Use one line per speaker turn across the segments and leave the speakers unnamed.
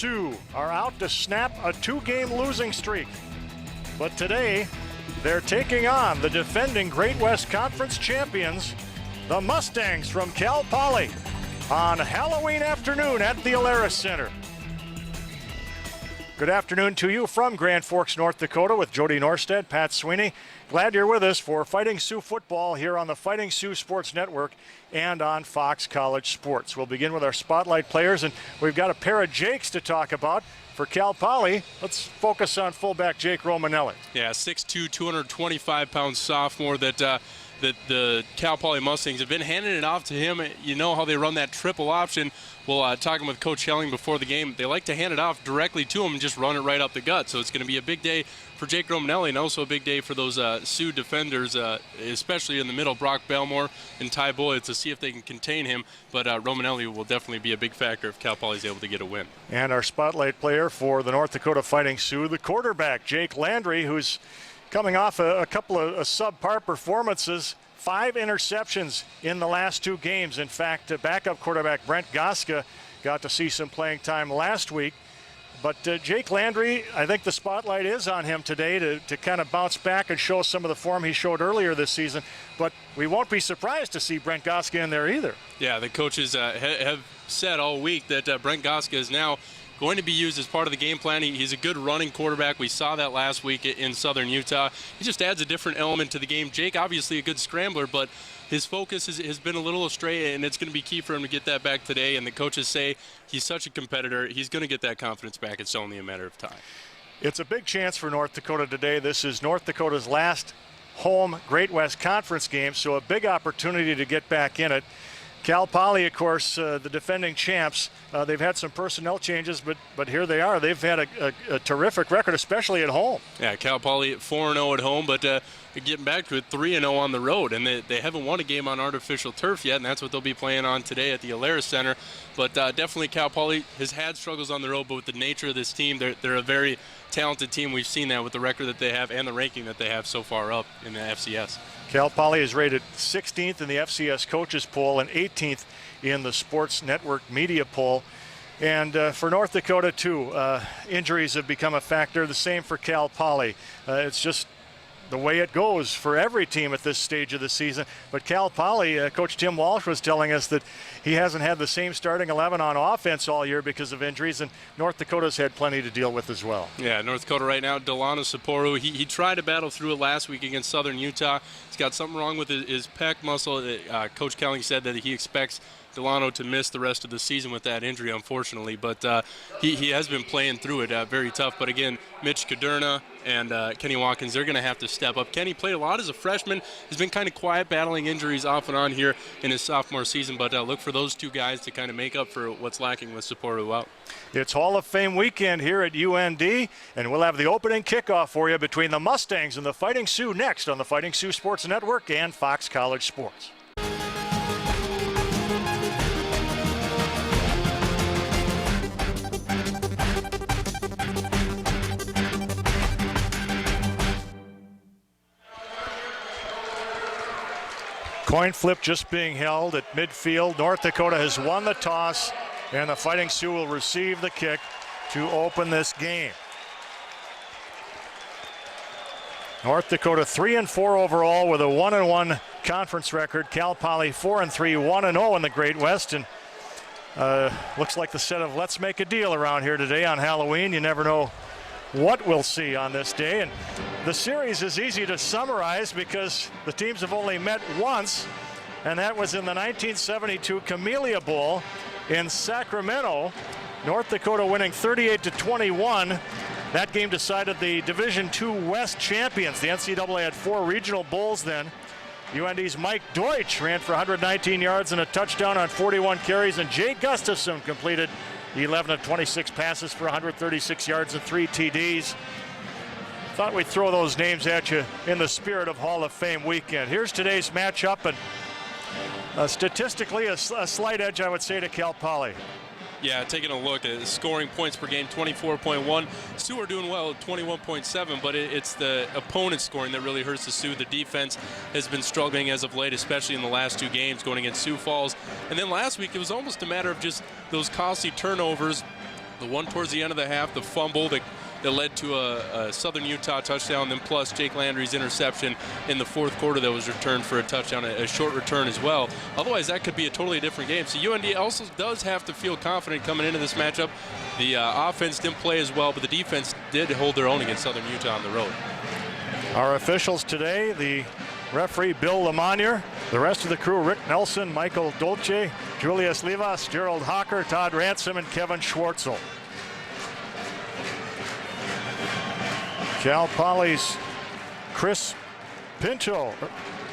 Sioux are out to snap a two-game losing streak. But today, they're taking on the defending Great West Conference champions, the Mustangs from Cal Poly, on Halloween afternoon at the Alerus Center. Good afternoon to you from Grand Forks, North Dakota, with Jody Norstead, Pat Sweeney. Glad you're with us for Fighting Sioux football here on the Fighting Sioux Sports Network and on Fox College Sports. We'll begin with our spotlight players, and we've got a pair of Jakes to talk about. For Cal Poly, let's focus on fullback Jake Romanelli.
Yeah, 6'2", 225-pound sophomore that the Cal Poly Mustangs have been handing it off to him. You know how they run that triple option. Well, talking with Coach Helling before the game, they like to hand it off directly to him and just run it right up the gut. So it's going to be a big day for Jake Romanelli and also a big day for those Sioux defenders, especially in the middle, Brock Belmore and Ty Boyd, to see if they can contain him. But Romanelli will definitely be a big factor if Cal Poly is able to get a win. And our spotlight player for the North Dakota Fighting Sioux, the quarterback, Jake Landry, who's coming off a couple of subpar performances. 5 interceptions in the last 2 games. In fact, backup quarterback Brent Goska got to see some playing time last week. But Jake Landry, I think the spotlight is on him today to kind of bounce back and show some of the form he showed earlier this season. But we won't be surprised to see Brent Goska in there either. Yeah, the coaches have said all week that Brent Goska is now going to be used as part of the game plan. He's a good running quarterback. We saw that last week in Southern Utah. He just adds a different element to the game. Jake, obviously a good scrambler, but his focus has been a little astray, and it's going to be key for him to get that back today. And the coaches say he's such a competitor. He's going to get that confidence back. It's only a matter of time. It's a big chance for North Dakota today. This is North Dakota's last home Great West Conference game, so a big opportunity to get back in it. Cal Poly, of course, the defending champs, they've had some personnel changes, but here they are. They've had a terrific record, especially at home. Yeah, Cal Poly 4-0 at home, but getting back to it, 3-0 on the road. And they haven't won a game on artificial turf yet, and that's what they'll be playing on today at the Alerus Center. But definitely Cal Poly has had struggles on the road, but with the nature of this team, they're a very talented team. We've seen that with the record that they have and the ranking that they have so far up in the FCS. Cal Poly is rated 16th in the FCS coaches poll and 18th in the Sports Network media poll. And for North Dakota, too, injuries have become a factor. The same for Cal Poly. It's just the way it goes for every team at this stage of the season. But Cal Poly, Coach Tim Walsh was telling us that he hasn't had the same starting 11 on offense all year because of injuries, and North Dakota's had plenty to deal with as well. Yeah, North Dakota right now, Delano Saporu, he tried to battle through it last week against Southern Utah. He's got something wrong with his pec muscle. Coach Kelling said that he expects Delano to miss the rest of the season with that injury, unfortunately. But he has been playing through it very tough. But again, Mitch Kaderna and Kenny Watkins, they're going to have to step up. Kenny played a lot as a freshman. He's been kind of quiet, battling injuries off and on here in his sophomore season. But look for those two guys to kind of make up for what's lacking with Saporu out. It's Hall of Fame weekend here at UND, and we'll have the opening kickoff for you between the Mustangs and the Fighting Sioux next on the Fighting Sioux Sports Network and Fox College Sports. Coin flip just being held at midfield. North Dakota has won the toss, and the Fighting Sioux will receive the kick to open this game. North Dakota 3-4 overall with a 1-1 conference record. Cal Poly 4-3, 1-0 in the Great West, and looks like the set of let's make a deal around here today on Halloween. You never know what we'll see on this day. And the series is easy to summarize because the teams have only met once, and that was in the 1972 Camellia Bowl in Sacramento. North Dakota winning 38-21. That game decided the Division II West champions. The NCAA had 4 regional bowls then. UND's Mike Deutsch ran for 119 yards and a touchdown on 41 carries, and Jay Gustafson completed 11 of 26 passes for 136 yards and 3 TDs. Thought we'd throw those names at you in the spirit of Hall of Fame weekend. Here's today's matchup, and statistically a slight edge, I would say, to Cal Poly. Yeah, taking a look at scoring points per game, 24.1. Sioux are doing well at 21.7, but it's the opponent scoring that really hurts the Sioux. The defense has been struggling as of late, especially in the last 2 games going against Sioux Falls. And then last week, it was almost a matter of just those costly turnovers The one towards the end of the half, the fumble that led to a Southern Utah touchdown, then plus Jake Landry's interception in the fourth quarter that was returned for a touchdown, a short return as well. Otherwise, that could be a totally different game. So UND also does have to feel confident coming into this matchup. The offense didn't play as well, but the defense did hold their own against Southern Utah on the road.
Our officials today, the referee Bill Lemonier, the rest of the crew, Rick Nelson, Michael Dolce, Julius Livas, Gerald Hawker, Todd Ransom, and Kevin Schwartzel. Cal Poly's Chris Pinto,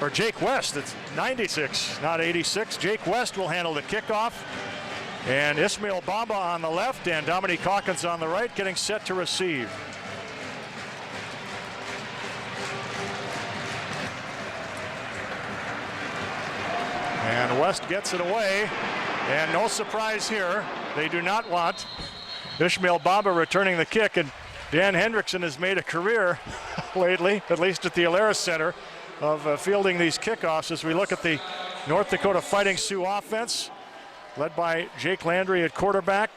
or Jake West, it's 96, not 86. Jake West will handle the kickoff. And Ismail Bamba on the left and Dominique Hawkins on the right, getting set to receive. And West gets it away, and no surprise here. They do not want Ishmael Bamba returning the kick, and Dan Hendrickson has made a career lately, at least at the Alara Center, of fielding these kickoffs as we look at the North Dakota Fighting Sioux offense, led by Jake Landry at quarterback.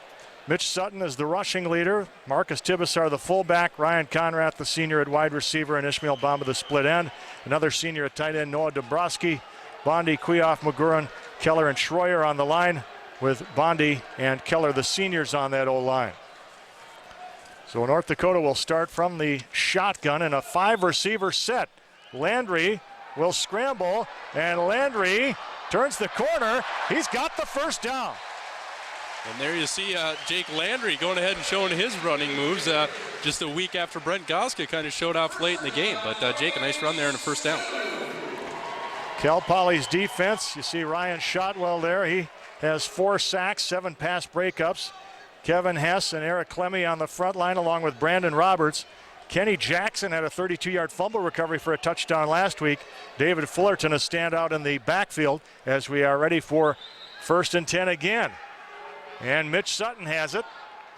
Mitch Sutton is the rushing leader. Marcus Tibesar the fullback. Ryan Conrath the senior at wide receiver, and Ishmael Bamba the split end. Another senior at tight end, Noah Dabrowski. Bondi, Kuyoff, McGurran, Keller, and Schroyer on the line, with Bondi and Keller the seniors on that O-line. So North Dakota will start from the shotgun in a 5-receiver set. Landry will scramble, and Landry turns the corner. He's got the first down.
And there you see Jake Landry going ahead and showing his running moves just a week after Brent Goska kind of showed off late in the game. But Jake, a nice run there and a first down.
Cal Poly's defense, you see Ryan Shotwell there. He has 4 sacks, 7 pass breakups. Kevin Hess and Eric Clemmy on the front line, along with Brandon Roberts. Kenny Jackson had a 32-yard fumble recovery for a touchdown last week. David Fullerton a standout in the backfield as we are ready for 1st and 10 again. And Mitch Sutton has it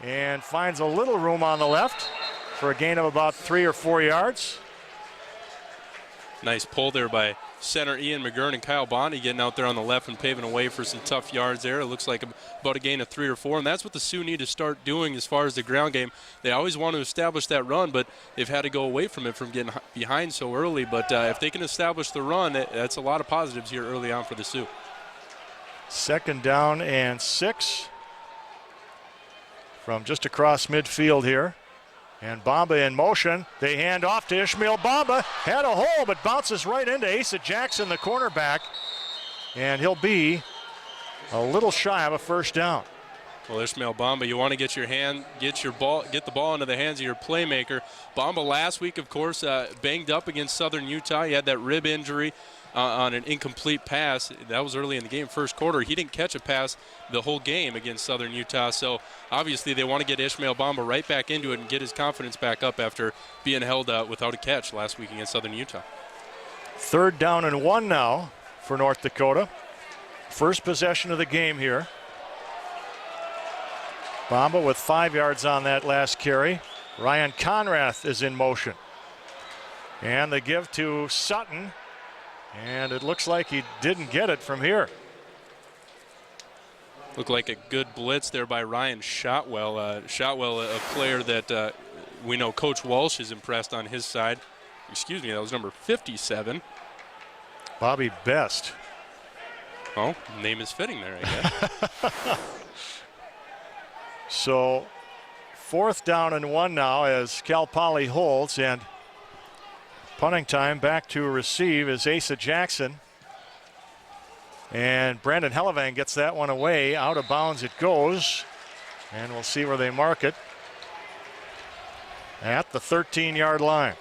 and finds a little room on the left for a gain of about 3 or 4 yards.
Nice pull there by center Ian McGurn and Kyle Bondi getting out there on the left and paving a way for some tough yards there. It looks like about a gain of 3 or 4, and that's what the Sioux need to start doing as far as the ground game. They always want to establish that run, but they've had to go away from it from getting behind so early. But if they can establish the run, that's a lot of positives here early on for the Sioux.
2nd down and 6 from just across midfield here. And Bamba in motion. They hand off to Ishmael Bamba. Had a hole, but bounces right into Asa Jackson, the cornerback. And he'll be a little shy of a first down.
Well, Ishmael Bamba, you want to get the ball into the hands of your playmaker. Bamba last week, of course, banged up against Southern Utah. He had that rib injury on an incomplete pass. That was early in the game, first quarter. He didn't catch a pass the whole game against Southern Utah. So obviously they want to get Ishmael Bamba right back into it and get his confidence back up after being held without a catch last week against Southern Utah.
3rd down and 1 now for North Dakota. First possession of the game here. Bamba with 5 yards on that last carry. Ryan Conrath is in motion. And they give to Sutton. And it looks like he didn't get it from here.
Looked like a good blitz there by Ryan Shotwell. Shotwell, a player that we know Coach Walsh is impressed on his side. Excuse me, that was number 57.
Bobby Best.
Oh, name is fitting there, I guess.
So 4th down and 1 now as Cal Poly holds, and punting time. Back to receive is Asa Jackson. And Brandon Hellevang gets that one away. Out of bounds it goes. And we'll see where they mark it. At the 13-yard line.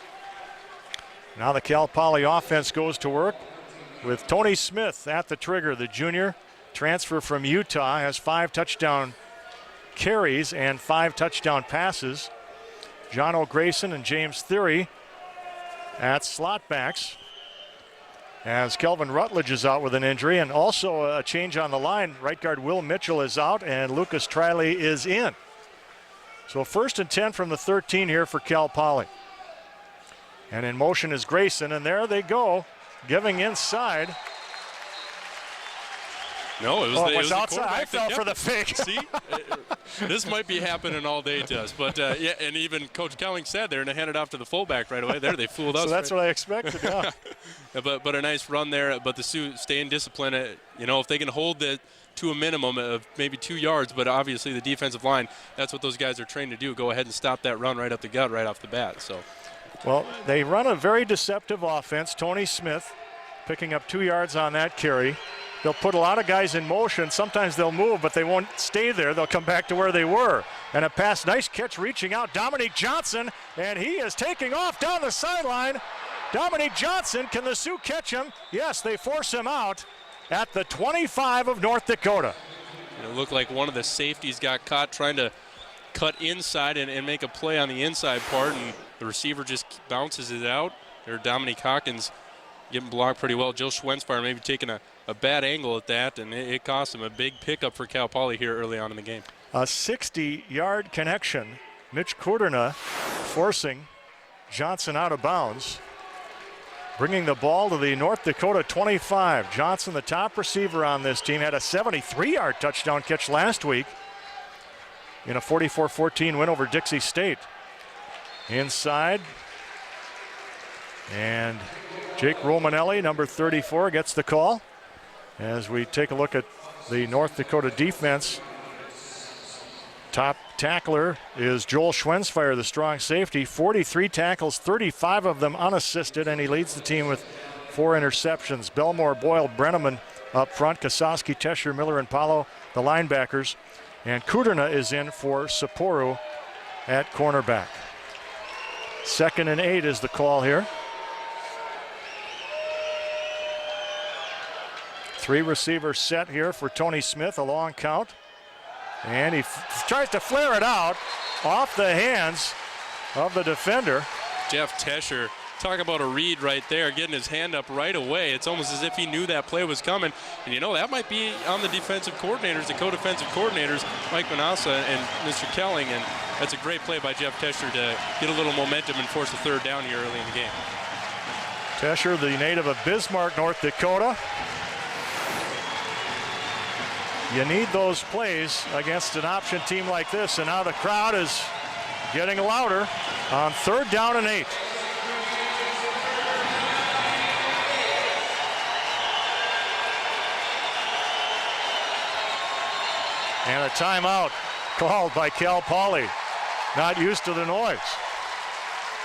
Now the Cal Poly offense goes to work with Tony Smith at the trigger. The junior transfer from Utah has 5 touchdown carries and 5 touchdown passes. John O'Grayson and James Theory at slot backs, as Kelvin Rutledge is out with an injury, and also a change on the line. Right guard Will Mitchell is out and Lucas Triley is in. So 1st and 10 from the 13 here for Cal Poly. And in motion is Grayson, and there they go, giving inside.
No, it was
outside. I
that
fell for
kept
the
it.
fake.
See, this might be happening all day to us. But, yeah, and even Coach Kelling said they're going to hand it off to the fullback right away. There, they fooled us.
So that's
right?
what I expected, yeah.
But a nice run there. But the Sioux stay in discipline. If they can hold it to a minimum of maybe 2 yards, but obviously the defensive line, that's what those guys are trained to do. Go ahead and stop that run right up the gut right off the bat. So,
Well, they run a very deceptive offense. Tony Smith picking up 2 yards on that carry. They'll put a lot of guys in motion. Sometimes they'll move, but they won't stay there. They'll come back to where they were. And a pass, nice catch reaching out. Dominique Johnson, and he is taking off down the sideline. Dominique Johnson, can the Sioux catch him? Yes, they force him out at the 25 of North Dakota.
It looked like one of the safeties got caught trying to cut inside and make a play on the inside part, and the receiver just bounces it out. There, Dominique Hawkins getting blocked pretty well. Jill Schwensfire maybe taking a bad angle at that, and it cost him a big pickup for Cal Poly here early on in the game.
A 60-yard connection. Mitch Kuderna forcing Johnson out of bounds, bringing the ball to the North Dakota 25. Johnson, the top receiver on this team, had a 73-yard touchdown catch last week in a 44-14 win over Dixie State. Inside, and Jake Romanelli, number 34, gets the call. As we take a look at the North Dakota defense, top tackler is Joel Schwensfire, the strong safety. 43 tackles, 35 of them unassisted, and he leads the team with 4 interceptions. Belmore, Boyle, Brenneman up front, Kosowski, Tesher, Miller, and Paulo, the linebackers. And Kuderna is in for Saporu at cornerback. 2nd and 8 is the call here. 3 receivers set here for Tony Smith, a long count. And he tries to flare it out off the hands of the defender.
Jeff Tesher, talk about a read right there, getting his hand up right away. It's almost as if he knew that play was coming. And that might be on the defensive coordinators, the co-defensive coordinators, Mike Manassa and Mr. Kelling. And that's a great play by Jeff Tesher to get a little momentum and force a 3rd down here early in the game.
Tesher, the native of Bismarck, North Dakota. You need those plays against an option team like this, and now the crowd is getting louder on 3rd down and 8. And a timeout called by Cal Poly. Not used to the noise.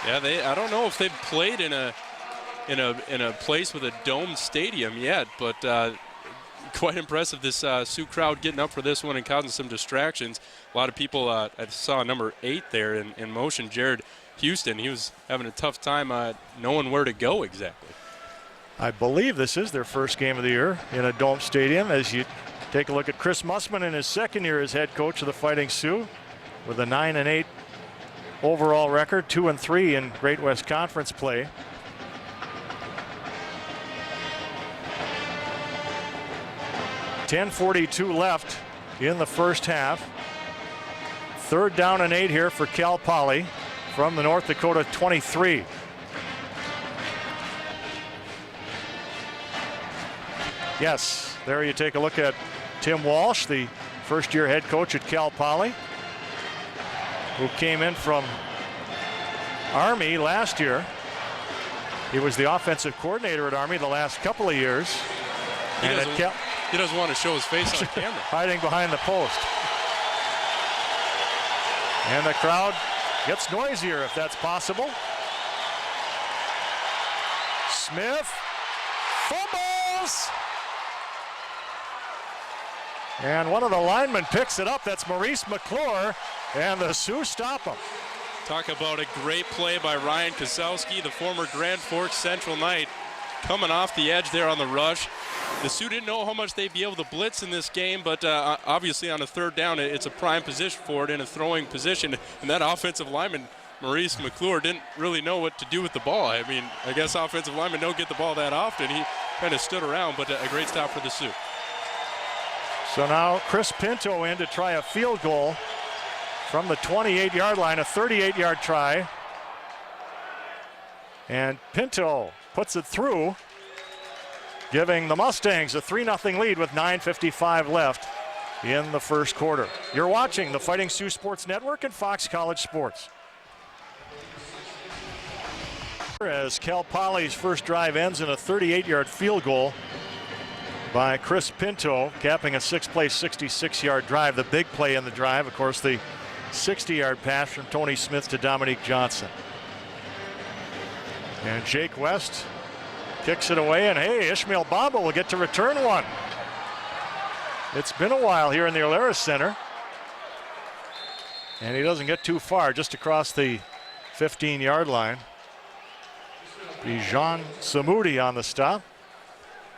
Yeah, I don't know if they've played in a place with a domed stadium yet, but quite impressive, this Sioux crowd getting up for this one and causing some distractions. A lot of people, I saw number 8 there in motion, Jared Houston. He was having a tough time knowing where to go exactly.
I believe this is their first game of the year in a dome stadium. As you take a look at Chris Mussman in his 2nd year as head coach of the Fighting Sioux with a 9-8 overall record, 2-3 in Great West Conference play. .10:42 left in the first half. 3rd down and 8 here for Cal Poly from the North Dakota 23. Yes, there you take a look at Tim Walsh, the first-year head coach at Cal Poly, who came in from Army last year. He was the offensive coordinator at Army the last couple of years.
He doesn't want to show his face on camera.
Hiding behind the post. And the crowd gets noisier if that's possible. Smith fumbles. And one of the linemen picks it up. That's Maurice McClure. And the Sioux stop him.
Talk about a great play by Ryan Kosowski, the former Grand Forks Central Knight, coming off the edge there on the rush. The Sioux didn't know how much they'd be able to blitz in this game, but obviously on a 3rd down, it's a prime position for it in a throwing position. And that offensive lineman, Maurice McClure, didn't really know what to do with the ball. I mean, I guess offensive linemen don't get the ball that often. He kind of stood around, but a great stop for the Sioux.
So now Chris Pinto in to try a field goal from the 28-yard line, a 38-yard try. And Pinto puts it through. giving the Mustangs a 3-0 lead with 9:55 left in the first quarter. You're watching the Fighting Sioux Sports Network and Fox College Sports. As Cal Poly's first drive ends in a 38-yard field goal by Chris Pinto, capping a six-play, 66-yard drive. The big play in the drive, of course, the 60-yard pass from Tony Smith to Dominique Johnson. And Jake West kicks it away, and hey, Ishmael Bamba will get to return one. It's been a while here in the O'Leary Center. And he doesn't get too far, just across the 15-yard line. Bijan Samudi on the stop.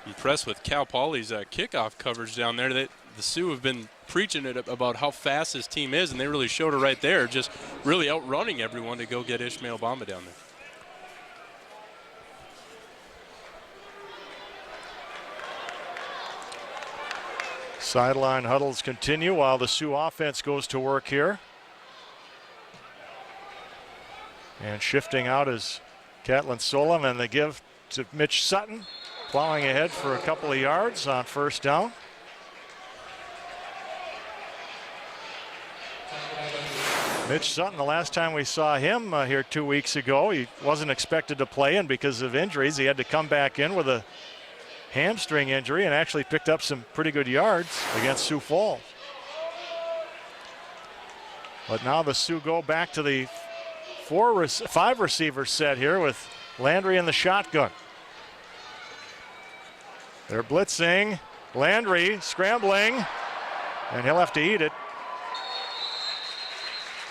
Impressed with Cal Poly's kickoff coverage down there. The Sioux have been preaching it about how fast this team is, and they really showed it right there, just really outrunning everyone to go get Ishmael Bamba down there.
Sideline huddles continue while the Sioux offense goes to work here. And shifting out is Catlin Solom, and they give to Mitch Sutton, plowing ahead for a couple of yards on first down. Mitch Sutton, the last time we saw him here 2 weeks ago, he wasn't expected to play, and because of injuries, he had to come back in with a hamstring injury and actually picked up some pretty good yards against Sioux Falls. But now the Sioux go back to the 5 receiver set here with Landry in the shotgun. They're blitzing. Landry scrambling, and he'll have to eat it.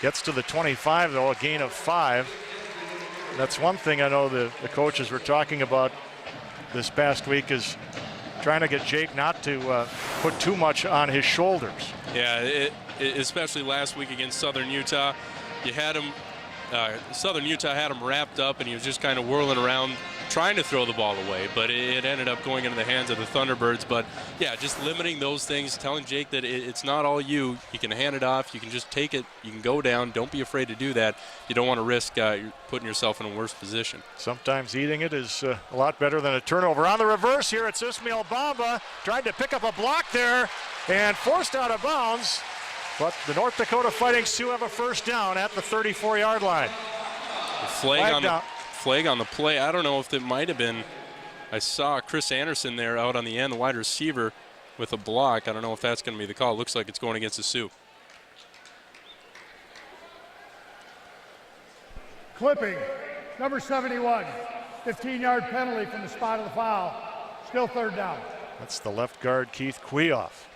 Gets to the 25, though, a gain of 5. That's one thing I know the coaches were talking about this past week, is trying to get Jake not to put too much on his shoulders.
Yeah, especially last week against Southern Utah. You had him, Southern Utah had him wrapped up, and he was just kind of whirling around trying to throw the ball away, but it ended up going into the hands of the Thunderbirds. But yeah, just limiting those things, telling Jake that it's not all you. You can hand it off, you can just take it, you can go down. Don't be afraid to do that. You don't want to risk putting yourself in a worse position.
Sometimes eating it is a lot better than a turnover. On the reverse here, it's Ishmael Bamba, tried to pick up a block there and forced out of bounds. But the North Dakota Fighting Sioux have a first down at the 34-yard line.
Flag on the play. I don't know if it might have been. I saw Chris Anderson there out on the end, the wide receiver, with a block. I don't know if that's going to be the call. It looks like it's going against the Sioux.
Clipping, number 71, 15-yard penalty from the spot of the foul. Still third down.
That's the left guard, Keith Queoff.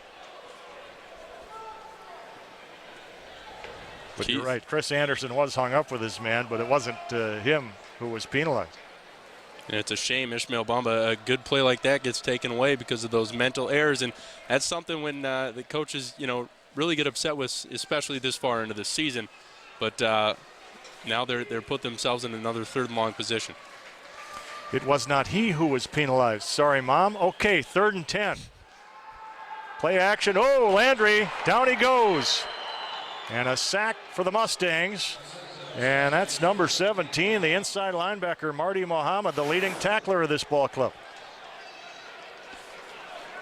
But you're right, Chris Anderson was hung up with his man, but it wasn't him who was penalized.
And it's a shame Ishmael Bamba, a good play like that gets taken away because of those mental errors, and that's something when the coaches, really get upset with, especially this far into the season. But now they're put themselves in another third and long position.
It was not he who was penalized. Sorry, Mom. Okay, 3rd and 10. Play action. Oh, Landry, down he goes. And a sack for the Mustangs. And that's number 17, the inside linebacker, Marty Mohammed, the leading tackler of this ball club.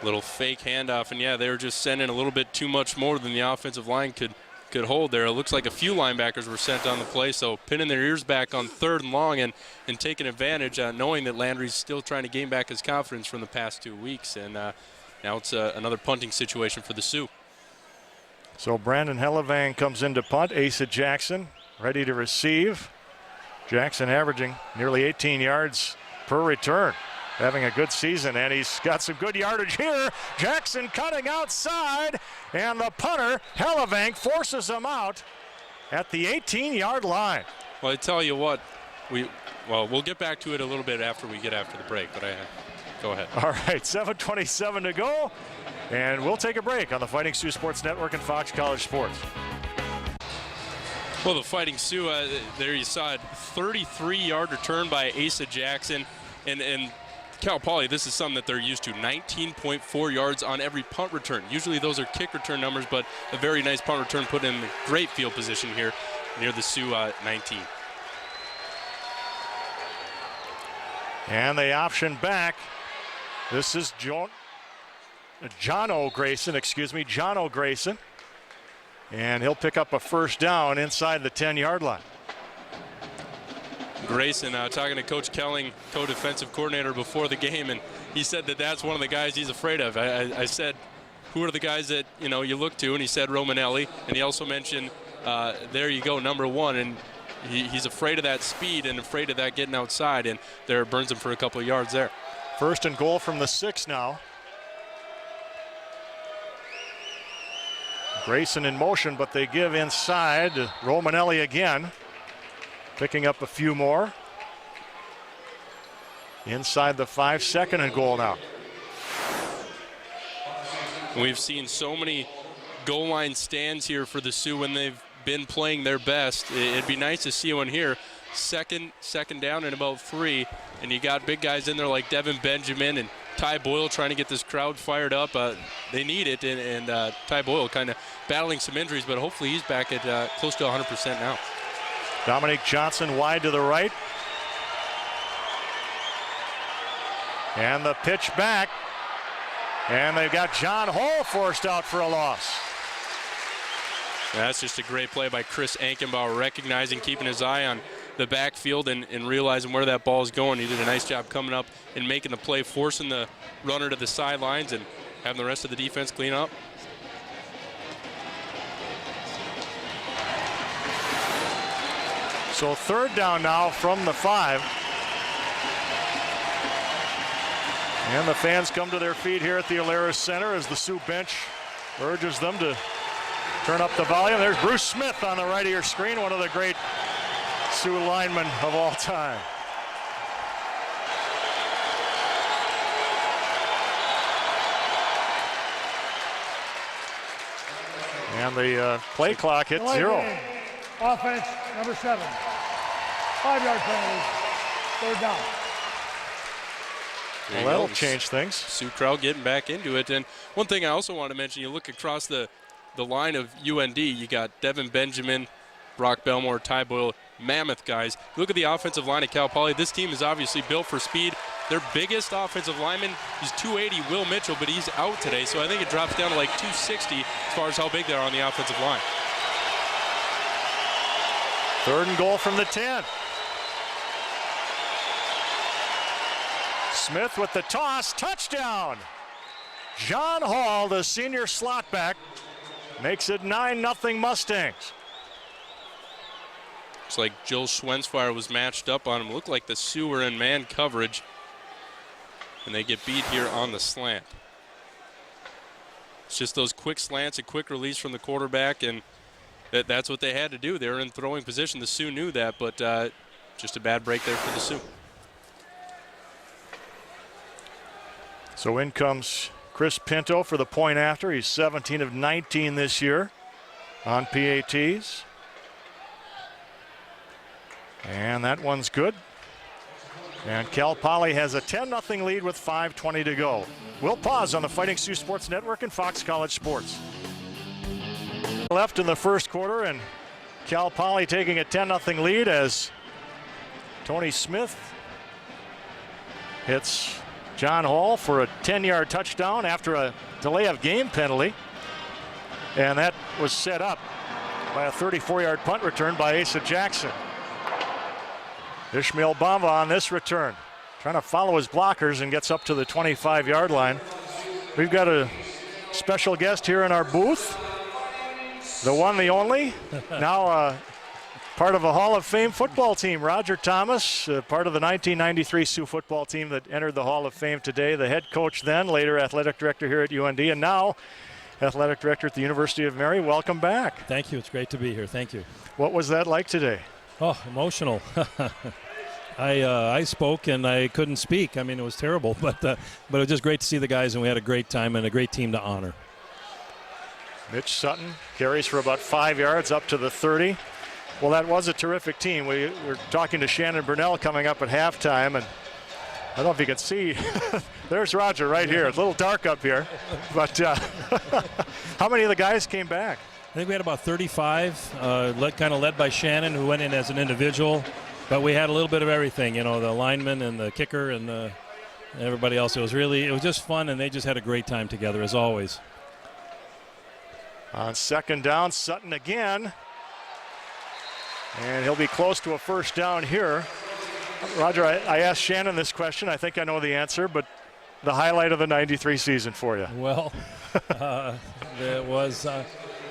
Little fake handoff, and yeah, they were just sending a little bit too much more than the offensive line could hold there. It looks like a few linebackers were sent on the play, so pinning their ears back on 3rd and long and taking advantage, knowing that Landry's still trying to gain back his confidence from the past 2 weeks. And now it's another punting situation for the Sioux.
So Brandon Hellevang comes in to punt. Asa Jackson ready to receive. Jackson averaging nearly 18 yards per return, having a good season, and he's got some good yardage here. Jackson cutting outside, and the punter, Hellevang, forces him out at the 18-yard line.
Well, I tell you what, we'll get back to it a little bit after we get after the break, but go ahead.
All right, 7:27 to go, and we'll take a break on the Fighting Sioux Sports Network and Fox College Sports.
Well, the Fighting Sioux, there you saw it, 33-yard return by Asa Jackson. And Cal Poly, this is something that they're used to, 19.4 yards on every punt return. Usually those are kick return numbers, but a very nice punt return put in great field position here near the Sioux 19.
And they option back This is John O'Grayson, John O'Grayson. And he'll pick up a first down inside the 10-yard line.
Grayson talking to Coach Kelling, co-defensive coordinator, before the game, and he said that that's one of the guys he's afraid of. I said, who are the guys that you look to? And he said Romanelli, and he also mentioned, there you go, number 1, and he's afraid of that speed and afraid of that getting outside, and there burns him for a couple of yards there.
First and goal from the 6 now. Grayson in motion, but they give inside. Romanelli again, picking up a few more. Inside the 5, second and goal now.
We've seen so many goal line stands here for the Sioux when they've been playing their best. It'd be nice to see one here. Second down and about 3, and you got big guys in there like Devin Benjamin and Ty Boyle trying to get this crowd fired up. They need it, and Ty Boyle kind of battling some injuries, but hopefully he's back at close to 100% now.
Dominic Johnson wide to the right. And the pitch back. And they've got John Hall forced out for a loss.
That's just a great play by Chris Ankenbauer, recognizing, keeping his eye on the backfield and realizing where that ball is going. He did a nice job coming up and making the play, forcing the runner to the sidelines and having the rest of the defense clean up.
So third down now from the 5. And the fans come to their feet here at the Alaris Center as the Sioux bench urges them to turn up the volume. There's Bruce Smith on the right of your screen, one of the great Sioux linemen of all time. And the play clock hit 0.
Offense, number 7. 5-yard penalty. Third down.
Well, that'll change things.
Sioux crowd getting back into it. And one thing I also want to mention, you look across the line of UND, you got Devin Benjamin, Brock Belmore, Ty Boyle, mammoth guys. Look at the offensive line at Cal Poly. This team is obviously built for speed. Their biggest offensive lineman is 280, Will Mitchell, but he's out today, so I think it drops down to like 260 as far as how big they are on the offensive line.
Third and goal from the 10. Smith with the toss, touchdown. John Hall, the senior slot back, makes it 9-0 Mustangs.
Looks like Joe Schwensfire was matched up on him. Looked like the Sioux were in man coverage, and they get beat here on the slant. It's just those quick slants, a quick release from the quarterback, and that's what they had to do. They were in throwing position. The Sioux knew that, but just a bad break there for the Sioux.
So in comes Chris Pinto for the point after. He's 17 of 19 this year on PATs. And that one's good. And Cal Poly has a 10-0 lead with 5:20 to go. We'll pause on the Fighting Sioux Sports Network and Fox College Sports. Left in the first quarter, and Cal Poly taking a 10-0 lead as Tony Smith hits John Hall for a 10-yard touchdown after a delay of game penalty. And that was set up by a 34-yard punt return by Asa Jackson. Ishmael Bamba on this return, trying to follow his blockers and gets up to the 25-yard line. We've got a special guest here in our booth. The one, the only, now part of a Hall of Fame football team. Roger Thomas, part of the 1993 Sioux football team that entered the Hall of Fame today. The head coach then, later athletic director here at UND, and now athletic director at the University of Mary. Welcome back.
Thank you. It's great to be here. Thank you.
What was that like today?
Oh, emotional. I spoke and I couldn't speak. I mean, it was terrible, but it was just great to see the guys, and we had a great time and a great team to honor.
Mitch Sutton carries for about 5 yards up to the 30. Well, that was a terrific team. We were talking to Shannon Burnell coming up at halftime, and I don't know if you can see. There's Roger right here. It's a little dark up here. But how many of the guys came back?
I think we had about 35, kind of led by Shannon, who went in as an individual. But we had a little bit of everything, you know, the lineman and the kicker and everybody else. It was just fun, and they just had a great time together, as always.
On second down, Sutton again. And he'll be close to a first down here. Roger, I asked Shannon this question. I think I know the answer, but the highlight of the 93 season for you.
Well, there was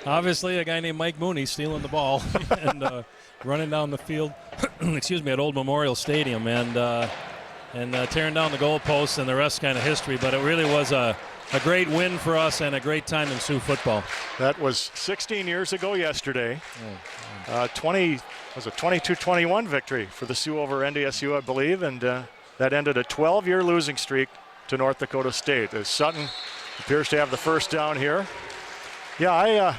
obviously a guy named Mike Mooney stealing the ball and running down the field, excuse me, at Old Memorial Stadium and tearing down the goalposts, and the rest kind of history. But it really was a great win for us and a great time in Sioux football.
That was 16 years ago yesterday. 22-21 victory for the Sioux over NDSU, I believe, and that ended a 12-year losing streak to North Dakota State. As Sutton appears to have the first down here. Yeah,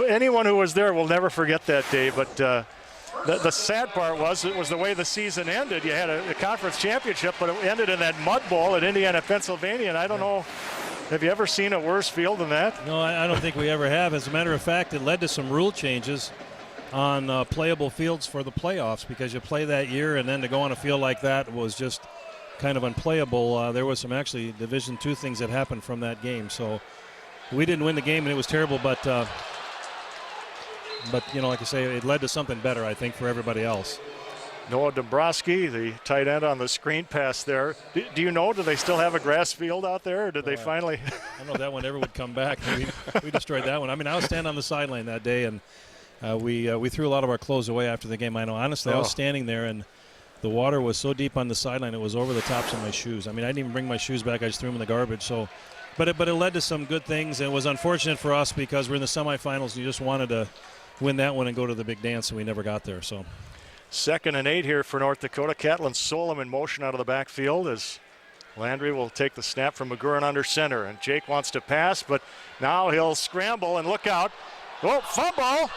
anyone who was there will never forget that day, but the sad part was it was the way the season ended. You had a conference championship, but it ended in that mud bowl at Indiana, Pennsylvania, and I don't know, have you ever seen a worse field than that?
No, I don't think we ever have. As a matter of fact, it led to some rule changes on playable fields for the playoffs, because you play that year, and then to go on a field like that was just kind of unplayable. There was some actually Division II things that happened from that game. So we didn't win the game, and it was terrible, but you know, like I say, it led to something better, I think, for everybody else.
Noah Dombrowski, the tight end on the screen pass there. Do you know, do they still have a grass field out there, or did they finally?
I don't know if that one ever would come back. We destroyed that one. I mean, I was standing on the sideline that day, and we threw a lot of our clothes away after the game. I know, honestly, I was standing there, and the water was so deep on the sideline, it was over the tops of my shoes. I mean, I didn't even bring my shoes back. I just threw them in the garbage. So, but it led to some good things. It was unfortunate for us because we're in the semifinals, and you just wanted to win that one and go to the big dance, and we never got there. So,
2nd and 8 here for North Dakota. Catlin Solom in motion out of the backfield as Landry will take the snap from McGurran under center, and Jake wants to pass, but now he'll scramble and look out. Oh, fumble!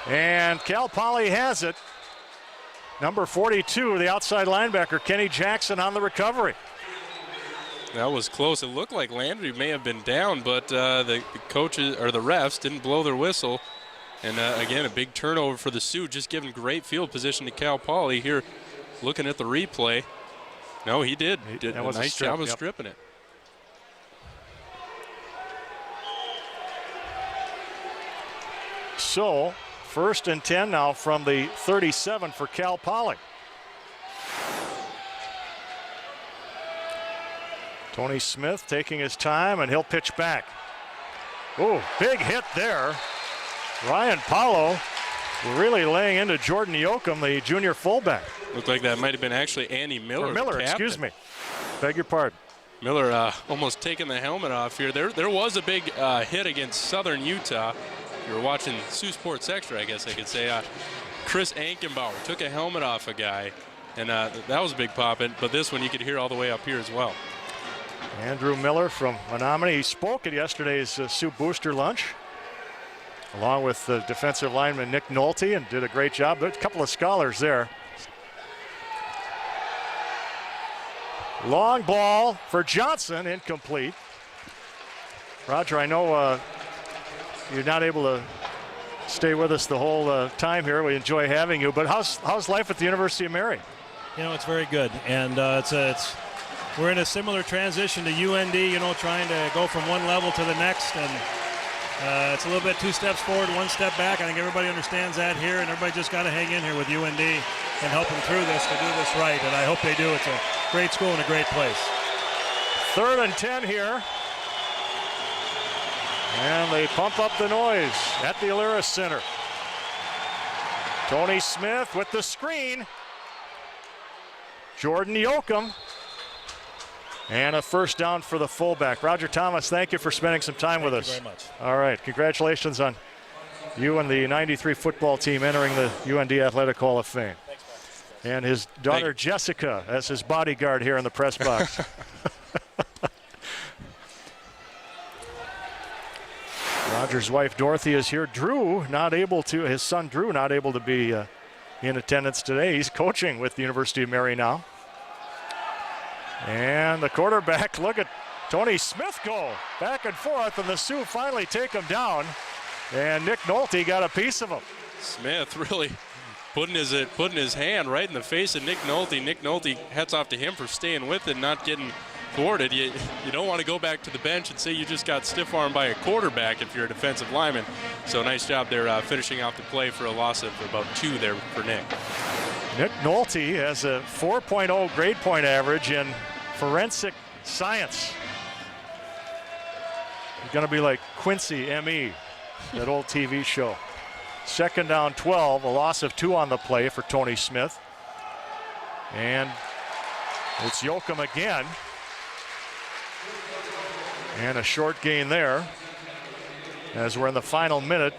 And Cal Poly has it. Number 42, the outside linebacker, Kenny Jackson, on the recovery.
That was close. It looked like Landry may have been down, but the coaches or the refs didn't blow their whistle. And again, a big turnover for the Sioux, just giving great field position to Cal Poly here. Looking at the replay, no, he did a nice job of stripping it.
So, 1st and 10 now from the 37 for Cal Poly. Tony Smith taking his time, and he'll pitch back. Oh, big hit there. Ryan Paulo really laying into Jordan Yoakum, the junior fullback.
Looked like that might have been actually Andy Miller.
Or Miller, excuse me. Beg your pardon.
Miller almost taking the helmet off here. There was a big hit against Southern Utah. If you were watching Sioux Sports Extra, I guess I could say. Chris Ankenbauer took a helmet off a guy, and that was a big pop. But this one you could hear all the way up here as well.
Andrew Miller from Menominee. He spoke at yesterday's Sioux Booster Lunch, along with the defensive lineman Nick Nolte, and did a great job. There's a couple of scholars there. Long ball for Johnson, incomplete. Roger, I know you're not able to stay with us the whole time here. We enjoy having you, but how's life at the University of Mary?
You know, it's very good, and we're in a similar transition to UND, you know, trying to go from one level to the next, and it's a little bit 2 steps forward, 1 step back. I think everybody understands that here, and everybody just got to hang in here with UND and help them through this to do this right, and I hope they do. It's a great school and a great place.
3rd and 10 here. And they pump up the noise at the Alerus Center. Tony Smith with the screen. Jordan Yoakum. And a first down for the fullback. Roger Thomas, thank you for spending some time with us.
Thank you very much.
All right, congratulations on you and the 93 football team entering the UND Athletic Hall of Fame.
Thanks,
and his daughter Jessica as his bodyguard here in the press box. Roger's wife Dorothy is here. His son Drew not able to be in attendance today. He's coaching with the University of Mary now. And the quarterback, look at Tony Smith go back and forth, and the Sioux finally take him down. And Nick Nolte got a piece of him.
Smith really putting his hand right in the face of Nick Nolte. Nick Nolte hats off to him for staying with it, not getting thwarted. You don't want to go back to the bench and say you just got stiff-armed by a quarterback if you're a defensive lineman. So nice job there finishing off the play for a loss of about 2 there for Nick.
Nick Nolte has a 4.0 grade point average in forensic science. He's going to be like Quincy M.E., that old TV show. Second down 12, a loss of 2 on the play for Tony Smith. And it's Yoakum again. And a short gain there as we're in the final minute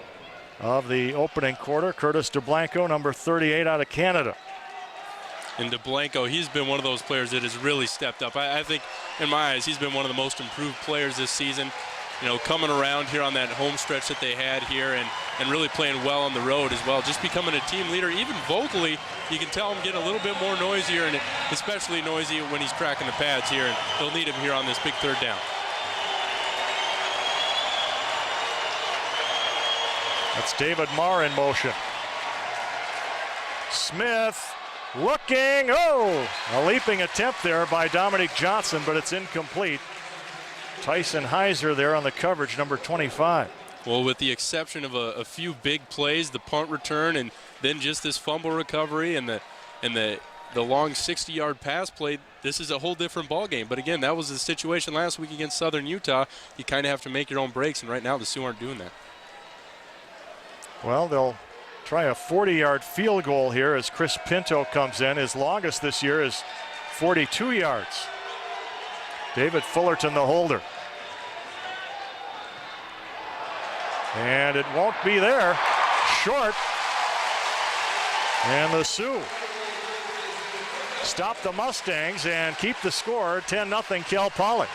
of the opening quarter. Curtis DeBlanco, number 38 out of Canada.
And DeBlanco, he's been one of those players that has really stepped up. I think, in my eyes, he's been one of the most improved players this season. You know, coming around here on that home stretch that they had here and really playing well on the road as well. Just becoming a team leader, even vocally, you can tell him getting a little bit more noisier, and especially noisy when he's cracking the pads here. And they'll need him here on this big third down.
That's David Marr in motion. Smith looking, a leaping attempt there by Dominic Johnson, but it's incomplete. Tyson Heiser there on the coverage, number 25.
Well, with the exception of a few big plays, the punt return, and then just this fumble recovery and the long 60-yard pass play, this is a whole different ball game. But again, that was the situation last week against Southern Utah. You kind of have to make your own breaks, and right now the Sioux aren't doing that.
Well, they'll try a 40-yard field goal here as Chris Pinto comes in. His longest this year is 42 yards. David Fullerton, the holder. And it won't be there. Short. And the Sioux stop the Mustangs and keep the score 10-0 Cal Poly.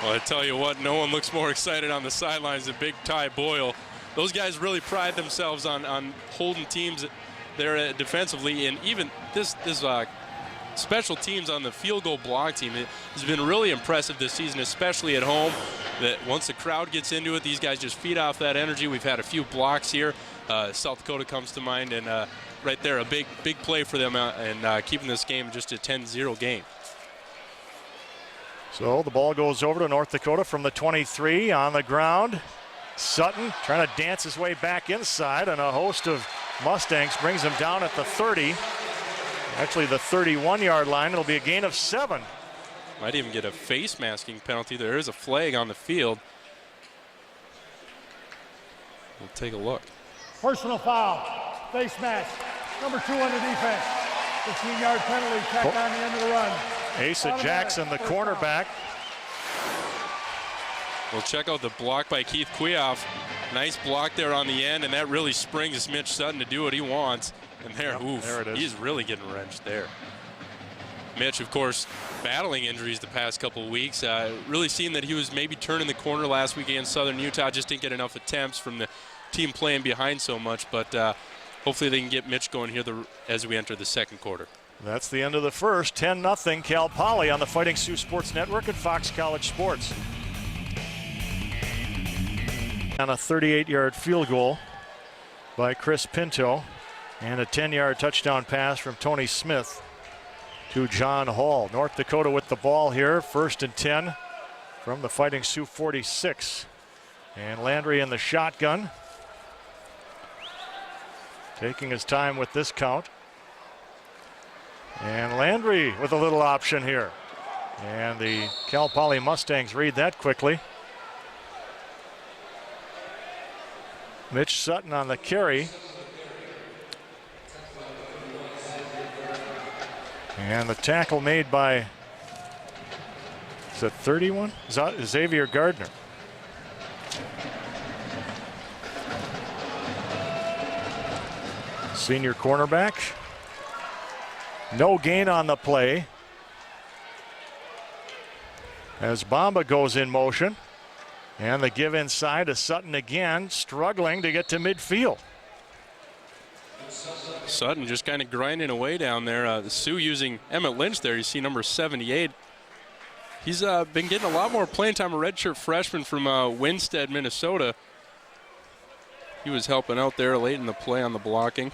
Well, I tell you what, no one looks more excited on the sidelines than Big Ty Boyle. Those guys really pride themselves on holding teams there defensively, and even this special teams on the field goal block team, it has been really impressive this season, especially at home. That once the crowd gets into it, these guys just feed off that energy. We've had a few blocks here. South Dakota comes to mind, and right there, a big play for them, and keeping this game just a 10-0 game.
So the ball goes over to North Dakota from the 23 on the ground. Sutton trying to dance his way back inside, and a host of Mustangs brings him down at the 30. Actually, the 31-yard line. It'll be a gain of 7.
Might even get a face masking penalty. There is a flag on the field. We'll take a look.
Personal foul, face mask, number 2 on the defense. 15-yard penalty, tacked on the end of the run.
Asa Jackson, the cornerback.
We'll check out the block by Keith Queoff. Nice block there on the end, and that really springs Mitch Sutton to do what he wants. And there it is. He's really getting wrenched there. Mitch, of course, battling injuries the past couple of weeks. Really seemed that he was maybe turning the corner last week against Southern Utah. Just didn't get enough attempts from the team playing behind so much. But hopefully they can get Mitch going here as we enter the second quarter.
That's the end of the first. 10-0 Cal Poly on the Fighting Sioux Sports Network and Fox College Sports. On a 38-yard field goal by Chris Pinto, and a 10-yard touchdown pass from Tony Smith to John Hall. North Dakota with the ball here, 1st and 10 from the Fighting Sioux 46. And Landry in the shotgun, taking his time with this count. And Landry with a little option here. And the Cal Poly Mustangs read that quickly. Mitch Sutton on the carry. And the tackle made by, is that 31? Xavier Gardner. Senior cornerback. No gain on the play as Bamba goes in motion. And the give inside to Sutton again, struggling to get to midfield.
Sutton just kind of grinding away down there. The Sioux using Emmett Lynch there. You see number 78. He's been getting a lot more playing time. A redshirt freshman from Winstead, Minnesota. He was helping out there late in the play on the blocking.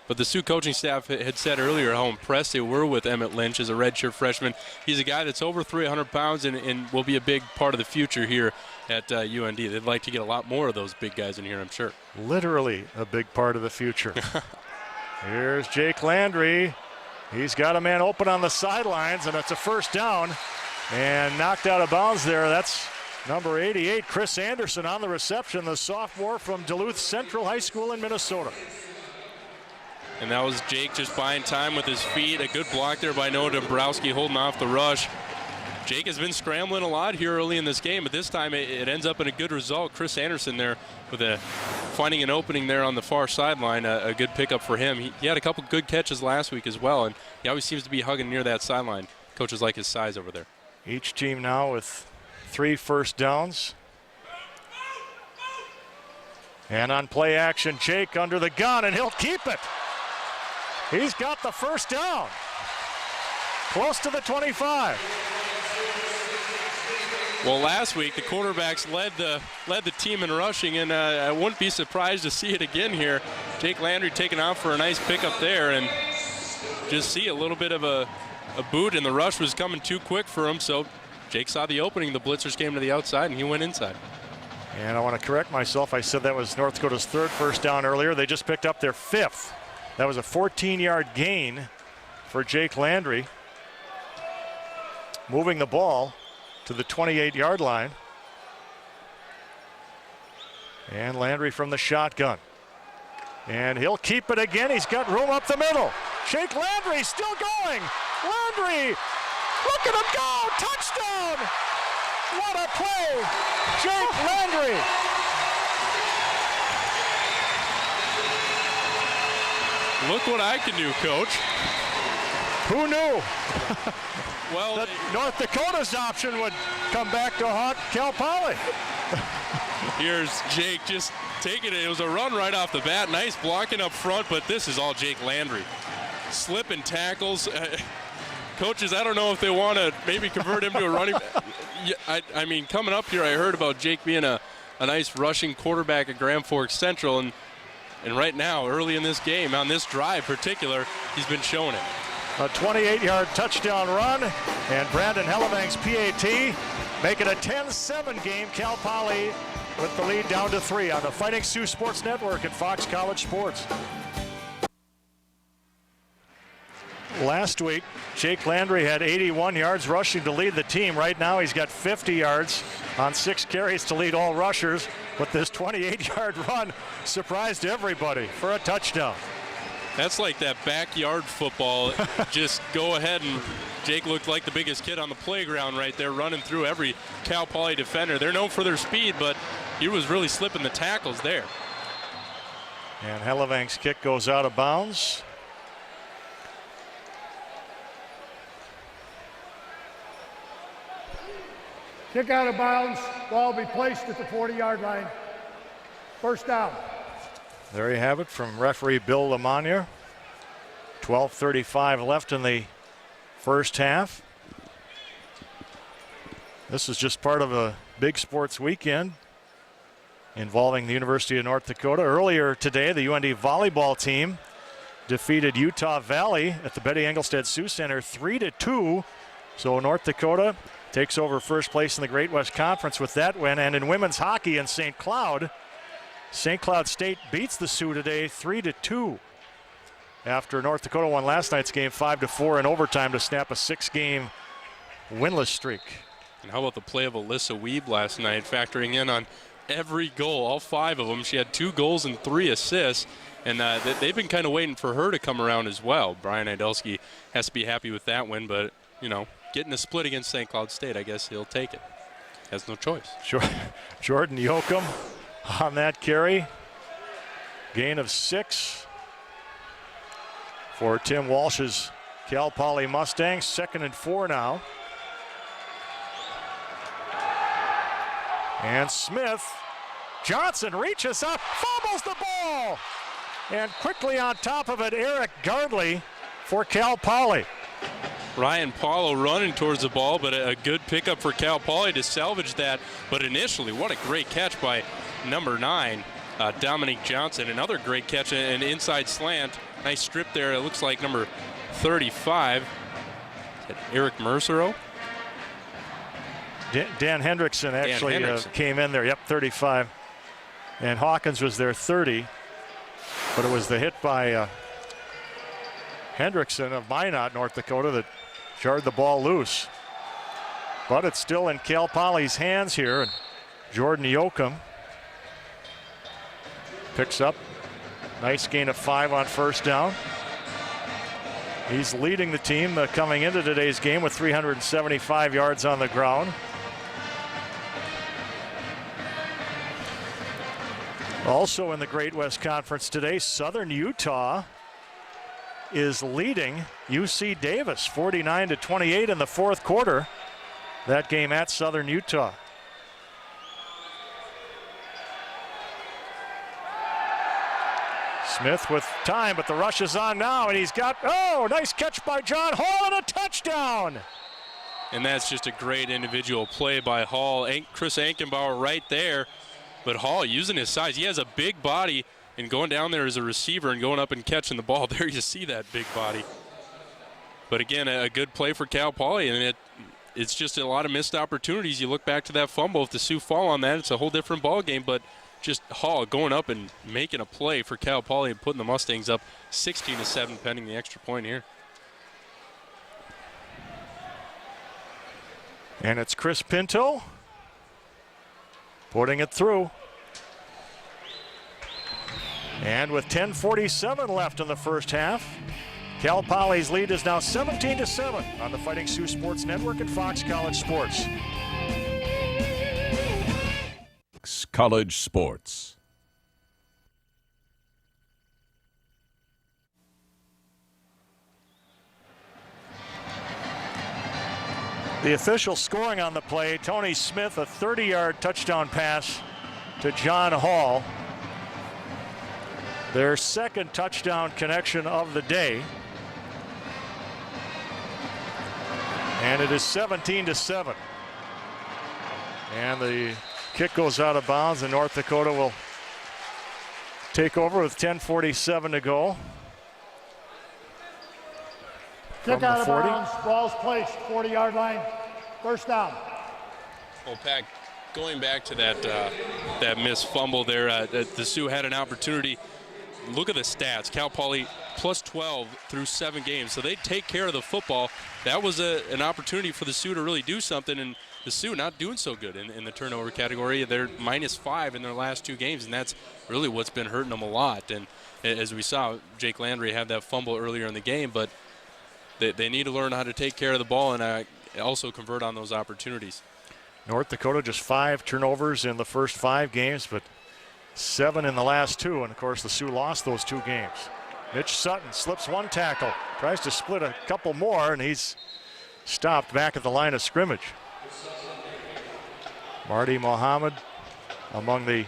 But the Sioux coaching staff had said earlier how impressed they were with Emmett Lynch as a redshirt freshman. He's a guy that's over 300 pounds and will be a big part of the future here at UND. They'd like to get a lot more of those big guys in here, I'm sure.
Literally a big part of the future. Here's Jake Landry. He's got a man open on the sidelines, and it's a first down. And knocked out of bounds there. That's number 88, Chris Anderson, on the reception, the sophomore from Duluth Central High School in Minnesota.
And that was Jake just buying time with his feet. A good block there by Noah Dombrowski holding off the rush. Jake has been scrambling a lot here early in this game, but this time it ends up in a good result. Chris Anderson there with finding an opening there on the far sideline. A good pickup for him. He had a couple good catches last week as well, and he always seems to be hugging near that sideline. Coaches like his size over there.
Each team now with 3 first downs. And on play action, Jake under the gun, and he'll keep it. He's got the first down. Close to the 25.
Well, last week the quarterbacks led the team in rushing, and I wouldn't be surprised to see it again here. Jake Landry taking off for a nice pickup there, and just see a little bit of a boot, and the rush was coming too quick for him, so Jake saw the opening. The blitzers came to the outside, and he went inside.
And I want to correct myself. I said that was North Dakota's 3rd first down earlier. They just picked up their 5th. That was a 14-yard gain for Jake Landry, moving the ball to the 28-yard line. And Landry from the shotgun. And he'll keep it again. He's got room up the middle. Jake Landry still going. Landry, look at him go. Touchdown. What a play. Jake Landry.
Look what I can do, Coach.
Who knew?
Well,
that North Dakota's option would come back to haunt Cal Poly.
Here's Jake just taking it. It was a run right off the bat. Nice blocking up front, but this is all Jake Landry. Slipping tackles. Coaches, I don't know if they want to maybe convert him to a running back. I mean, coming up here, I heard about Jake being a nice rushing quarterback at Grand Forks Central, and right now, early in this game, on this drive in particular, he's been showing it.
A 28-yard touchdown run, and Brandon Hellevank's PAT make it a 10-7 game. Cal Poly with the lead down to 3 on the Fighting Sioux Sports Network and Fox College Sports. Last week, Jake Landry had 81 yards rushing to lead the team. Right now, he's got 50 yards on 6 carries to lead all rushers. But this 28-yard run surprised everybody for a touchdown.
That's like that backyard football. Just go ahead, and Jake looked like the biggest kid on the playground right there, running through every Cal Poly defender. They're known for their speed, but he was really slipping the tackles there.
And Hellevank's kick goes out of bounds.
Kick out of bounds. Ball will be placed at the 40-yard line. First down.
There you have it from referee Bill Lamagna. 12:35 left in the first half. This is just part of a big sports weekend involving the University of North Dakota. Earlier today, the UND volleyball team defeated Utah Valley at the Betty Engelstad Sioux Center 3-2. So North Dakota takes over first place in the Great West Conference with that win. And in women's hockey in St. Cloud State beats the Sioux today 3-2 after North Dakota won last night's game 5-4 in overtime to snap a 6-game winless streak.
And how about the play of Alyssa Weeb last night, factoring in on every goal, all 5 of them. She had 2 goals and 3 assists, and they've been kind of waiting for her to come around as well. Brian Idelsky has to be happy with that win, but, you know, getting a split against St. Cloud State, I guess he'll take it. Has no choice.
Jordan Yoakum on that carry. Gain of 6 for Tim Walsh's Cal Poly Mustangs. 2nd and 4 now. And Smith, Johnson reaches up, fumbles the ball. And quickly on top of it, Eric Gardley for Cal Poly.
Ryan Paulo running towards the ball, but a good pickup for Cal Poly to salvage that. But initially, what a great catch by number 9. Dominic Johnson. Another great catch, an inside slant. Nice strip there. It looks like number 35. Is that Eric Mercero?
Dan Hendrickson actually came in there. Yep, 35. And Hawkins was there 30. But it was the hit by Hendrickson of Minot, North Dakota, that jarred the ball loose. But it's still in Cal Poly's hands here. And Jordan Yoakum picks up. Nice gain of 5 on first down. He's leading the team coming into today's game with 375 yards on the ground. Also in the Great West Conference today, Southern Utah is leading UC Davis 49-28 in the fourth quarter. That game at Southern Utah. Smith with time, but the rush is on now, and he's got, nice catch by John Hall and a touchdown.
And that's just a great individual play by Hall. Chris Ankenbauer right there. But Hall using his size. He has a big body, and going down there as a receiver and going up and catching the ball. There you see that big body. But again, a good play for Cal Poly, and it's just a lot of missed opportunities. You look back to that fumble. If the Sioux fall on that, it's a whole different ball game. But just Hall going up and making a play for Cal Poly and putting the Mustangs up 16-7 pending the extra point here.
And it's Chris Pinto putting it through. And with 10:47 left in the first half, Cal Poly's lead is now 17-7 on the Fighting Sioux Sports Network and Fox College Sports.
College Sports.
The official scoring on the play, Tony Smith, a 30-yard touchdown pass to John Hall. Their second touchdown connection of the day. And it is 17-7. And the kick goes out of bounds, and North Dakota will take over with 10:47 to go.
Kick out of bounds, ball's placed, 40-yard line, first down.
Well, Pat, going back to that missed fumble there, the Sioux had an opportunity. Look at the stats. Cal Poly plus 12 through 7 games. So they take care of the football. That was an opportunity for the Sioux to really do something, and the Sioux not doing so good in the turnover category. They're -5 in their last 2 games, and that's really what's been hurting them a lot. And as we saw, Jake Landry had that fumble earlier in the game, but they need to learn how to take care of the ball and also convert on those opportunities.
North Dakota just 5 turnovers in the first 5 games, but 7 in the last 2. And, of course, the Sioux lost those 2 games. Mitch Sutton slips 1 tackle, tries to split a couple more, and he's stopped back at the line of scrimmage. Marty Mohammed among the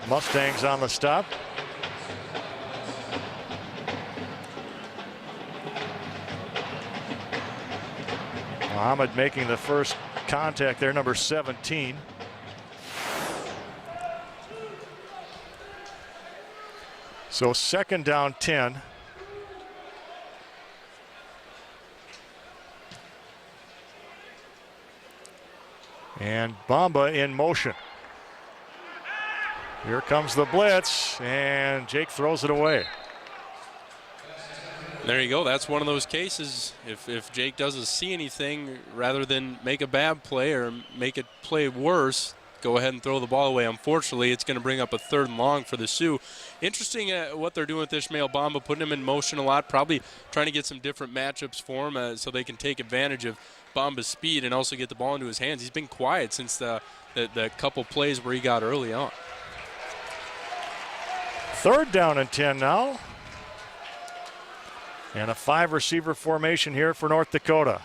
Mustangs on the stop. Mohammed making the first contact there, number 17. So second down 10. And Bamba in motion. Here comes the blitz, and Jake throws it away.
There you go. That's one of those cases. If Jake doesn't see anything, rather than make a bad play or make it play worse, go ahead and throw the ball away. Unfortunately, it's going to bring up a 3rd and long for the Sioux. Interesting what they're doing with Ishmael Bamba, putting him in motion a lot, probably trying to get some different matchups for him so they can take advantage of Bamba's speed and also get the ball into his hands. He's been quiet since the couple plays where he got early on.
3rd down and 10 now. And a 5-receiver formation here for North Dakota.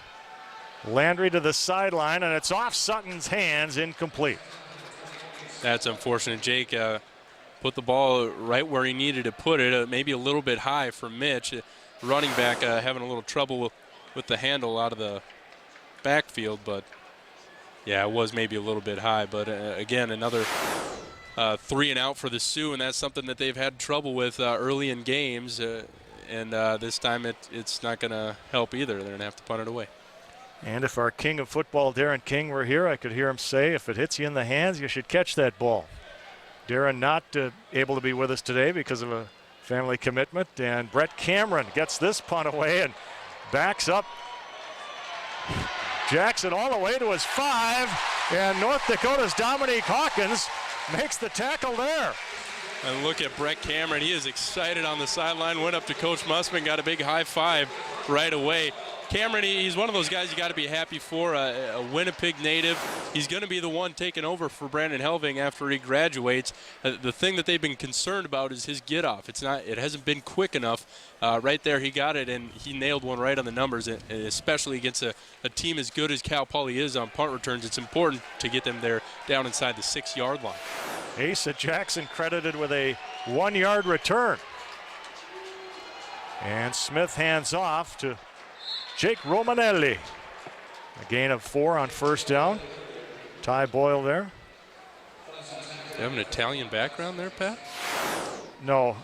Landry to the sideline, and it's off Sutton's hands, incomplete.
That's unfortunate. Jake put the ball right where he needed to put it, maybe a little bit high for Mitch. Running back having a little trouble with the handle out of the backfield, but yeah, it was maybe a little bit high. But again, another 3 and out for the Sioux, and that's something that they've had trouble with early in games. And this time it's not going to help either. They're going to have to punt it away.
And if our king of football, Darren King, were here, I could hear him say, if it hits you in the hands, you should catch that ball. Darren not able to be with us today because of a family commitment. And Brett Cameron gets this punt away and backs up Jackson all the way to his 5. And North Dakota's Dominique Hawkins makes the tackle there.
And look at Brett Cameron. He is excited on the sideline. Went up to Coach Mussman, got a big high five right away. Cameron, he's one of those guys you got to be happy for, a Winnipeg native. He's going to be the one taking over for Brandon Helving after he graduates. The thing that they've been concerned about is his get-off. It hasn't been quick enough. Right there, he got it, and he nailed one right on the numbers, and especially against a team as good as Cal Poly is on punt returns. It's important to get them there down inside the 6-yard line.
Asa Jackson credited with a 1-yard return. And Smith hands off to Jake Romanelli. A gain of 4 on first down. Ty Boyle there.
You have an Italian background there, Pat?
No.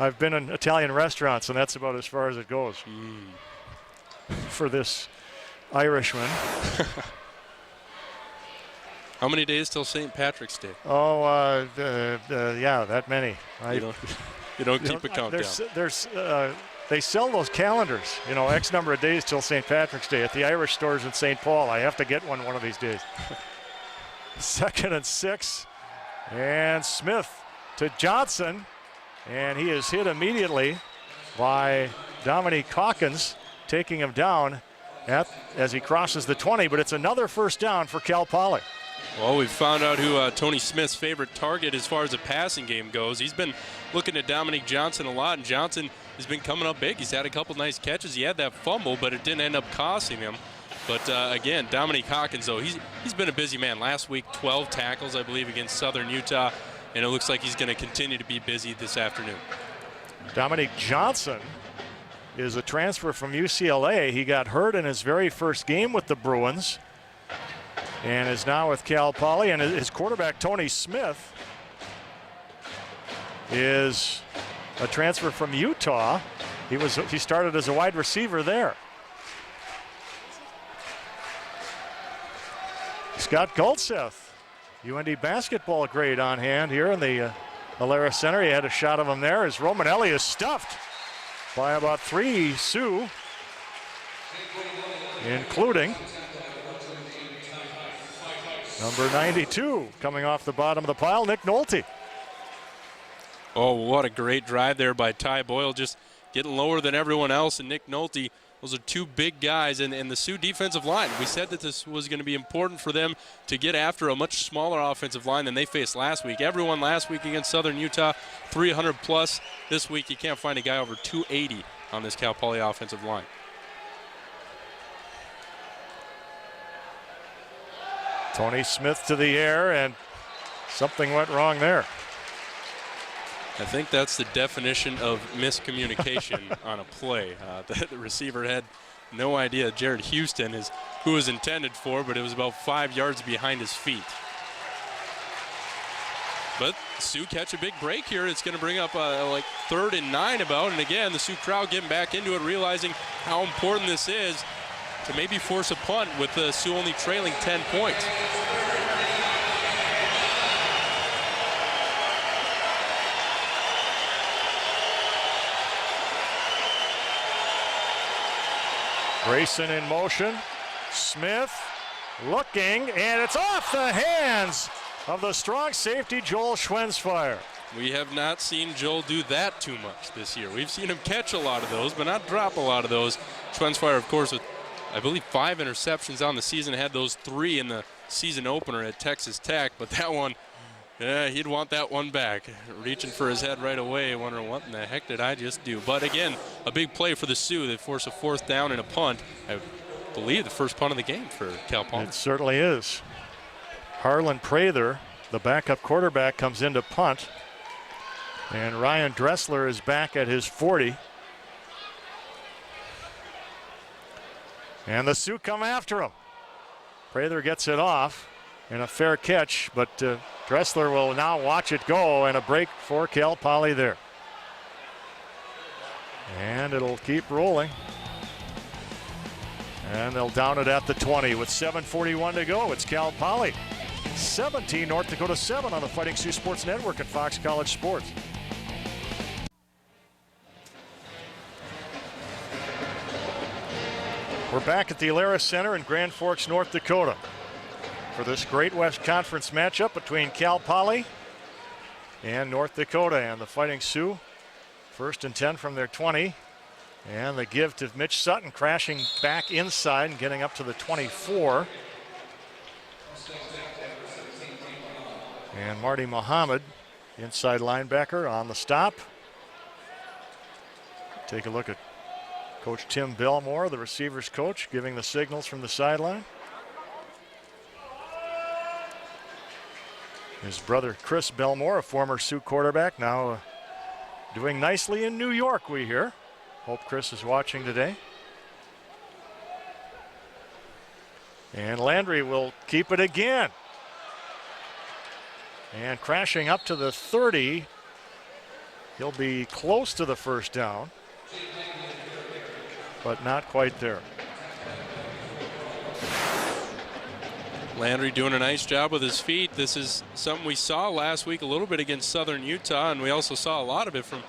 I've been in Italian restaurants, and that's about as far as it goes for this Irishman.
How many days till St. Patrick's Day?
Oh, yeah, that many.
You don't keep a countdown.
They sell those calendars, X number of days till St. Patrick's Day at the Irish stores in St. Paul. I have to get one of these days. 2nd and 6. And Smith to Johnson. And he is hit immediately by Dominique Hawkins, taking him down as he crosses the 20. But it's another first down for Cal Poly.
Well, we've found out who Tony Smith's favorite target as far as the passing game goes. He's been looking at Dominique Johnson a lot, and Johnson has been coming up big. He's had a couple nice catches. He had that fumble, but it didn't end up costing him. But again, Dominique Hawkins, though, he's been a busy man. Last week, 12 tackles, I believe, against Southern Utah, and it looks like he's going to continue to be busy this afternoon.
Dominique Johnson is a transfer from UCLA. He got hurt in his very first game with the Bruins and is now with Cal Poly. And his quarterback, Tony Smith, is a transfer from Utah. He started as a wide receiver there. Scott Goldseth, UND basketball grade on hand here in the Alara Center. He had a shot of him there as Romanelli is stuffed by about 3 Sioux, including number 92 coming off the bottom of the pile, Nick Nolte.
Oh, what a great drive there by Ty Boyle, just getting lower than everyone else, and Nick Nolte. Those are 2 big guys, and the Sioux defensive line. We said that this was going to be important for them to get after a much smaller offensive line than they faced last week. Everyone last week against Southern Utah, 300 plus. This week you can't find a guy over 280 on this Cal Poly offensive line.
Tony Smith to the air, and something went wrong there.
I think that's the definition of miscommunication on a play. The receiver had no idea Jared Houston is who was intended for, but it was about 5 yards behind his feet. But Sioux catch a big break here. It's going to bring up like 3rd and 9 about, and again, the Sioux crowd getting back into it, realizing how important this is to maybe force a punt with the Sioux only trailing 10 points.
Grayson in motion. Smith looking, and it's off the hands of the strong safety, Joel Schwensfire.
We have not seen Joel do that too much this year. We've seen him catch a lot of those, but not drop a lot of those. Schwensfire, of course, with, I believe, 5 interceptions on the season, had those 3 in the season opener at Texas Tech, but that one, yeah, he'd want that one back. Reaching for his head right away, wondering what in the heck did I just do? But again, a big play for the Sioux. They force a 4th down and a punt. I believe the first punt of the game for Cal Poly.
It certainly is. Harlan Prather, the backup quarterback, comes in to punt. And Ryan Dressler is back at his 40. And the Sioux come after him. Prather gets it off. and a fair catch, but Dressler will now watch it go, and a break for Cal Poly there. And it'll keep rolling. And they'll down it at the 20 with 7:41 to go. It's Cal Poly 17, North Dakota 7 on the Fighting Sioux Sports Network and Fox College Sports. We're back at the Alaris Center in Grand Forks, North Dakota for this Great West Conference matchup between Cal Poly and North Dakota. And the Fighting Sioux, 1st and 10 from their 20. And the give to Mitch Sutton, crashing back inside and getting up to the 24. And Marty Muhammad, inside linebacker, on the stop. Take a look at Coach Tim Belmore, the receivers coach, giving the signals from the sideline. His brother Chris Belmore, a former Sioux quarterback, now doing nicely in New York, we hear. Hope Chris is watching today. And Landry will keep it again. And crashing up to the 30. He'll be close to the first down, but not quite there.
Landry doing a nice job with his feet. This is something we saw last week a little bit against Southern Utah, and we also saw a lot of it from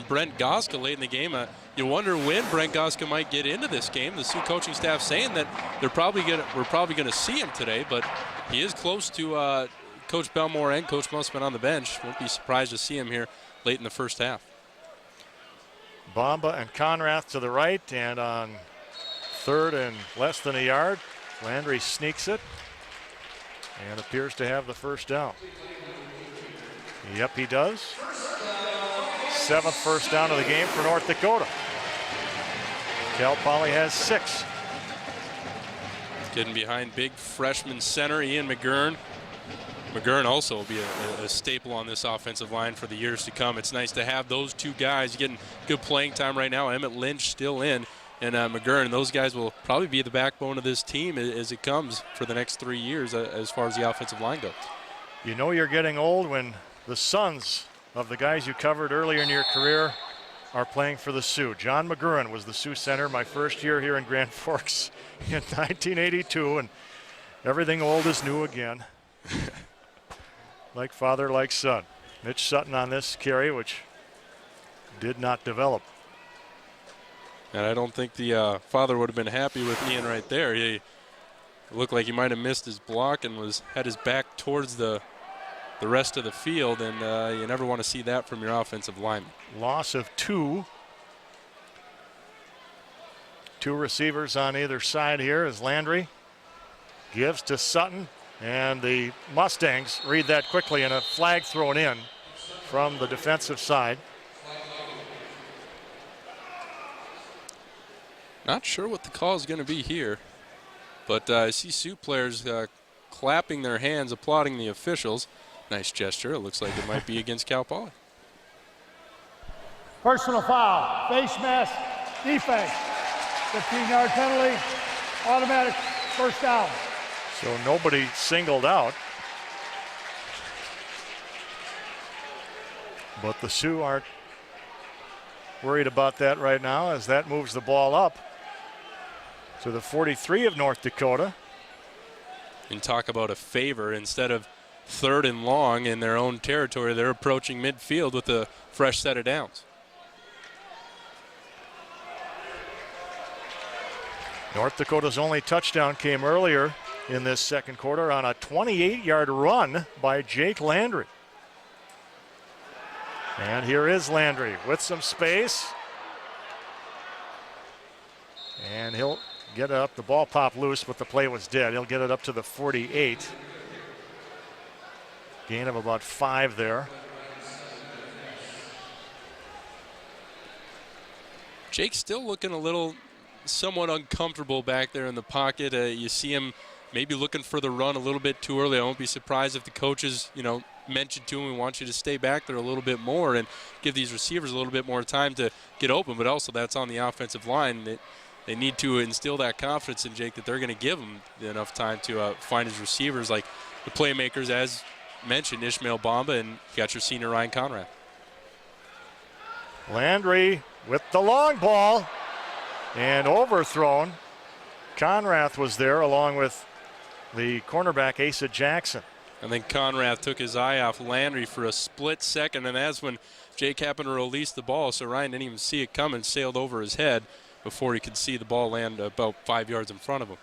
Brent Goska late in the game. You wonder when Brent Goska might get into this game. The Sioux coaching staff saying that we're probably going to see him today, but he is close to Coach Belmore and Coach Mussman on the bench. Won't be surprised to see him here late in the first half.
Bamba and Conrath to the right, and on 3rd and less than a yard, Landry sneaks it and appears to have the first down. Yep, he does. 7th first down of the game for North Dakota. Cal Poly has 6.
Getting behind big freshman center Ian McGurn. McGurn also will be a staple on this offensive line for the years to come. It's nice to have those two guys getting good playing time right now. Emmett Lynch still in, and McGurn. Those guys will probably be the backbone of this team as it comes for the next 3 years as far as the offensive line goes.
You know you're getting old when the sons of the guys you covered earlier in your career are playing for the Sioux. John McGurn was the Sioux center my first year here in Grand Forks in 1982, and everything old is new again. Like father, like son. Mitch Sutton on this carry, which did not develop.
And I don't think the father would have been happy with Ian right there. He looked like he might have missed his block and had his back towards the rest of the field, and you never want to see that from your offensive lineman.
Loss of 2. 2 receivers on either side here as Landry gives to Sutton. And the Mustangs read that quickly, and a flag thrown in from the defensive side.
Not sure what the call is going to be here, but I see Sioux players clapping their hands, applauding the officials. Nice gesture. It looks like it might be against Cal Poly.
Personal foul, face mask, defense, 15-yard penalty, automatic first down.
So nobody singled out. But the Sioux aren't worried about that right now as that moves the ball up to the 43 of North Dakota.
And talk about a favor. Instead of 3rd and long in their own territory, they're approaching midfield with a fresh set of downs.
North Dakota's only touchdown came earlier in this second quarter on a 28-yard run by Jake Landry. And here is Landry with some space. And he'll get it up. The ball popped loose, but the play was dead. He'll get it up to the 48. Gain of about 5 there.
Jake's still looking a little somewhat uncomfortable back there in the pocket. You see him maybe looking for the run a little bit too early. I won't be surprised if the coaches, mention to him, we want you to stay back there a little bit more and give these receivers a little bit more time to get open. But also that's on the offensive line. They need to instill that confidence in Jake that they're going to give him enough time to find his receivers like the playmakers, as mentioned, Ishmael Bamba, and you got your senior Ryan Conrad.
Landry with the long ball and overthrown. Conrath was there along with the cornerback Asa Jackson.
And then Conrath took his eye off Landry for a split second, and that's when Jake happened to release the ball, so Ryan didn't even see it coming, sailed over his head before he could see the ball land about 5 yards in front of him.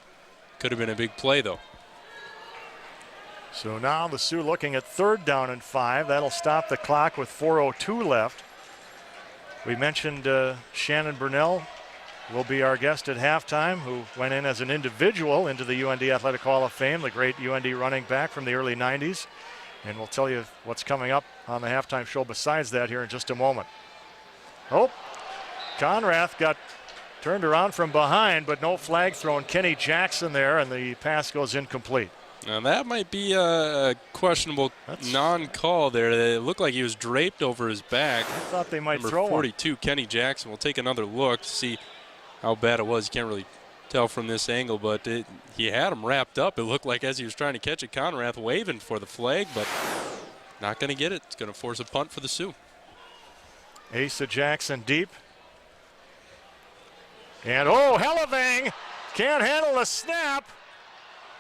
Could have been a big play, though.
So now the Sioux looking at 3rd down and 5. That'll stop the clock with 4:02 left. We mentioned Shannon Burnell will be our guest at halftime, who went in as an individual into the UND Athletic Hall of Fame, the great UND running back from the early 90s. And we'll tell you what's coming up on the halftime show besides that here in just a moment. Oh, Conrath got turned around from behind, but no flag thrown. Kenny Jackson there, and the pass goes incomplete.
Now that might be a questionable non-call there. It looked like he was draped over his back.
I thought they might
Number
throw
42, Kenny Jackson. We'll take another look to see how bad it was. You can't really tell from this angle, but he had him wrapped up. It looked like as he was trying to catch it, Conrath waving for the flag, but not going to get it. It's going to force a punt for the Sioux.
Asa Jackson deep. And Hellavang can't handle the snap.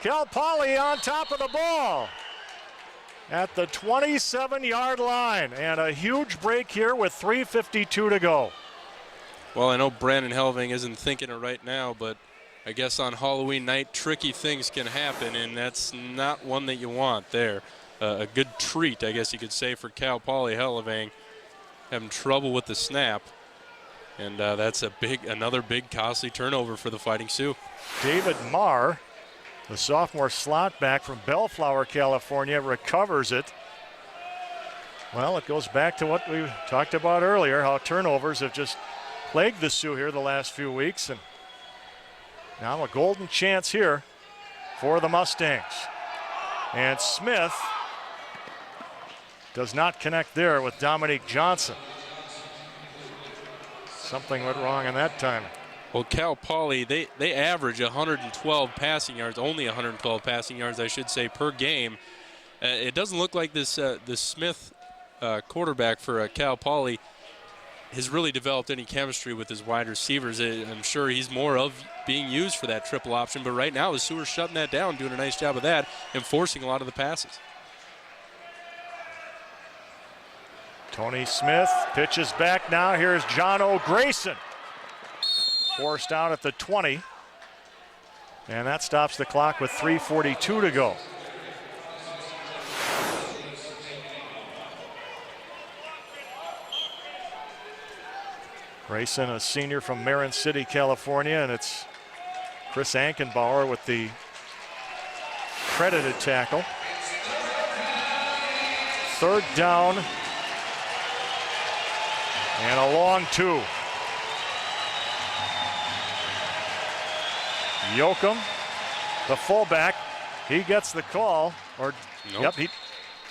Cal Poly on top of the ball at the 27-yard line. And a huge break here with 3:52 to go.
Well, I know Brandon Helving isn't thinking it right now, but I guess on Halloween night, tricky things can happen, and that's not one that you want there. A good treat, I guess you could say, for Cal Poly. Helving having trouble with the snap, and that's another big costly turnover for the Fighting Sioux.
David Marr, the sophomore slot back from Bellflower, California, recovers it. Well, it goes back to what we talked about earlier, how turnovers have just plagued the Sioux here the last few weeks. And now a golden chance here for the Mustangs. And Smith does not connect there with Dominique Johnson. Something went wrong in that timing.
Well, Cal Poly, they average 112 passing yards, only 112 passing yards, I should say, per game. It doesn't look like this Smith quarterback for Cal Poly has really developed any chemistry with his wide receivers. I'm sure he's more of being used for that triple option, but right now the Sioux are shutting that down, doing a nice job of that, and forcing a lot of the passes.
Tony Smith pitches back now. Here's John O'Grayson. Forced out at the 20. And that stops the clock with 3:42 to go. Grayson, a senior from Marin City, California, and it's Chris Ankenbauer with the credited tackle. 3rd down and a long 2. Yoakum, the fullback, he gets the call. Or
nope.
Yep,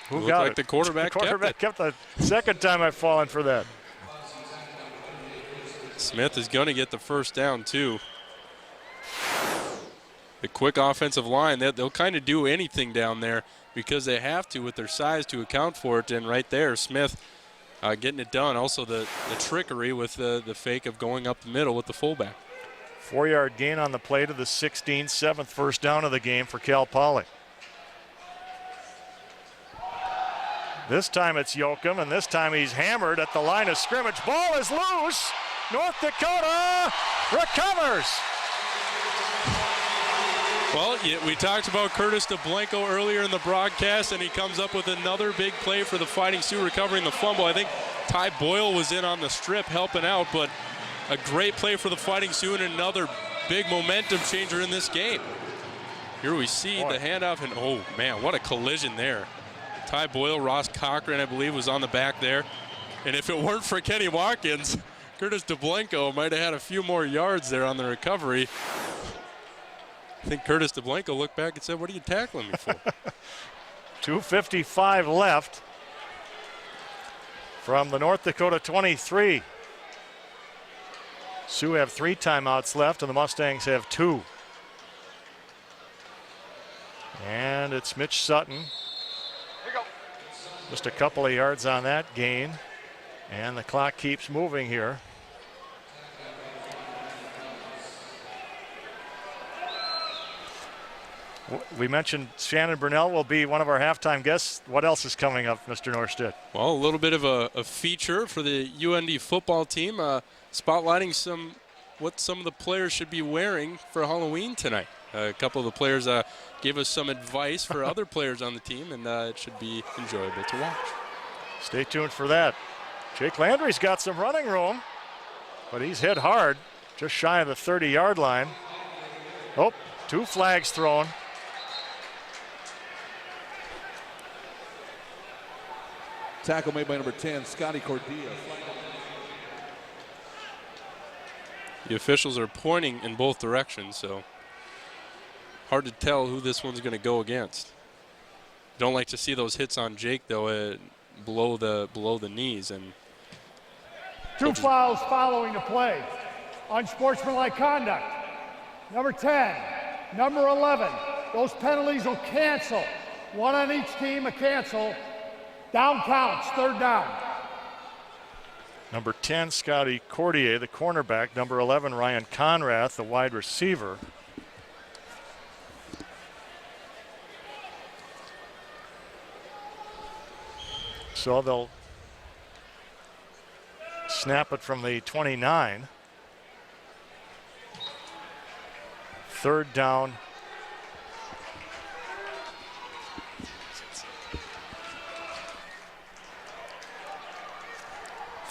who
got
got
like
it?
The quarterback,
kept the second time I've fallen for that.
Smith is going to get the first down, too. The quick offensive line, they'll kind of do anything down there because they have to with their size to account for it. And right there, Smith getting it done. Also the trickery with the fake of going up the middle with the fullback.
4-yard gain on the play to the 16, 7th first down of the game for Cal Poly. This time it's Yoakum, and this time he's hammered at the line of scrimmage. Ball is loose. North Dakota recovers.
Well, we talked about Curtis DeBlanco earlier in the broadcast, and he comes up with another big play for the Fighting Sioux, recovering the fumble. I think Ty Boyle was in on the strip helping out, but a great play for the Fighting Sioux and another big momentum changer in this game. Here we see the handoff, and oh man, what a collision there. Ty Boyle, Ross Cochran, I believe, was on the back there. And if it weren't for Kenny Watkins, Curtis DeBlanco might have had a few more yards there on the recovery. I think Curtis DeBlanco looked back and said, "What are you tackling me for?"
2:55 left from the North Dakota 23. Sioux have 3 timeouts left, and the Mustangs have 2. And it's Mitch Sutton. Just a couple of yards on that gain. And the clock keeps moving here. We mentioned Shannon Burnell will be one of our halftime guests. What else is coming up, Mr. Norstead?
Well, a little bit of a feature for the UND football team, spotlighting what some of the players should be wearing for Halloween tonight. A couple of the players gave us some advice for other players on the team, and it should be enjoyable to watch.
Stay tuned for that. Jake Landry's got some running room, but he's hit hard, just shy of the 30-yard line. Oh, 2 flags thrown.
Tackle made by number 10, Scotty Cordia.
The officials are pointing in both directions, so hard to tell who this one's going to go against. Don't like to see those hits on Jake, though, below the knees. And
2 fouls following the play. Unsportsmanlike conduct. Number 10, number 11. Those penalties will cancel. 1 on each team, a cancel. Down counts, 3rd down.
Number 10, Scotty Cordier, the cornerback. Number 11, Ryan Conrath, the wide receiver. So they'll snap it from the 29. 3rd down.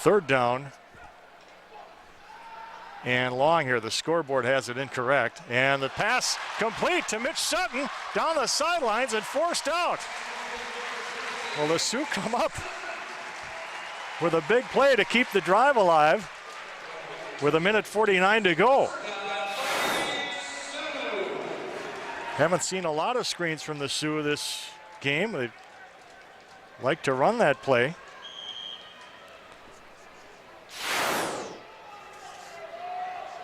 Third down and long here. The scoreboard has it incorrect. And the pass complete to Mitch Sutton down the sidelines and forced out. Well, the Sioux come up with a big play to keep the drive alive with 1:49 to go. Haven't seen a lot of screens from the Sioux this game. They like to run that play.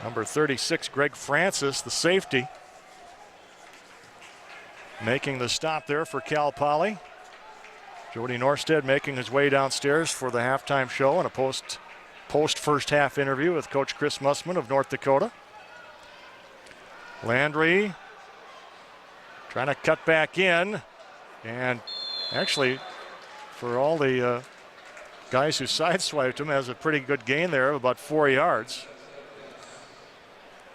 Number 36, Greg Francis, the safety, making the stop there for Cal Poly. Jody Norstead making his way downstairs for the halftime show and a post first half interview with Coach Chris Mussman of North Dakota. Landry trying to cut back in, and actually for all the guys who sideswiped him, has a pretty good gain there of about 4 yards.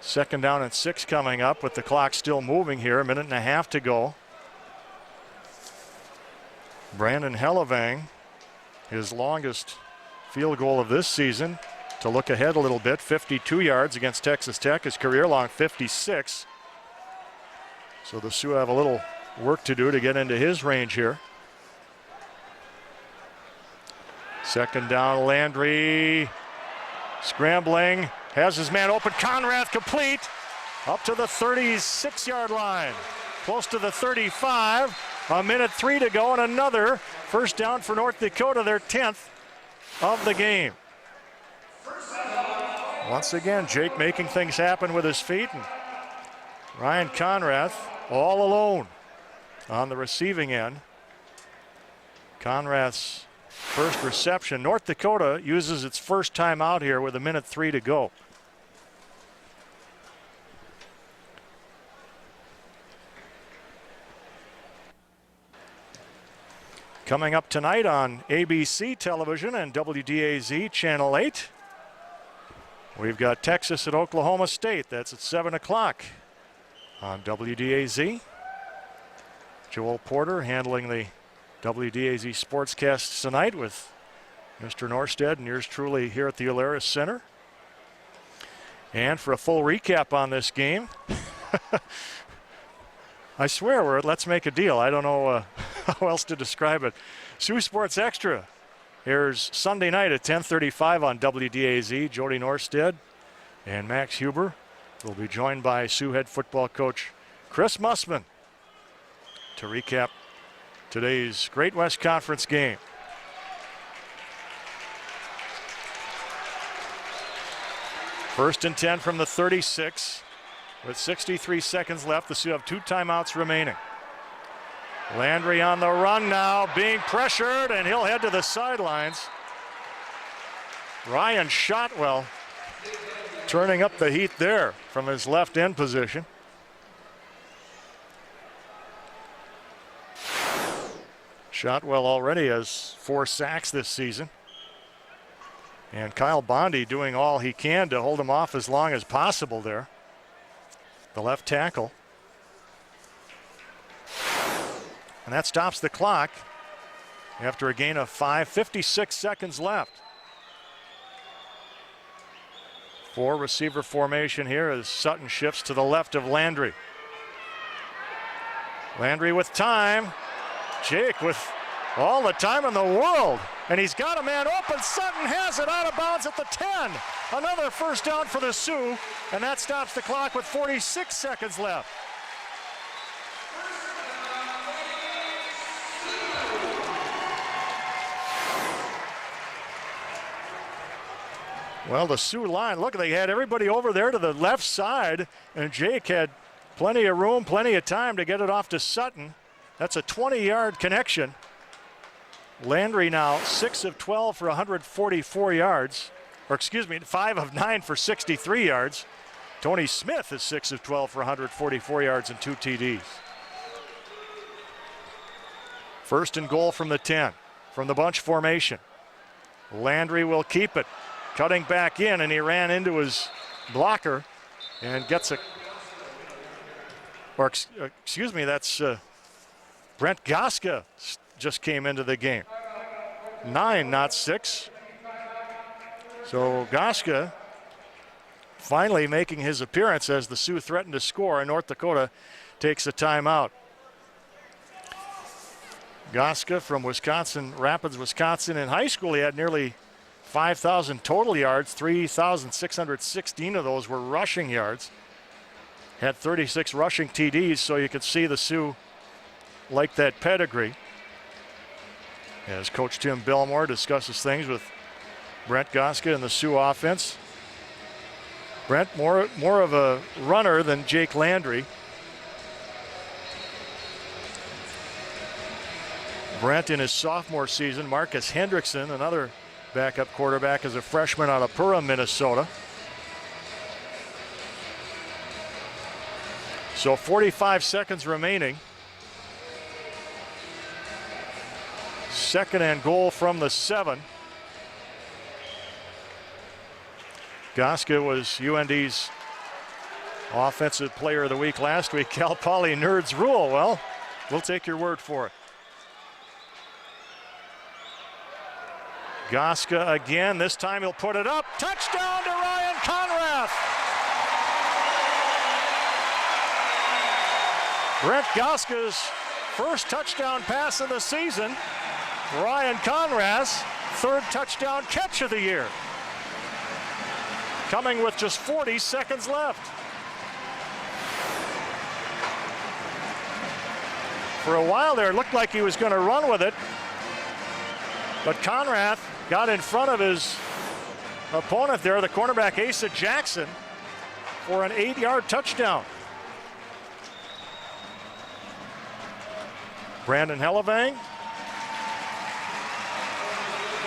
2nd down and 6 coming up with the clock still moving here, 1.5 to go. Brandon Hellevang, his longest field goal of this season, to look ahead a little bit, 52 yards against Texas Tech, his career long 56. So the Sioux have a little work to do to get into his range here. 2nd down, Landry scrambling. Has his man open, Conrath complete, up to the 36-yard line, close to the 35, 1:03 to go, and another first down for North Dakota, their 10th of the game. Once again, Jake making things happen with his feet, and Ryan Conrath all alone on the receiving end. Conrath's first reception. North Dakota uses its first timeout here with 1:03 to go. Coming up tonight on ABC television and WDAZ Channel 8, we've got Texas at Oklahoma State. That's at 7 o'clock on WDAZ. Joel Porter handling the WDAZ Sportscast tonight with Mr. Norstead and yours truly here at the Alaris Center. And for a full recap on this game, I swear let's make a deal. I don't know how else to describe it. Sioux Sports Extra airs Sunday night at 10:35 on WDAZ. Jody Norstead and Max Huber will be joined by Sioux head football coach Chris Mussman to recap today's Great West Conference game. First and 10 from the 36. With 63 seconds left, the Sioux have 2 timeouts remaining. Landry on the run now, being pressured, and he'll head to the sidelines. Ryan Shotwell turning up the heat there from his left end position. Shotwell already has 4 sacks this season. And Kyle Bondi doing all he can to hold him off as long as possible there. The left tackle. And that stops the clock after a gain of 5, 56 seconds left. 4 receiver formation here as Sutton shifts to the left of Landry. Landry with time. Jake with all the time in the world. And he's got a man open. Sutton has it out of bounds at the 10. Another first down for the Sioux. And that stops the clock with 46 seconds left. Well, the Sioux line, look, they had everybody over there to the left side, and Jake had plenty of room, plenty of time to get it off to Sutton. That's a 20-yard connection. Landry now 6 of 12 for 144 yards, or excuse me, 5 of 9 for 63 yards. Tony Smith is 6 of 12 for 144 yards and 2 TDs. First and goal from the 10, from the bunch formation. Landry will keep it. Cutting back in, and he ran into his blocker and gets a, or excuse me, that's Brent Goska just came into the game. 9, not 6. So Goska finally making his appearance as the Sioux threaten to score, and North Dakota takes a timeout. Goska from Wisconsin Rapids, Wisconsin. In high school, he had nearly 5,000 total yards, 3,616 of those were rushing yards. Had 36 rushing TDs, so you could see the Sioux like that pedigree. As Coach Tim Belmore discusses things with Brent Goska and the Sioux offense. Brent more of a runner than Jake Landry. Brent in his sophomore season, Marcus Hendrickson, another backup quarterback, as a freshman out of Purim, Minnesota. So 45 seconds remaining. Second and goal from the 7. Goska was UND's offensive player of the week last week. Cal Poly Nerds rule. Well, we'll take your word for it. Goska again. This time he'll put it up. Touchdown to Ryan Conrath. Brent Goska's first touchdown pass of the season. Ryan Conrath's third touchdown catch of the year. Coming with just 40 seconds left. For a while there, it looked like he was going to run with it. But Conrath got in front of his opponent there, the cornerback Asa Jackson, for an 8-yard touchdown. Brandon Hellevang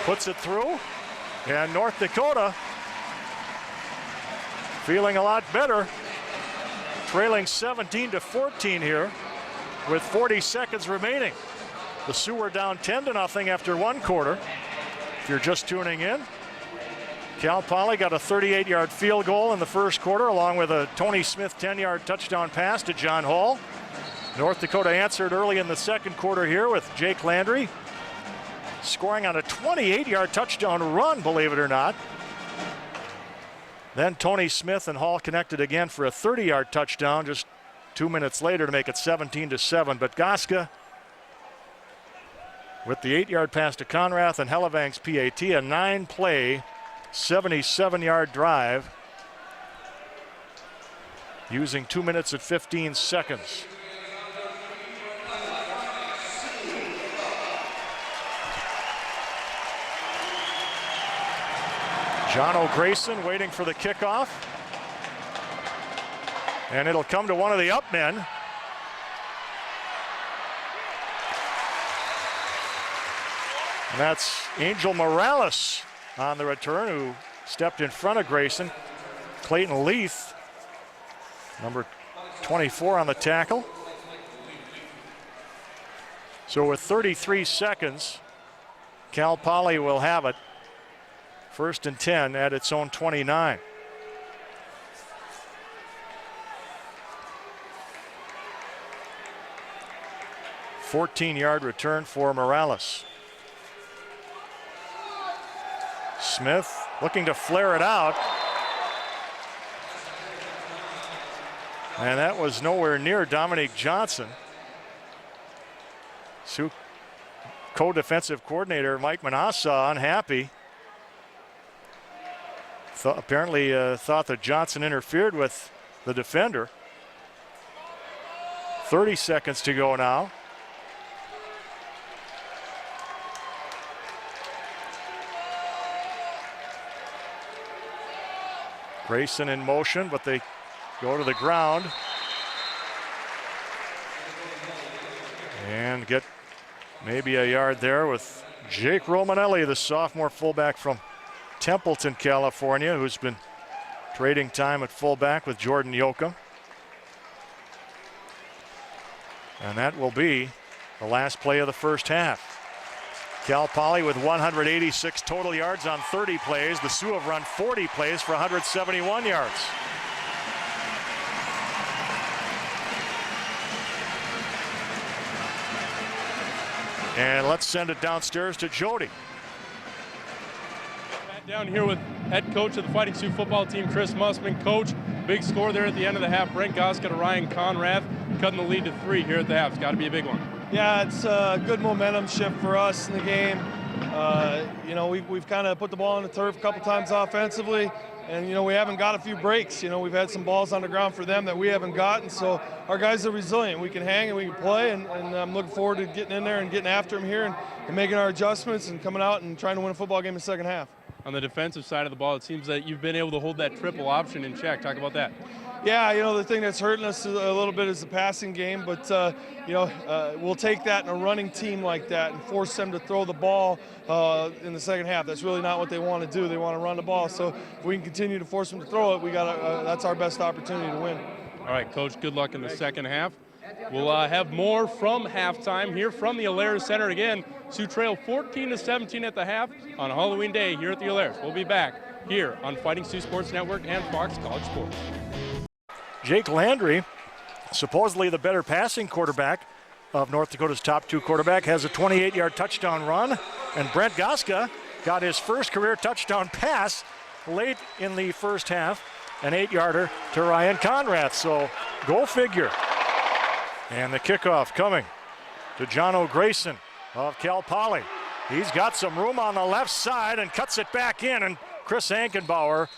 puts it through, and North Dakota feeling a lot better, trailing 17-14 here with 40 seconds remaining. The Sioux are down 10-0 after one quarter. If you're just tuning in, Cal Poly got a 38-yard field goal in the first quarter, along with a Tony Smith 10-yard touchdown pass to John Hall. North Dakota answered early in the second quarter here with Jake Landry scoring on a 28-yard touchdown run, believe it or not. Then Tony Smith and Hall connected again for a 30-yard touchdown just 2 minutes later to make it 17-7. But Goska, with the 8-yard pass to Conrath and Hellevang's PAT, a 9-play, 77-yard drive using 2 minutes and 15 seconds. John O'Grayson waiting for the kickoff. And it'll come to one of the up men. And that's Angel Morales on the return, who stepped in front of Grayson. Clayton Leith, number 24 on the tackle. So with 33 seconds, Cal Poly will have it. 1st and 10 at its own 29. A 14-yard return for Morales. Smith looking to flare it out. And that was nowhere near Dominique Johnson. Sioux co-defensive coordinator Mike Manassa unhappy. Apparently thought that Johnson interfered with the defender. 30 seconds to go now. Grayson in motion, but they go to the ground and get maybe a yard there with Jake Romanelli, the sophomore fullback from Templeton, California, who's been trading time at fullback with Jordan Yoakum. And that will be the last play of the first half. Cal Poly with 186 total yards on 30 plays. The Sioux have run 40 plays for 171 yards. And let's send it downstairs to Jody.
Down here with head coach of the Fighting Sioux football team, Chris Mussman. Coach, big score there at the end of the half. Brent Goska to Ryan Conrath, cutting the lead to 3 here at the half. It's got to be a big one.
Yeah, it's a good momentum shift for us in the game. We've kind of put the ball on the turf a couple times offensively, and we haven't got a few breaks. We've had some balls on the ground for them that we haven't gotten. So our guys are resilient. We can hang and we can play, and I'm looking forward to getting in there and getting after them here and making our adjustments and coming out and trying to win a football game in the second half.
On the defensive side of the ball, it seems that you've been able to hold that triple option in check. Talk about that.
Yeah, the thing that's hurting us a little bit is the passing game, but we'll take that in a running team like that and force them to throw the ball in the second half. That's really not what they want to do. They want to run the ball. So if we can continue to force them to throw it, that's our best opportunity to win.
All right, Coach, good luck in the second half. We'll have more from halftime here from the Alaris Center. Again, Sioux trail 14-17 at the half on Halloween Day here at the Alaris. We'll be back here on Fighting Sioux Sports Network and Fox College Sports.
Jake Landry, supposedly the better passing quarterback of North Dakota's top 2 quarterback, has a 28-yard touchdown run. And Brent Goska got his first career touchdown pass late in the first half, an 8-yarder to Ryan Conrath. So go figure. And the kickoff coming to Jono Grayson of Cal Poly. He's got some room on the left side and cuts it back in. And Chris Ankenbauer,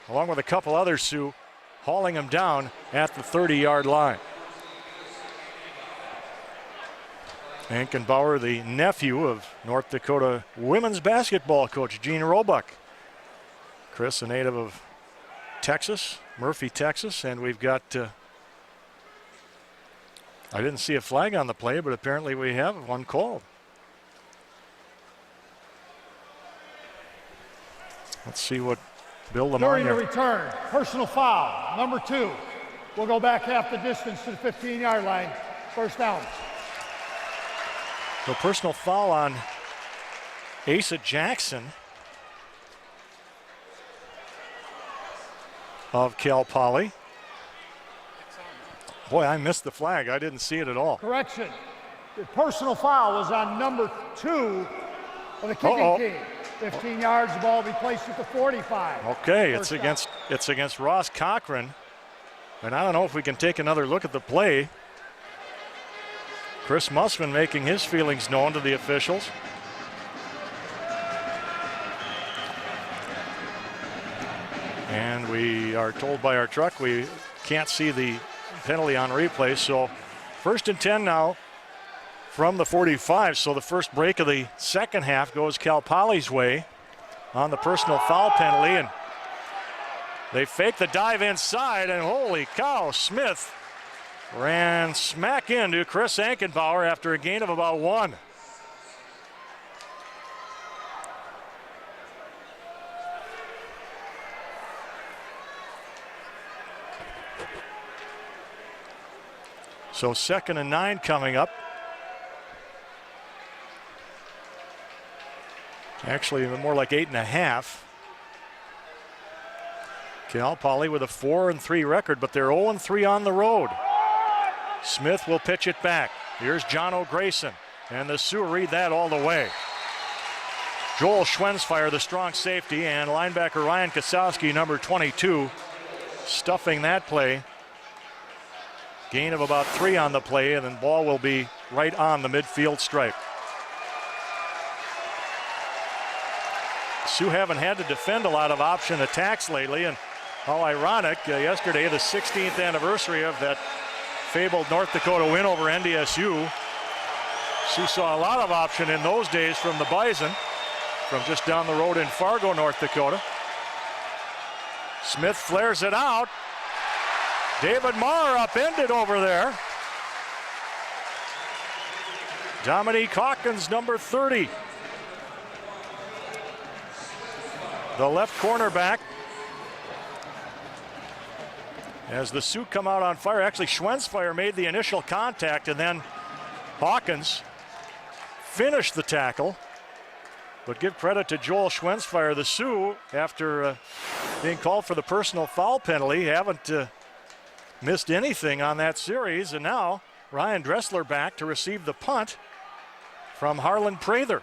along with a couple others, Sioux, hauling him down at the 30-yard line. Ankenbauer, the nephew of North Dakota women's basketball coach Gene Roebuck. Chris, a native of Texas, Murphy, Texas, and we've got I didn't see a flag on the play, but apparently we have one called. Let's see what Bill Lamar.
During the return, personal foul, number 2. We'll go back half the distance to the 15-yard line. First down.
So personal foul on Asa Jackson of Cal Poly. Boy, I missed the flag. I didn't see it at all.
Correction. The personal foul was on number 2 of the kicking team. 15 yards, the ball will be placed at the 45.
Okay, it's against Ross Cochran. And I don't know if we can take another look at the play. Chris Mussman making his feelings known to the officials. And we are told by our truck we can't see the penalty on replay. So 1st and 10 now from the 45. So the first break of the second half goes Cal Poly's way on the personal foul penalty. And they fake the dive inside, and holy cow, Smith ran smack into Chris Ankenbauer after a gain of about 1. So 2nd and 9 coming up. Actually, more like 8.5. Cal Poly with a 4-3 record, but they're 0-3 on the road. Smith will pitch it back. Here's John O'Grayson, and the Sioux read that all the way. Joel Schwensfire, the strong safety, and linebacker Ryan Kosowski, number 22, stuffing that play. Gain of about 3 on the play, and then ball will be right on the midfield stripe. Sioux haven't had to defend a lot of option attacks lately, and how ironic, yesterday, the 16th anniversary of that fabled North Dakota win over NDSU. Sioux saw a lot of option in those days from the Bison, from just down the road in Fargo, North Dakota. Smith flares it out. David Marr upended over there. Dominique Hawkins, number 30. The left cornerback. As the Sioux come out on fire, actually Schwensfire made the initial contact, and then Hawkins finished the tackle. But give credit to Joel Schwensfire. The Sioux, after being called for the personal foul penalty, haven't missed anything on that series. And now Ryan Dressler back to receive the punt from Harlan Prather.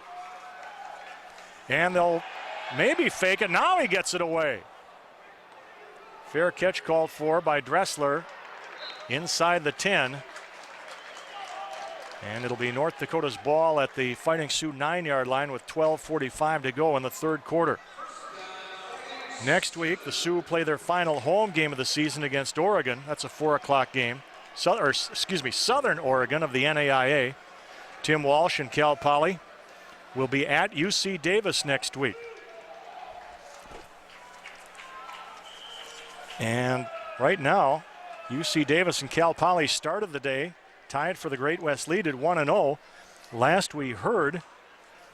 And they'll maybe fake it. Now he gets it away. Fair catch called for by Dressler inside the 10. And it'll be North Dakota's ball at the Fighting Sioux 9-yard line with 12:45 to go in the third quarter. Next week, the Sioux play their final home game of the season against Oregon. That's a 4 o'clock game. Southern Oregon of the NAIA. Tim Walsh and Cal Poly will be at UC Davis next week. And right now, UC Davis and Cal Poly started the day tied for the Great West lead at 1-0. Last we heard,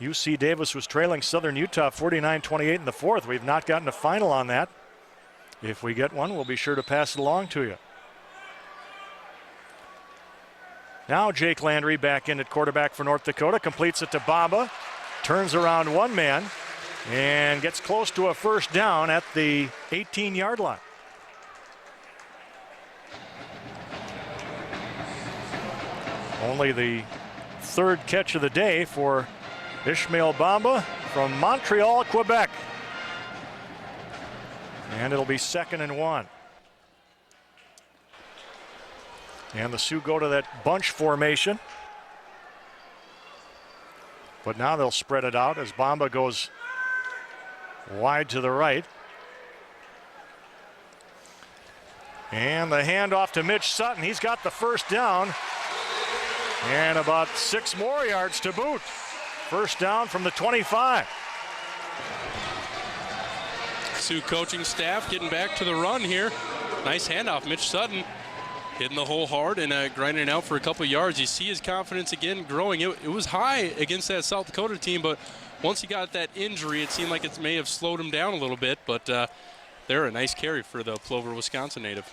UC Davis was trailing Southern Utah 49-28 in the fourth. We've not gotten a final on that. If we get one, we'll be sure to pass it along to you. Now Jake Landry back in at quarterback for North Dakota, completes it to Bamba, turns around one man, and gets close to a first down at the 18-yard line. Only the third catch of the day for Ishmael Bamba from Montreal, Quebec. And it'll be 2nd and 1. And the Sioux go to that bunch formation. But now they'll spread it out as Bamba goes wide to the right. And the handoff to Mitch Sutton. He's got the first down. And about 6 more yards to boot. First down from the 25.
Sioux coaching staff getting back to the run here. Nice handoff. Mitch Sutton hitting the hole hard and grinding it out for a couple yards. You see his confidence again growing. It was high against that South Dakota team, but once he got that injury, it seemed like it may have slowed him down a little bit. But they're a nice carry for the Plover, Wisconsin native.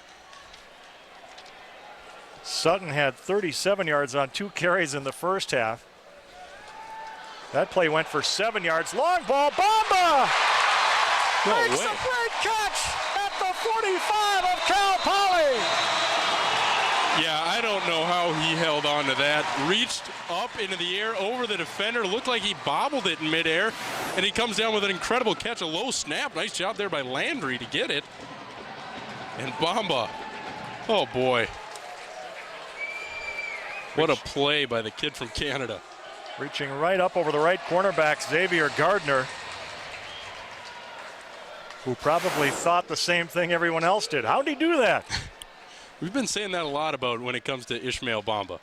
Sutton had 37 yards on 2 carries in the first half. That play went for 7 yards. Long ball, Bamba! Makes a great catch at the 45 of Cal Poly.
Yeah, I don't know how he held on to that. Reached up into the air over the defender. Looked like he bobbled it in midair. And he comes down with an incredible catch, a low snap. Nice job there by Landry to get it. And Bamba, oh boy. What a play by the kid from Canada.
Reaching right up over the right cornerback, Xavier Gardner, who probably thought the same thing everyone else did. How'd he do that?
We've been saying that a lot about when it comes to Ishmael Bamba.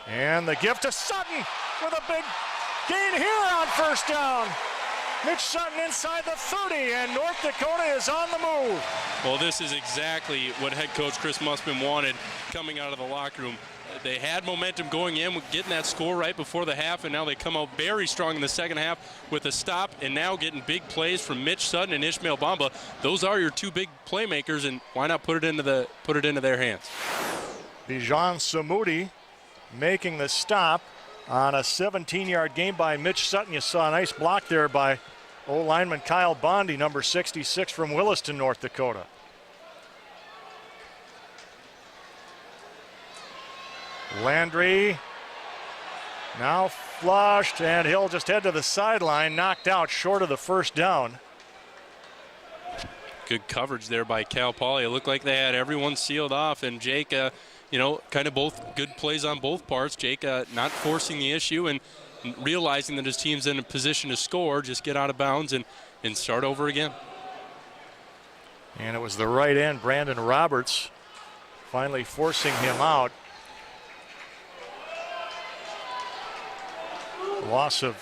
And the gift to Sutton with a big gain here on first down. Mitch Sutton inside the 30, and North Dakota is on the move.
Well, this is exactly what head coach Chris Mussman wanted coming out of the locker room. They had momentum going in, getting that score right before the half, and now they come out very strong in the second half with a stop, and now getting big plays from Mitch Sutton and Ishmael Bamba. Those are your 2 big playmakers, and why not put it into their hands?
Bijan Samudi making the stop on a 17-yard gain by Mitch Sutton. You saw a nice block there by O-lineman Kyle Bondi, number 66 from Williston, North Dakota. Landry now flushed, and he'll just head to the sideline, knocked out short of the first down.
Good coverage there by Cal Poly. It looked like they had everyone sealed off, and Jake, kind of both good plays on both parts. Jake not forcing the issue and realizing that his team's in a position to score, just get out of bounds and start over again.
And it was the right end, Brandon Roberts, finally forcing him out. Loss of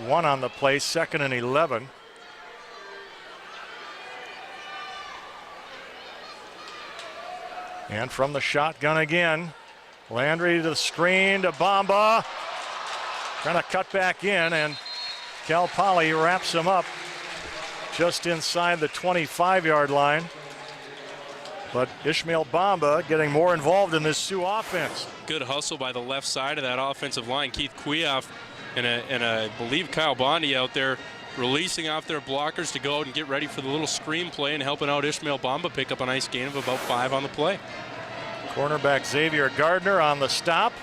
1 on the play, 2nd and 11. And from the shotgun again, Landry to the screen to Bamba. Trying to cut back in, and Cal Poly wraps him up just inside the 25-yard line. But Ishmael Bamba getting more involved in this Sioux offense.
Good hustle by the left side of that offensive line. Keith Kuyoff and I believe Kyle Bondi out there releasing off their blockers to go out and get ready for the little screen play and helping out Ishmael Bamba pick up a nice gain of about 5 on the play.
Cornerback Xavier Gardner on the stop.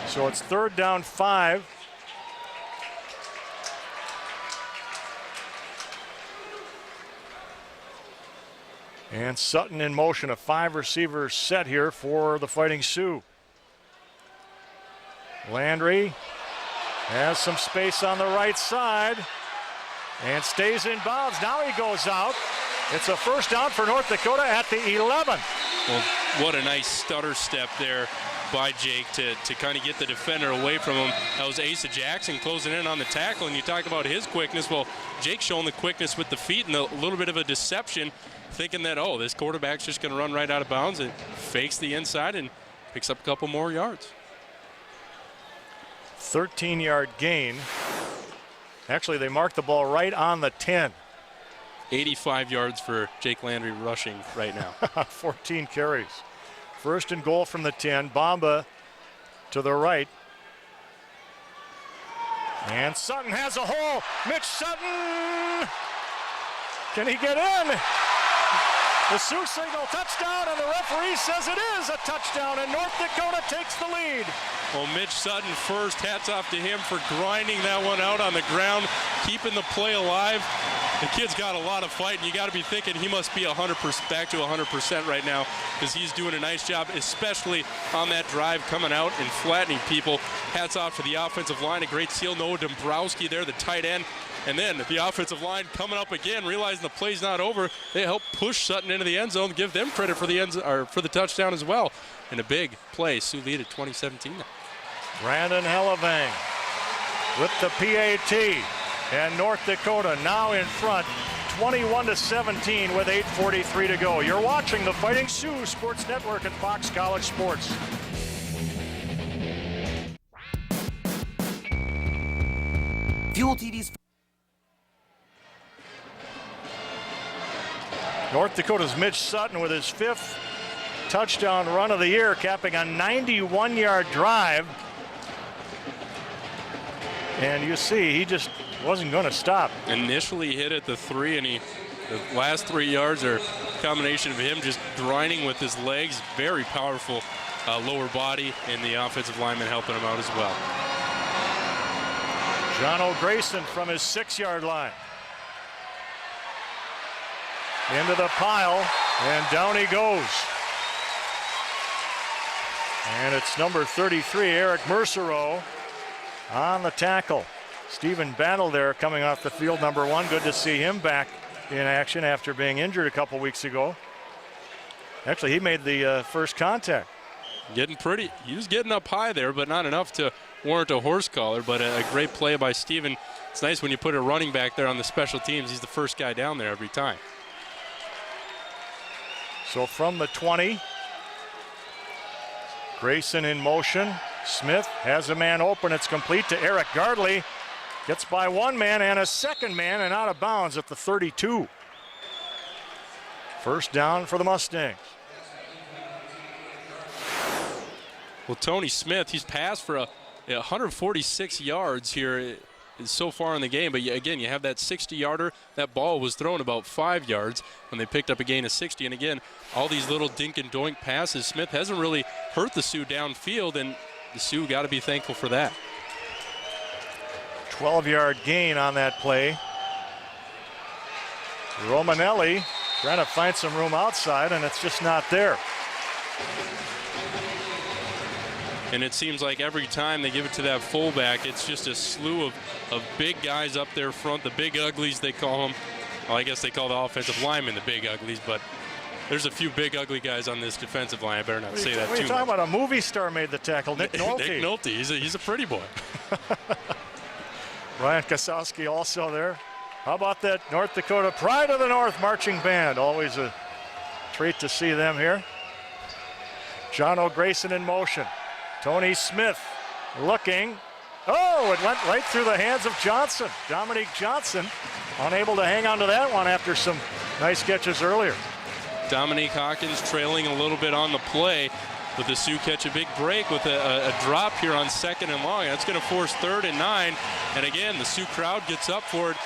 So it's 3rd down 5. And Sutton in motion, a 5-receiver set here for the Fighting Sioux. Landry has some space on the right side and stays in bounds. Now he goes out. It's a 1st down for North Dakota at the 11.
Well, what a nice stutter step there by Jake to kind of get the defender away from him. That was Asa Jackson closing in on the tackle, and you talk about his quickness. Well, Jake showing the quickness with the feet and a little bit of a deception, thinking that, oh, this quarterback's just going to run right out of bounds, and fakes the inside and picks up a couple more yards.
13-yard gain. Actually, they marked the ball right on the 10.
85 yards for Jake Landry rushing right now.
14 carries. 1st and goal from the 10. Bamba to the right. And Sutton has a hole. Mitch Sutton! Can he get in? The Sioux signal touchdown, and the referee says it is a touchdown, and North Dakota takes the lead.
Well, Mitch Sutton first, hats off to him for grinding that one out on the ground, keeping the play alive. The kid's got a lot of fight, and you got to be thinking he must be 100% back to 100% right now, because he's doing a nice job, especially on that drive coming out and flattening people. Hats off to the offensive line, a great seal. Noah Dombrowski there, the tight end. And then the offensive line coming up again, realizing the play's not over. They help push Sutton into the end zone, give them credit for the touchdown as well. And a big play. Sioux lead at 2017.
Brandon Hellevank with the PAT. And North Dakota now in front, 21-17 with 8:43 to go. You're watching the Fighting Sioux Sports Network at Fox College Sports.
Fuel TV's.
North Dakota's Mitch Sutton with his 5th touchdown run of the year, capping a 91-yard drive. And you see, he just wasn't going to stop.
Initially hit at the 3, and the last 3 yards are a combination of him just grinding with his legs. Very powerful lower body, and the offensive lineman helping him out as well.
John O'Grayson from his 6-yard line. Into the pile, and down he goes. And it's number 33, Eric Mercereau, on the tackle. Stephen Battle there coming off the field, number 1. Good to see him back in action after being injured a couple weeks ago. Actually, he made the first contact.
He was getting up high there, but not enough to warrant a horse collar, but a great play by Stephen. It's nice when you put a running back there on the special teams. He's the first guy down there every time.
So from the 20, Grayson in motion. Smith has a man open. It's complete to Eric Gardley. Gets by one man and a second man and out of bounds at the 32. 1st down for the Mustangs.
Well, Tony Smith, he's passed for 146 yards here so far in the game. But again, you have that 60-yarder. That ball was thrown about 5 yards when they picked up a gain of 60. And again, all these little dink and doink passes. Smith hasn't really hurt the Sioux downfield, and the Sioux got to be thankful for that.
12-yard gain on that play. Romanelli trying to find some room outside, and it's just not there.
And it seems like every time they give it to that fullback, it's just a slew of big guys up there front, the big uglies they call them. Well, I guess they call the offensive linemen the big uglies, but there's a few big ugly guys on this defensive line. I better not say that too much.
What are you talking about? A movie star made the tackle, Nick Nolte.
Nick Nolte, he's a pretty boy.
Ryan Kosowski also there. How about that North Dakota Pride of the North marching band? Always a treat to see them here. John O'Grayson in motion. Tony Smith looking. Oh, it went right through the hands of Johnson. Dominique Johnson unable to hang on to that one after some nice catches earlier.
Dominique Hawkins trailing a little bit on the play, but the Sioux catch a big break with a drop here on 2nd and long. That's going to force 3rd and 9. And again, the Sioux crowd gets up for it.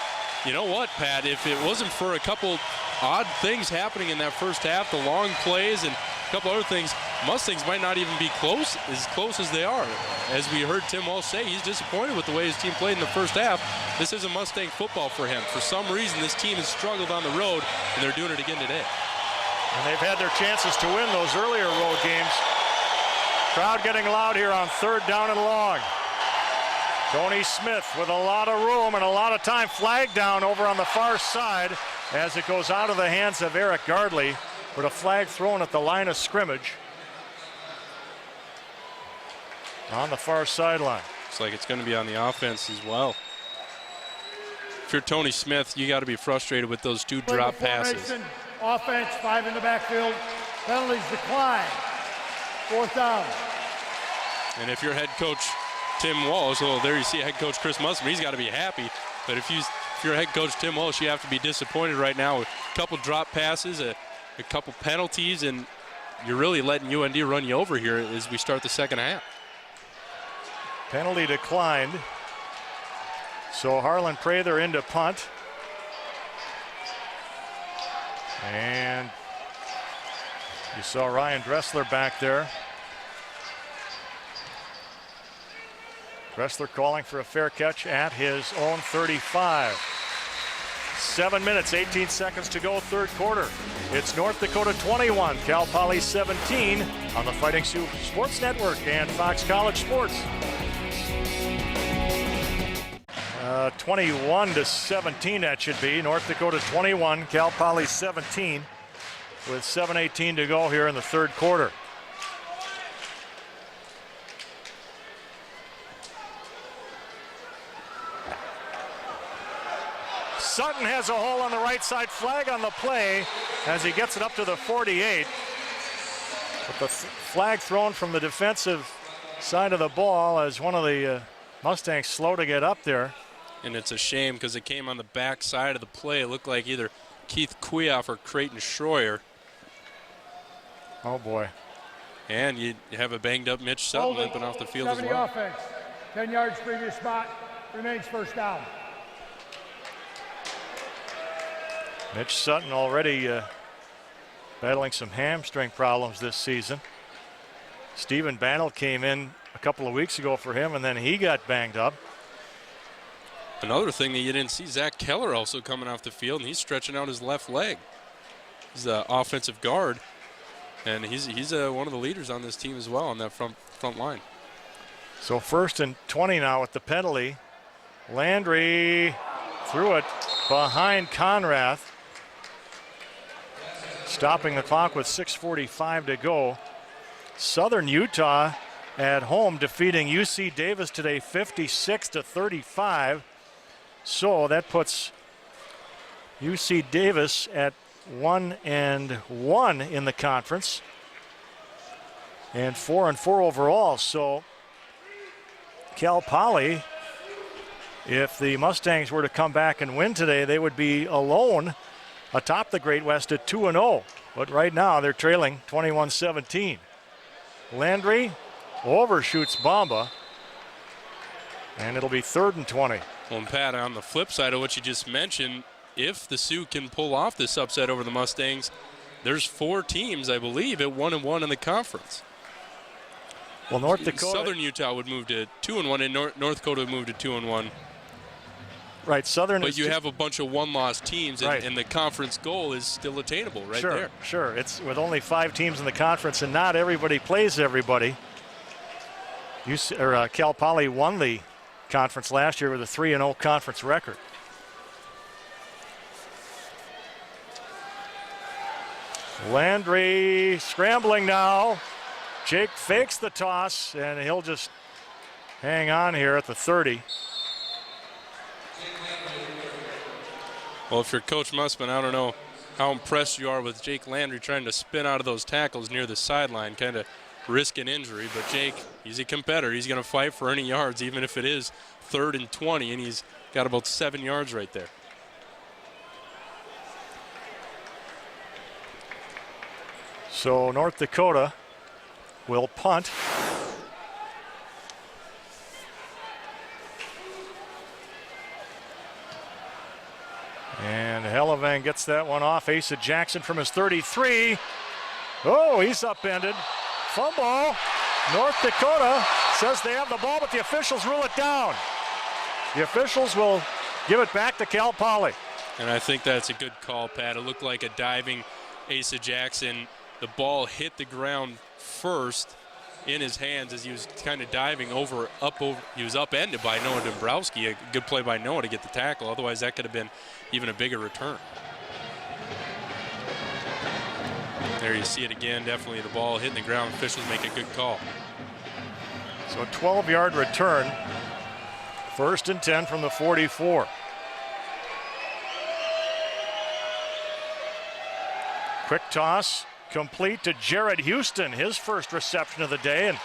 You know what, Pat? If it wasn't for a couple odd things happening in that first half, the long plays and a couple other things, Mustangs might not even be close as they are. As we heard Tim Walsh say, he's disappointed with the way his team played in the first half. This isn't Mustang football for him. For some reason, this team has struggled on the road, and they're doing it again today.
And they've had their chances to win those earlier road games. Crowd getting loud here on 3rd down and long. Tony Smith with a lot of room and a lot of time. Flag down over on the far side as it goes out of the hands of Eric Gardley, with a flag thrown at the line of scrimmage on the far sideline.
Looks like it's going to be on the offense as well. If you're Tony Smith, you got to be frustrated with those 2 drop passes.
Offense, 5 in the backfield. Penalties decline. 4th down.
And if you're head coach Tim Walsh, well, there you see head coach Chris Musselman. He's got to be happy. But if you're head coach Tim Walsh, you have to be disappointed right now with a couple drop passes, a couple penalties, and you're really letting UND run you over here as we start the second half.
Penalty declined. So Harlan Prather into punt. And you saw Ryan Dressler back there. Dressler calling for a fair catch at his own 35. 7 minutes, 18 seconds to go, 3rd quarter. It's North Dakota 21, Cal Poly 17 on the Fighting Sioux Sports Network and Fox College Sports. 21-17 that should be. North Dakota 21, Cal Poly 17 with 7:18 to go here in the 3rd quarter. Sutton has a hole on the right side. Flag on the play as he gets it up to the 48. But the flag thrown from the defensive side of the ball as one of the Mustangs slow to get up there.
And it's a shame because it came on the back side of the play. It looked like either Keith Kuyoff or Creighton Schroyer.
Oh, boy.
And you have a banged-up Mitch Sutton limping off the field as well.
Offense. 10 yards previous spot. Remains 1st down.
Mitch Sutton already battling some hamstring problems this season. Stephen Bantle came in a couple of weeks ago for him, and then he got banged up.
Another thing that you didn't see, Zach Keller also coming off the field, and he's stretching out his left leg. He's an offensive guard, and he's one of the leaders on this team as well on that front line.
So 1st and 20 now with the penalty. Landry threw it behind Conrath, stopping the clock with 6:45 to go. Southern Utah at home defeating UC Davis today 56-35. So that puts UC Davis at 1-1 in the conference and 4-4 overall. So Cal Poly, if the Mustangs were to come back and win today, they would be alone atop the Great West at 2-0. But right now they're trailing 21-17. Landry overshoots Bamba. And it'll be 3rd and 20.
Well, and Pat, on the flip side of what you just mentioned, if the Sioux can pull off this upset over the Mustangs, there's 4 teams, I believe, at 1-1 in the conference.
Well, North Dakota.
Southern Utah would move to 2-1, and North Dakota would move to 2-1.
Right, Southern.
But you have a bunch of one-loss teams,
right.
and the conference goal is still attainable right
sure,
there.
Sure, it's with only 5 teams in the conference, and not everybody plays everybody. Cal Poly won the conference last year with a 3-0 conference record. Landry scrambling now. Jake fakes the toss, and he'll just hang on here at the 30.
Well, if you're Coach Mussman, I don't know how impressed you are with Jake Landry trying to spin out of those tackles near the sideline, kind of risk an injury. But Jake, he's a competitor. He's going to fight for any yards, even if it is 3rd and 20, and he's got about 7 yards right there.
So North Dakota will punt. And Hellevan gets that one off. Asa Jackson from his 33. Oh, he's upended. Fumble. North Dakota says they have the ball, but the officials rule it down. The officials will give it back to Cal Poly.
And I think that's a good call, Pat. It looked like a diving Asa Jackson. The ball hit the ground first in his hands as he was kind of diving over. He was upended by Noah Dombrowski. A good play by Noah to get the tackle. Otherwise, that could have been even a bigger return. There you see it again. Definitely the ball hitting the ground. Officials make a good call.
So a 12-yard return. 1st and 10 from the 44. Quick toss. Complete to Jared Houston, his first reception of the day, and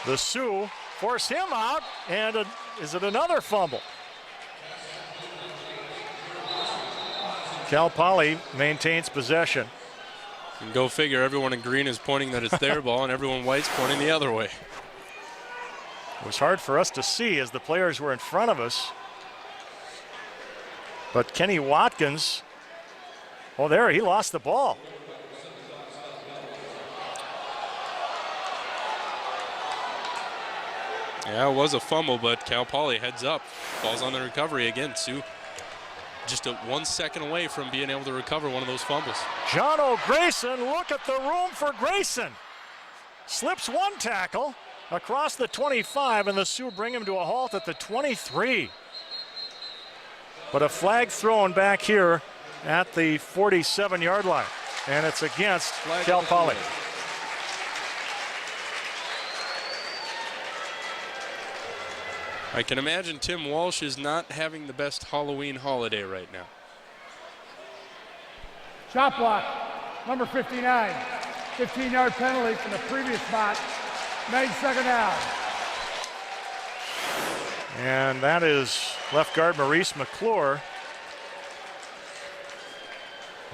the Sioux force him out, and is it another fumble? Cal Poly maintains possession.
And go figure, everyone in green is pointing that it's their ball, and everyone white's pointing the other way.
It was hard for us to see as the players were in front of us. But Kenny Watkins, oh there, he lost the ball.
Yeah, it was a fumble, but Cal Poly heads up. Ball's on the recovery again. Sioux just 1 second away from being able to recover one of those fumbles.
John O'Grayson, look at the room for Grayson. Slips one tackle across the 25, and the Sioux bring him to a halt at the 23. But a flag thrown back here at the 47-yard line, and it's against Cal Poly.
I can imagine Tim Walsh is not having the best Halloween holiday right now.
Shot block, number 59. 15-yard penalty from the previous spot. Made 2nd down.
And that is left guard Maurice McClure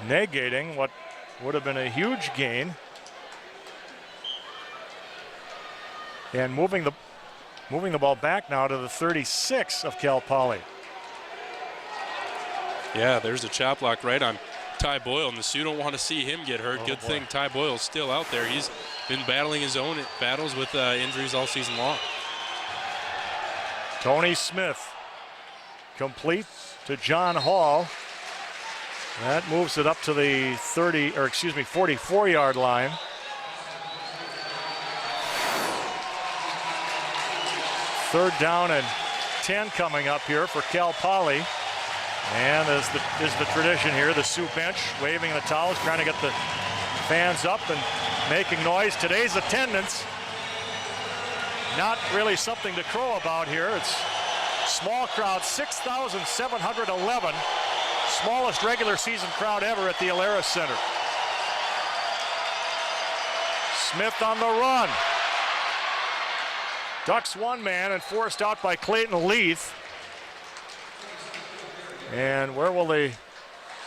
negating what would have been a huge gain. And moving the ball back now to the 36 of Cal Poly.
Yeah, there's a chop block right on Ty Boyle, and the Sioux don't want to see him get hurt. Good thing Ty Boyle's still out there. He's been battling his own battles with injuries all season long.
Tony Smith complete to John Hall. That moves it up to the 44-yard line. Third down and 10 coming up here for Cal Poly. And as is the tradition here, the Sioux bench waving the towels, trying to get the fans up and making noise. Today's attendance, not really something to crow about here. It's small crowd, 6,711. Smallest regular season crowd ever at the Alara Center. Smith on the run. Ducks one man and forced out by Clayton Leith. And where will they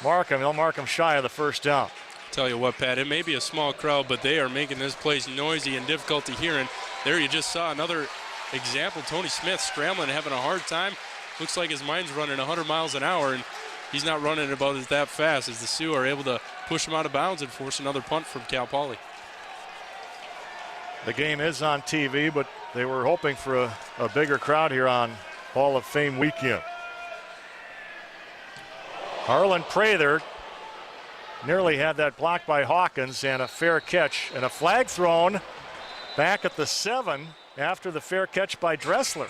mark him? They'll mark him shy of the first down.
Tell you what, Pat, it may be a small crowd, but they are making this place noisy and difficult to hear. And there you just saw another example. Tony Smith scrambling and having a hard time. Looks like his mind's running 100 miles an hour, and he's not running about as that fast as the Sioux are able to push him out of bounds and force another punt from Cal Poly.
The game is on TV, but they were hoping for a bigger crowd here on Hall of Fame weekend. Harlan Prather nearly had that blocked by Hawkins, and a fair catch and a flag thrown back at the 7 after the fair catch by Dressler.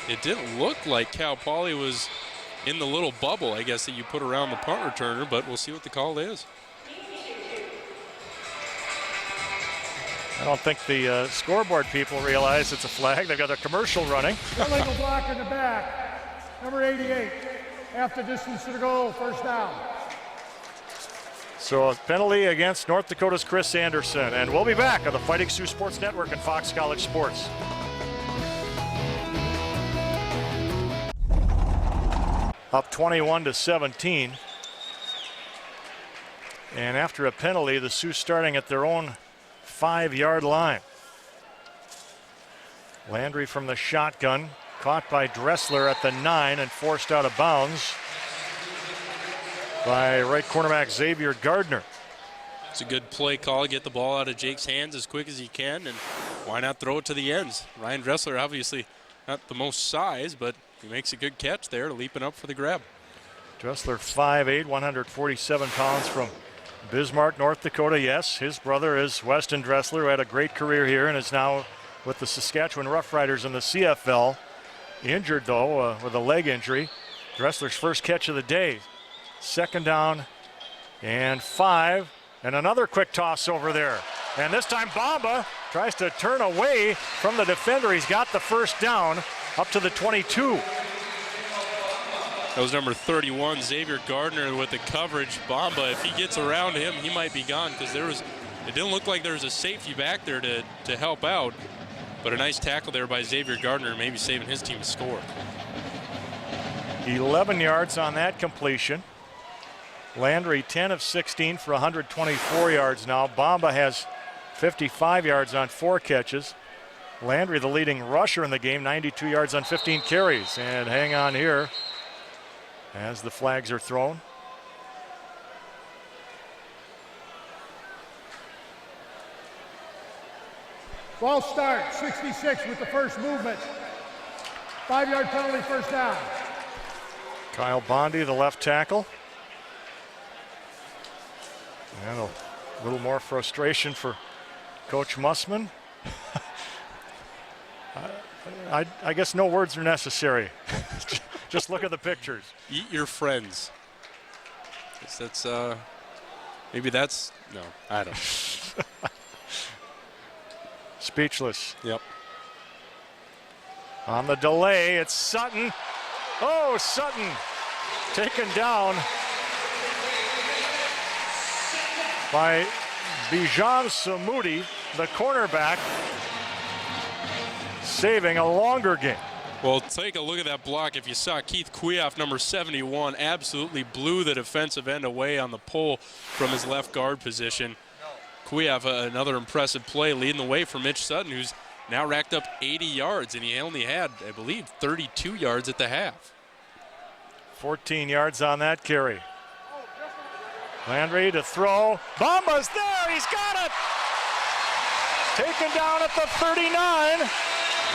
It didn't look like Cal Poly was in the little bubble, I guess, that you put around the punt returner, but we'll see what the call is.
I don't think the scoreboard people realize it's a flag. They've got a commercial running.
Illegal block in the back. Number 88. Half the distance to the goal, first down.
So a penalty against North Dakota's Chris Anderson. And we'll be back on the Fighting Sioux Sports Network and Fox College Sports. Up 21-17. And after a penalty, the Sioux starting at their own 5-yard line. Landry from the shotgun, caught by Dressler at the 9 and forced out of bounds by right cornerback Xavier Gardner.
It's a good play call. Get the ball out of Jake's hands as quick as he can, and why not throw it to the ends? Ryan Dressler, obviously not the most size, but he makes a good catch there, leaping up for the grab.
Dressler 5'8", 147 pounds from Bismarck, North Dakota. Yes, his brother is Weston Dressler, who had a great career here and is now with the Saskatchewan Roughriders in the CFL. Injured, though, with a leg injury. Dressler's first catch of the day. Second down and 5. And another quick toss over there. And this time Bamba tries to turn away from the defender. He's got the first down up to the 22.
That was number 31, Xavier Gardner, with the coverage. Bamba, if he gets around him, he might be gone, because it didn't look like there was a safety back there to help out. But a nice tackle there by Xavier Gardner, maybe saving his team a score.
11 yards on that completion. Landry 10 of 16 for 124 yards now. Bamba has 55 yards on 4 catches. Landry, the leading rusher in the game, 92 yards on 15 carries. And hang on here as the flags are thrown.
Ball start, 66 with the first movement. 5-yard penalty, first down.
Kyle Bondi, the left tackle. And a little more frustration for Coach Mussman. I guess no words are necessary. Just look at the pictures.
Eat your friends. That's maybe that's no, I don't know.
Speechless.
Yep.
On the delay, it's Sutton. Oh, Sutton taken down by Bijan Samudi, the cornerback, saving a longer game.
Well, take a look at that block. If you saw Keith Kuyoff, number 71, absolutely blew the defensive end away on the pull from his left guard position. Kuyoff, another impressive play, leading the way for Mitch Sutton, who's now racked up 80 yards, and he only had, I believe, 32 yards at the half.
14 yards on that carry. Landry to throw. Bamba's there. He's got it. Taken down at the 39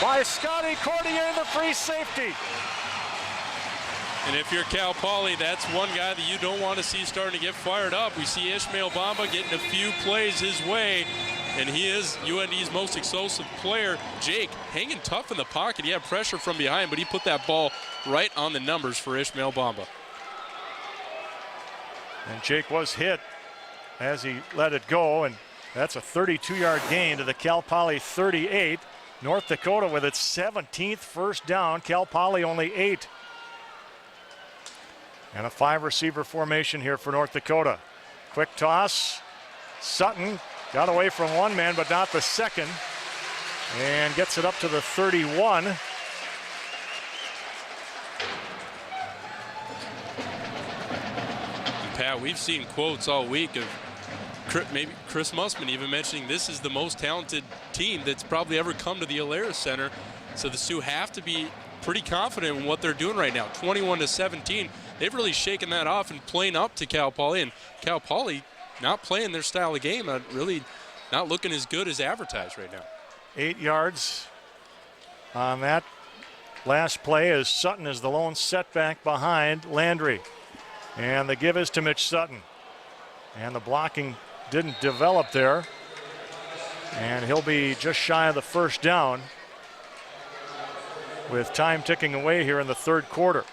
by Scotty Cordier, the free safety.
And if you're Cal Poly, that's one guy that you don't want to see starting to get fired up. We see Ishmael Bamba getting a few plays his way, and he is UND's most explosive player. Jake hanging tough in the pocket. He had pressure from behind, but he put that ball right on the numbers for Ishmael Bamba.
And Jake was hit as he let it go, and that's a 32-yard gain to the Cal Poly 38. North Dakota with its 17th first down. Cal Poly only 8. And a 5-receiver formation here for North Dakota. Quick toss. Sutton got away from one man, but not the second. And gets it up to the 31.
Pat, we've seen quotes all week of maybe Chris Mussman even mentioning this is the most talented team that's probably ever come to the Alerus Center. So the Sioux have to be pretty confident in what they're doing right now. 21-17, they've really shaken that off and playing up to Cal Poly. And Cal Poly not playing their style of game, really not looking as good as advertised right now.
8 yards on that last play as Sutton is the lone setback behind Landry. And the give is to Mitch Sutton. And the blocking didn't develop there. And he'll be just shy of the first down with time ticking away here in the third quarter.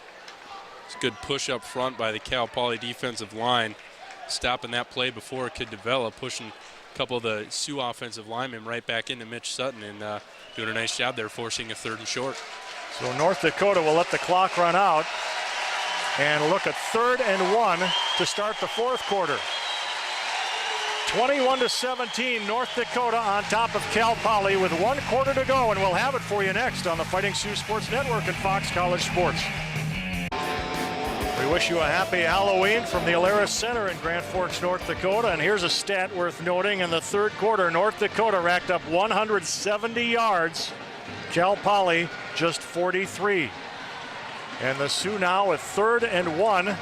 It's a good push up front by the Cal Poly defensive line, stopping that play before it could develop, pushing a couple of the Sioux offensive linemen right back into Mitch Sutton, and doing a nice job there forcing a 3rd and short.
So North Dakota will let the clock run out and look at 3rd and 1 to start the fourth quarter. 21-17, North Dakota on top of Cal Poly with 1 quarter to go, and we'll have it for you next on the Fighting Sioux Sports Network and Fox College Sports. We wish you a happy Halloween from the Alerus Center in Grand Forks, North Dakota. And here's a stat worth noting. In the third quarter, North Dakota racked up 170 yards. Cal Poly just 43. And the Sioux now with 3rd and 1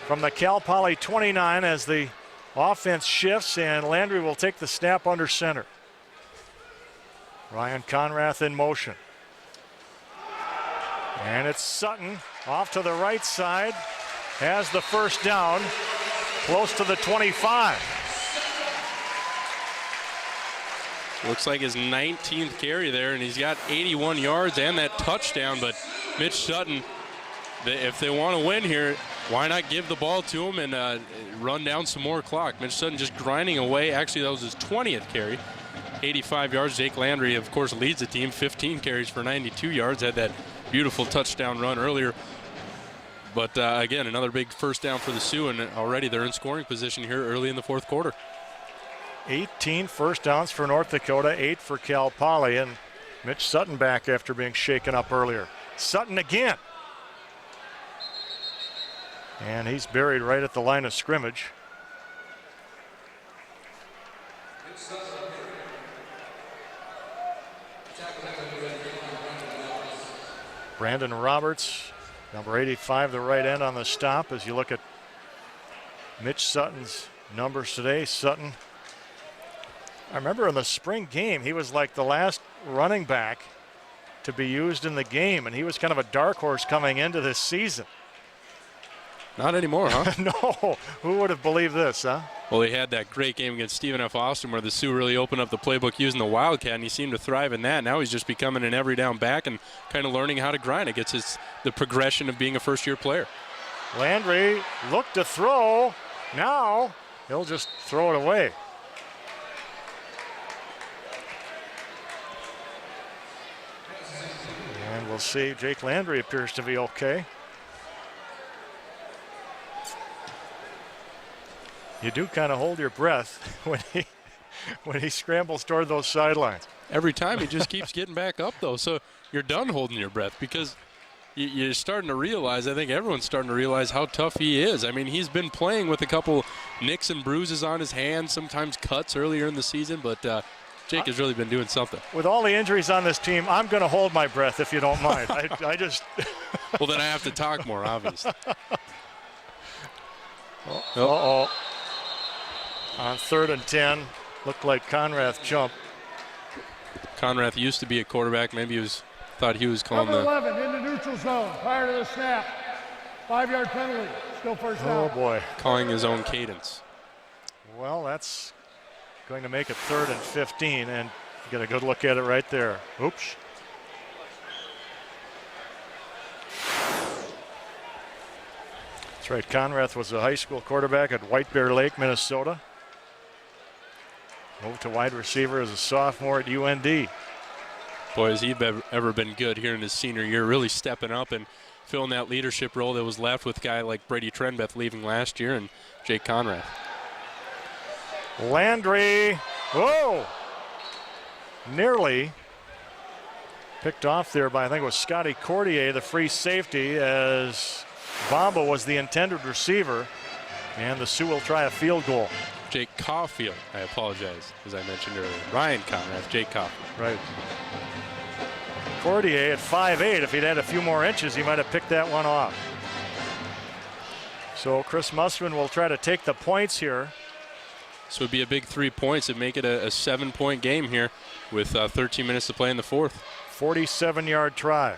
from the Cal Poly 29 as the offense shifts, and Landry will take the snap under center. Ryan Conrath in motion. And it's Sutton off to the right side, has the first down, close to the 25.
Looks like his 19th carry there, and he's got 81 yards and that touchdown. But Mitch Sutton, if they want to win here, why not give the ball to him and run down some more clock? Mitch Sutton just grinding away. Actually, that was his 20th carry. 85 yards. Jake Landry, of course, leads the team. 15 carries for 92 yards. Had that beautiful touchdown run earlier. But again, another big first down for the Sioux, and already they're in scoring position here early in the fourth quarter.
18 first downs for North Dakota, 8 for Cal Poly, and Mitch Sutton back after being shaken up earlier. Sutton again. And he's buried right at the line of scrimmage. Brandon Roberts, number 85, the right end on the stop. As you look at Mitch Sutton's numbers today, Sutton, I remember in the spring game, he was like the last running back to be used in the game, and he was kind of a dark horse coming into this season.
Not anymore, huh?
No. Who would have believed this, huh?
Well, he had that great game against Stephen F. Austin where the Sioux really opened up the playbook using the Wildcat, and he seemed to thrive in that. Now he's just becoming an every down back and kind of learning how to grind. It gets the progression of being a first-year player.
Landry looked to throw. Now he'll just throw it away. And we'll see. Jake Landry appears to be okay. You do kind of hold your breath when he scrambles toward those sidelines.
Every time he just keeps getting back up, though. So you're done holding your breath because you're starting to realize, I think everyone's starting to realize how tough he is. I mean, he's been playing with a couple nicks and bruises on his hands, sometimes cuts earlier in the season, but Jake has really been doing something.
With all the injuries on this team, I'm going to hold my breath if you don't mind. I just...
Well, then I have to talk more, obviously.
Uh-oh. On 3rd and 10, looked like Conrath jumped.
Conrath used to be a quarterback. Maybe he thought he was calling
Number 11 in the neutral zone prior to the snap. 5-yard penalty. Still first down.
Oh, boy.
Calling his own cadence.
Well, that's going to make it 3rd and 15, and get a good look at it right there. Oops. That's right. Conrath was a high school quarterback at White Bear Lake, Minnesota. Moved to wide receiver as a sophomore at UND.
Boy, has he ever been good here in his senior year, really stepping up and filling that leadership role that was left with a guy like Brady Trenbeth leaving last year and Jake Conrath.
Landry, whoa! Nearly picked off there by, I think it was Scotty Cordier, the free safety, as Bamba was the intended receiver. And the Sioux will try a field goal.
Jake Caulfield, I apologize, as I mentioned earlier. Ryan Conrad, Jake Caulfield.
Right. Cordier at 5'8", if he'd had a few more inches, he might have picked that one off. So Chris Musman will try to take the points here.
This would be a big 3 points and make it a 7-point game here with 13 minutes to play in the fourth.
47-yard try.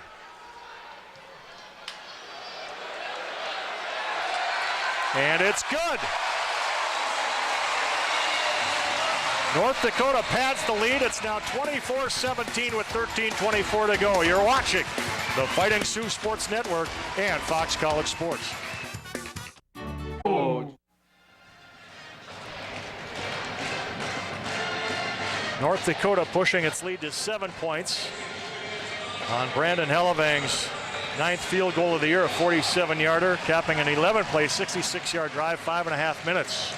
And it's good. North Dakota pads the lead. It's now 24-17 with 13:24 to go. You're watching the Fighting Sioux Sports Network and Fox College Sports. North Dakota pushing its lead to 7 points on Brandon Hellevang's 9th field goal of the year, a 47-yarder, capping an 11-play, 66-yard drive, 5.5 minutes.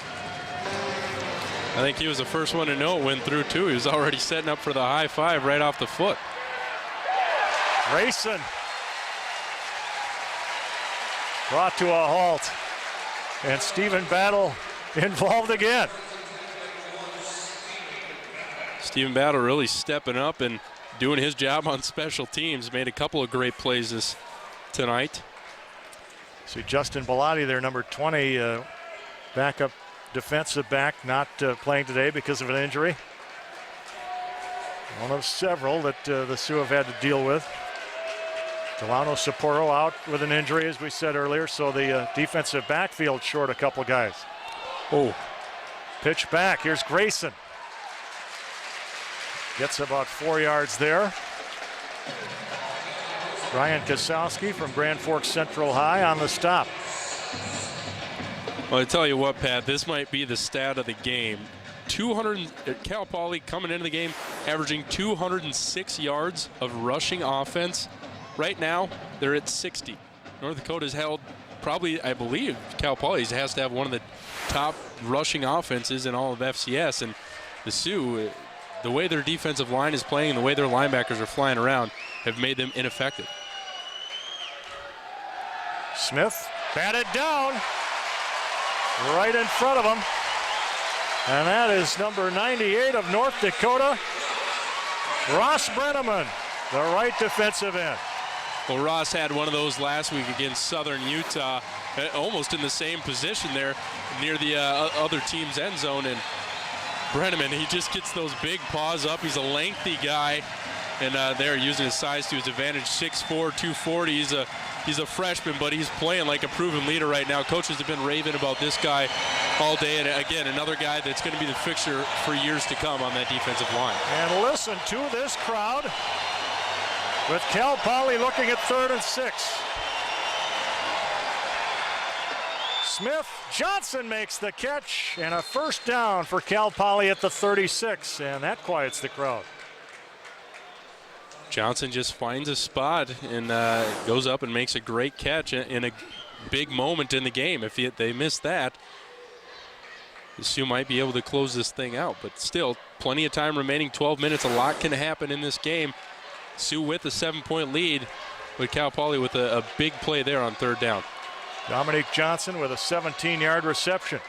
I think he was the first one to know it went through, too. He was already setting up for the high five right off the foot.
Grayson brought to a halt. And Stephen Battle involved again.
Stephen Battle really stepping up and doing his job on special teams. Made a couple of great plays tonight.
See Justin Bellotti there, number 20, backup defensive back, not playing today because of an injury. One of several that the Sioux have had to deal with. Delano Sapporo out with an injury, as we said earlier, so the defensive backfield short a couple guys.
Oh.
Pitch back, here's Grayson. Gets about 4 yards there. Ryan Kosowski from Grand Forks Central High on the stop.
Well, I tell you what, Pat, this might be the stat of the game. Cal Poly coming into the game averaging 206 yards of rushing offense. Right now, they're at 60. North Dakota's held probably, I believe, Cal Poly has to have one of the top rushing offenses in all of FCS. And the Sioux, the way their defensive line is playing and the way their linebackers are flying around have made them ineffective.
Smith batted down right in front of him. And that is number 98 of North Dakota, Ross Brenneman, the right defensive end.
Well, Ross had one of those last week against Southern Utah, almost in the same position there near the other team's end zone. And Brenneman, he just gets those big paws up. He's a lengthy guy, and they're using his size to his advantage. 6'4", 240. He's a freshman, but he's playing like a proven leader right now. Coaches have been raving about this guy all day. And again, another guy that's going to be the fixture for years to come on that defensive line.
And listen to this crowd with Cal Poly looking at 3rd and 6. Smith Johnson makes the catch and a first down for Cal Poly at the 36, and that quiets the crowd.
Johnson just finds a spot and goes up and makes a great catch in a big moment in the game. If they miss that, the Sioux might be able to close this thing out. But still, plenty of time remaining, 12 minutes. A lot can happen in this game. Sioux with a 7-point lead, but Cal Poly with a big play there on 3rd down.
Dominique Johnson with a 17-yard reception.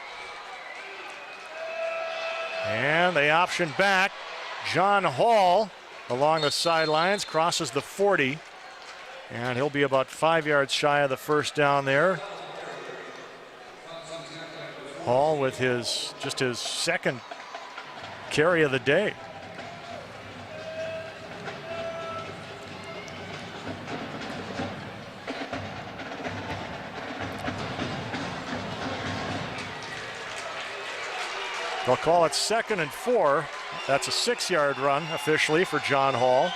And they option back. John Hall along the sidelines, crosses the 40, and he'll be about 5 yards shy of the first down there. Hall with his 2nd carry of the day. They'll call it 2nd and 4. That's a 6-yard run officially for John Hall.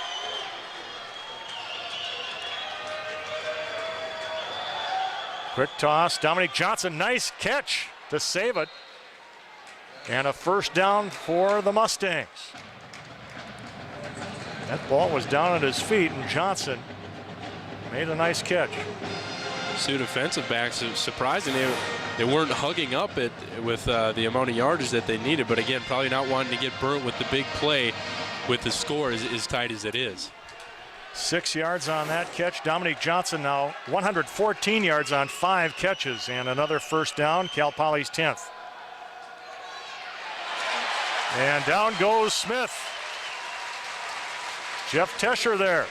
Quick toss, Dominique Johnson, nice catch to save it. And a first down for the Mustangs. That ball was down at his feet, and Johnson made a nice catch.
Sioux defensive backs, surprising they weren't hugging up it with the amount of yardage that they needed, but again, probably not wanting to get burnt with the big play with the score as tight as it is.
6 yards on that catch. Dominique Johnson now 114 yards on 5 catches and another first down. Cal Poly's 10th. And down goes Smith. Jeff Tesher there.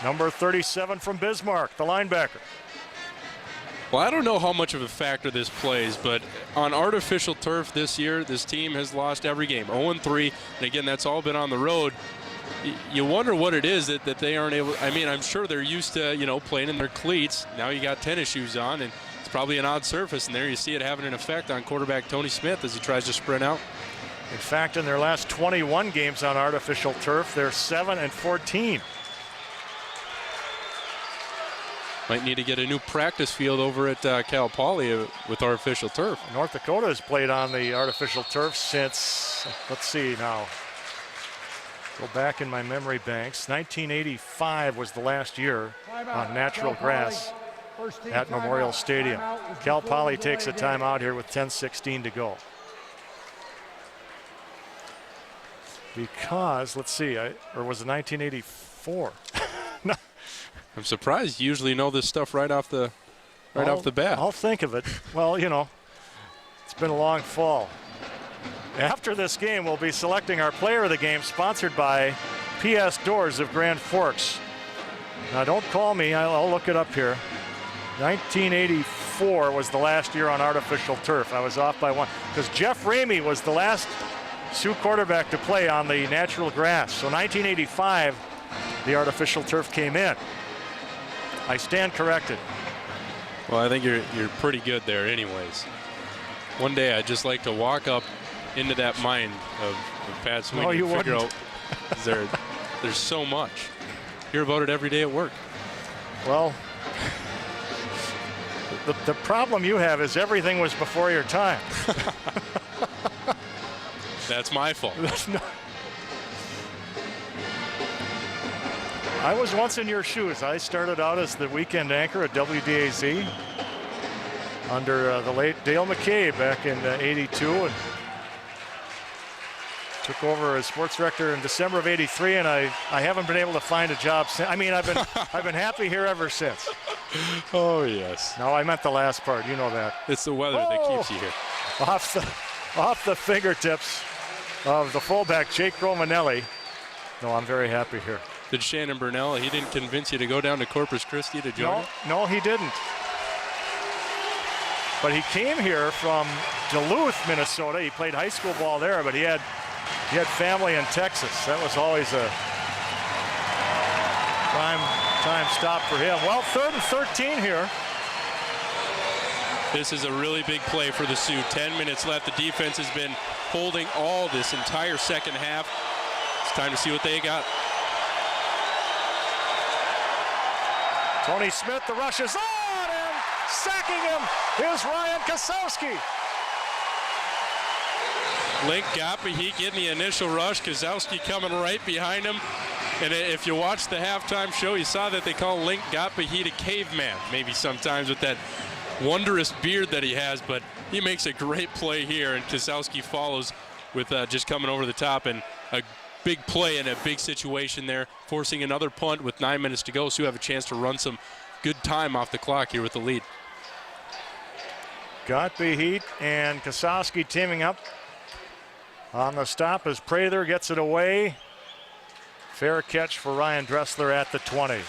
Number 37 from Bismarck, the linebacker.
Well, I don't know how much of a factor this plays, but on artificial turf this year, this team has lost every game, 0-3. And again, that's all been on the road. You wonder what it is that they aren't able. I mean, I'm sure they're used to, playing in their cleats. Now you got tennis shoes on, and it's probably an odd surface. And there you see it having an effect on quarterback Tony Smith as he tries to sprint out.
In fact, in their last 21 games on artificial turf, they're 7-14.
Might need to get a new practice field over at Cal Poly with artificial turf.
North Dakota has played on the artificial turf since, let's see now. Go back in my memory banks. 1985 was the last year on natural grass at Memorial Stadium. Cal Poly takes a timeout here with 10:16 to go. Because, let's see, or was it 1984? No.
I'm surprised you usually know this stuff right off the bat.
I'll think of it. Well, it's been a long fall. After this game, we'll be selecting our player of the game, sponsored by PS Doors of Grand Forks. Now, don't call me. I'll look it up here. 1984 was the last year on artificial turf. I was off by one because Jeff Ramey was the last Sioux quarterback to play on the natural grass. So 1985, the artificial turf came in. I stand corrected.
Well, I think you're pretty good there anyways. One day I'd just like to walk up into that mind of Pat Sweeney
no, you
and figure
wouldn't.
out there's so much. Hear about it every day at work.
Well, the problem you have is everything was before your time.
That's my fault.
I was once in your shoes. I started out as the weekend anchor at WDAZ under the late Dale McCabe back in '82, and took over as sports director in December of '83. And I haven't been able to find a job since. I mean, I've been happy here ever since.
Oh yes.
No, I meant the last part. You know that.
It's the weather that keeps you here.
Off the fingertips of the fullback Jake Romanelli. No, I'm very happy here.
Did Shannon Burnell, he didn't convince you to go down to Corpus Christi to join?
No, he didn't. But he came here from Duluth, Minnesota. He played high school ball there, but he had family in Texas. That was always a prime time stop for him. Well, 3rd and 13 here.
This is a really big play for the Sioux. 10 minutes left. The defense has been holding all this entire second half. It's time to see what they got.
Tony Smith, the rush is on, and sacking him is Ryan Kosowski.
Link Gopahit getting the initial rush. Kosowski coming right behind him. And if you watch the halftime show, you saw that they call Link Gopahit a caveman, maybe sometimes with that wondrous beard that he has. But he makes a great play here, and Kosowski follows with just coming over the top, and a big play in a big situation there, forcing another punt with 9 minutes to go. So you have a chance to run some good time off the clock here with the lead.
Gopahit and Kosowski teaming up on the stop as Prather gets it away. Fair catch for Ryan Dressler at the 20.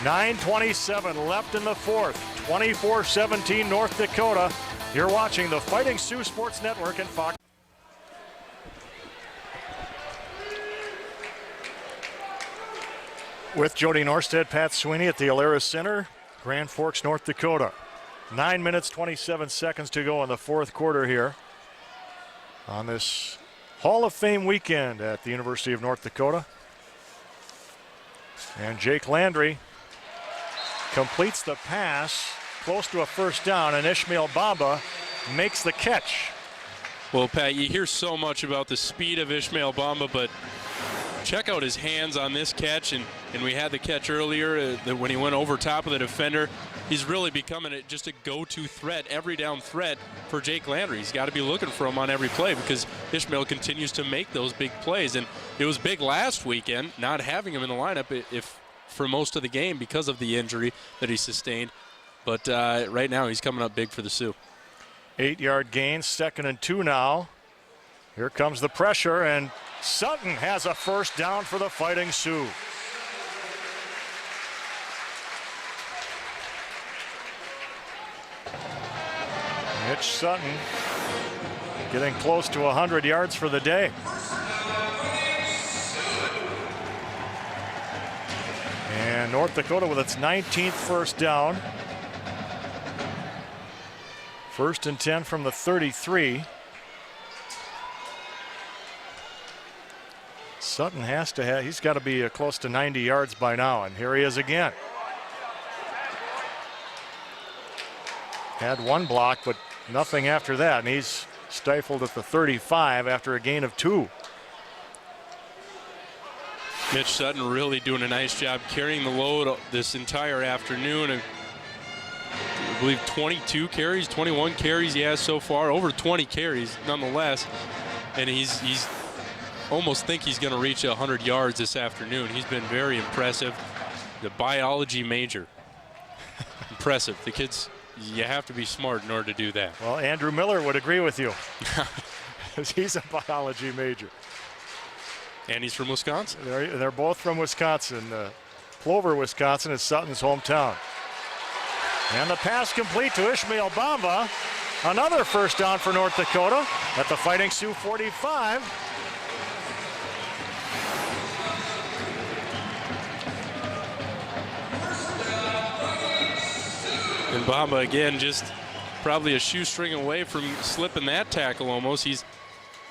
9:27 left in the fourth. 24-17 North Dakota. You're watching the Fighting Sioux Sports Network and Fox. With Jody Norstead, Pat Sweeney at the Alerus Center, Grand Forks, North Dakota. 9 minutes, 27 seconds to go in the fourth quarter here on this Hall of Fame weekend at the University of North Dakota. And Jake Landry completes the pass close to a first down, and Ishmael Bamba makes the catch.
Well, Pat, you hear so much about the speed of Ishmael Bamba, but check out his hands on this catch, and we had the catch earlier when he went over top of the defender. He's really becoming just a go-to threat, every down threat for Jake Landry. He's got to be looking for him on every play because Ishmael continues to make those big plays. And it was big last weekend, not having him in the lineup. If for most of the game because of the injury that he sustained. But right now he's coming up big for the Sioux.
8-yard gain, 2nd and 2 now. Here comes the pressure, and Sutton has a first down for the Fighting Sioux. Mitch Sutton getting close to 100 yards for the day. And North Dakota with its 19th first down. 1st and 10 from the 33. Sutton has to have, he's got to be close to 90 yards by now, and here he is again. Had one block, but nothing after that, and he's stifled at the 35 after a gain of 2.
Mitch Sutton really doing a nice job carrying the load this entire afternoon. And I believe 22 carries, 21 carries he has so far, over 20 carries nonetheless. And he's almost think he's going to reach 100 yards this afternoon. He's been very impressive. The biology major. Impressive. The kids, you have to be smart in order to do that.
Well, Andrew Miller would agree with you. He's a biology major.
And he's from Wisconsin.
They're both from Wisconsin. Plover, Wisconsin is Sutton's hometown. And the pass complete to Ishmael Bamba. Another first down for North Dakota at the Fighting Sioux 45.
And Bamba again just probably a shoestring away from slipping that tackle almost. He's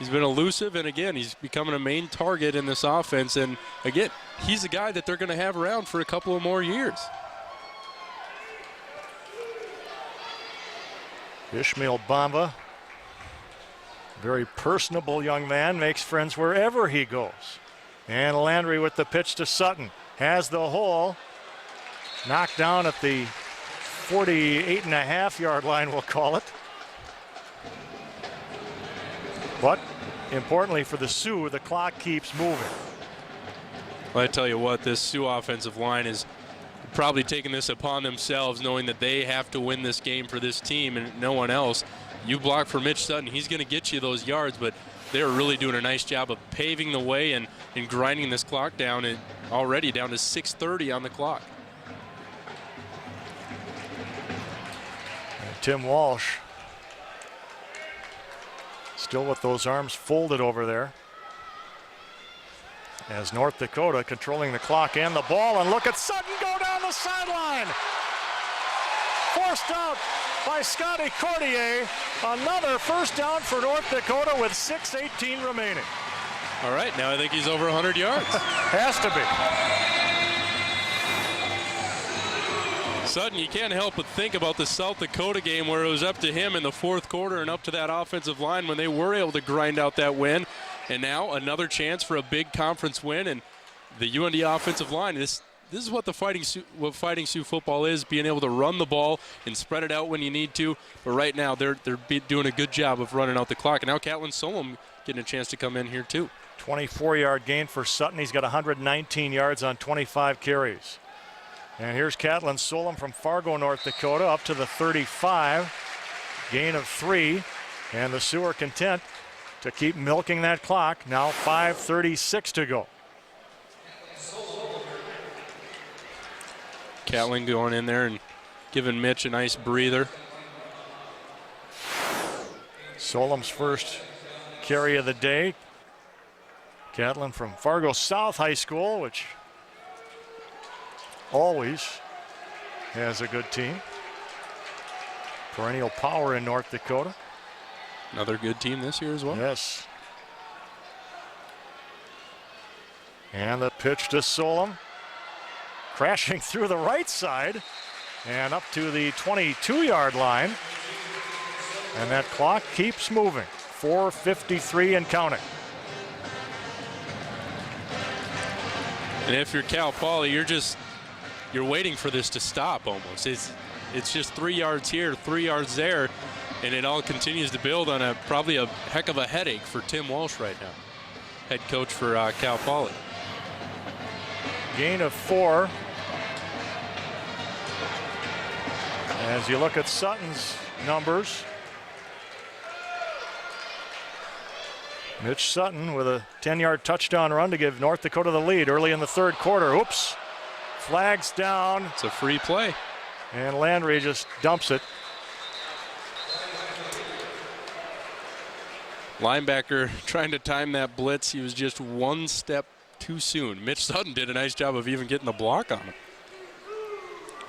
been elusive, and again, he's becoming a main target in this offense. And again, he's a guy that they're going to have around for a couple of more years.
Ishmael Bamba, very personable young man, makes friends wherever he goes. And Landry with the pitch to Sutton. Has the hole. Knocked down at the 48.5-yard line, we'll call it. But importantly for the Sioux, the clock keeps moving.
Well, I tell you what, this Sioux offensive line is probably taking this upon themselves, knowing that they have to win this game for this team and no one else. You block for Mitch Sutton, he's going to get you those yards, but they're really doing a nice job of paving the way and grinding this clock down, and already down to 6:30 on the clock.
And Tim Walsh still with those arms folded over there. As North Dakota controlling the clock and the ball, and look at Sutton go down the sideline. Forced out by Scotty Cordier. Another first down for North Dakota with 6:18 remaining.
All right, now I think he's over 100 yards.
Has to be.
Sutton, you can't help but think about the South Dakota game where it was up to him in the fourth quarter and up to that offensive line when they were able to grind out that win. And now another chance for a big conference win, and the UND offensive line. This is what the Fighting Sioux football is, being able to run the ball and spread it out when you need to. But right now they're doing a good job of running out the clock. And now Catlin Solom getting a chance to come in here too.
24-yard gain for Sutton. He's got 119 yards on 25 carries. And here's Catlin Solom from Fargo, North Dakota, up to the 35. Gain of 3, and the Sioux are content to keep milking that clock. Now 5:36 to go.
Catlin going in there and giving Mitch a nice breather.
Solom's first carry of the day. Catlin from Fargo South High School, which always has a good team. Perennial power in North Dakota.
Another good team this year as well.
Yes. And the pitch to Solom. Crashing through the right side and up to the 22-yard line. And that clock keeps moving. 4:53 and counting.
And if you're Cal Poly, you're waiting for this to stop almost. It's just 3 yards here, 3 yards there. And it all continues to build on probably a heck of a headache for Tim Walsh right now, head coach for Cal Poly.
Gain of 4 As you look at Sutton's numbers, Mitch Sutton with a 10-yard touchdown run to give North Dakota the lead early in the third quarter. Oops. Flags down.
It's a free play.
And Landry just dumps it.
Linebacker trying to time that blitz. He was just one step too soon. Mitch Sutton did a nice job of even getting the block on him.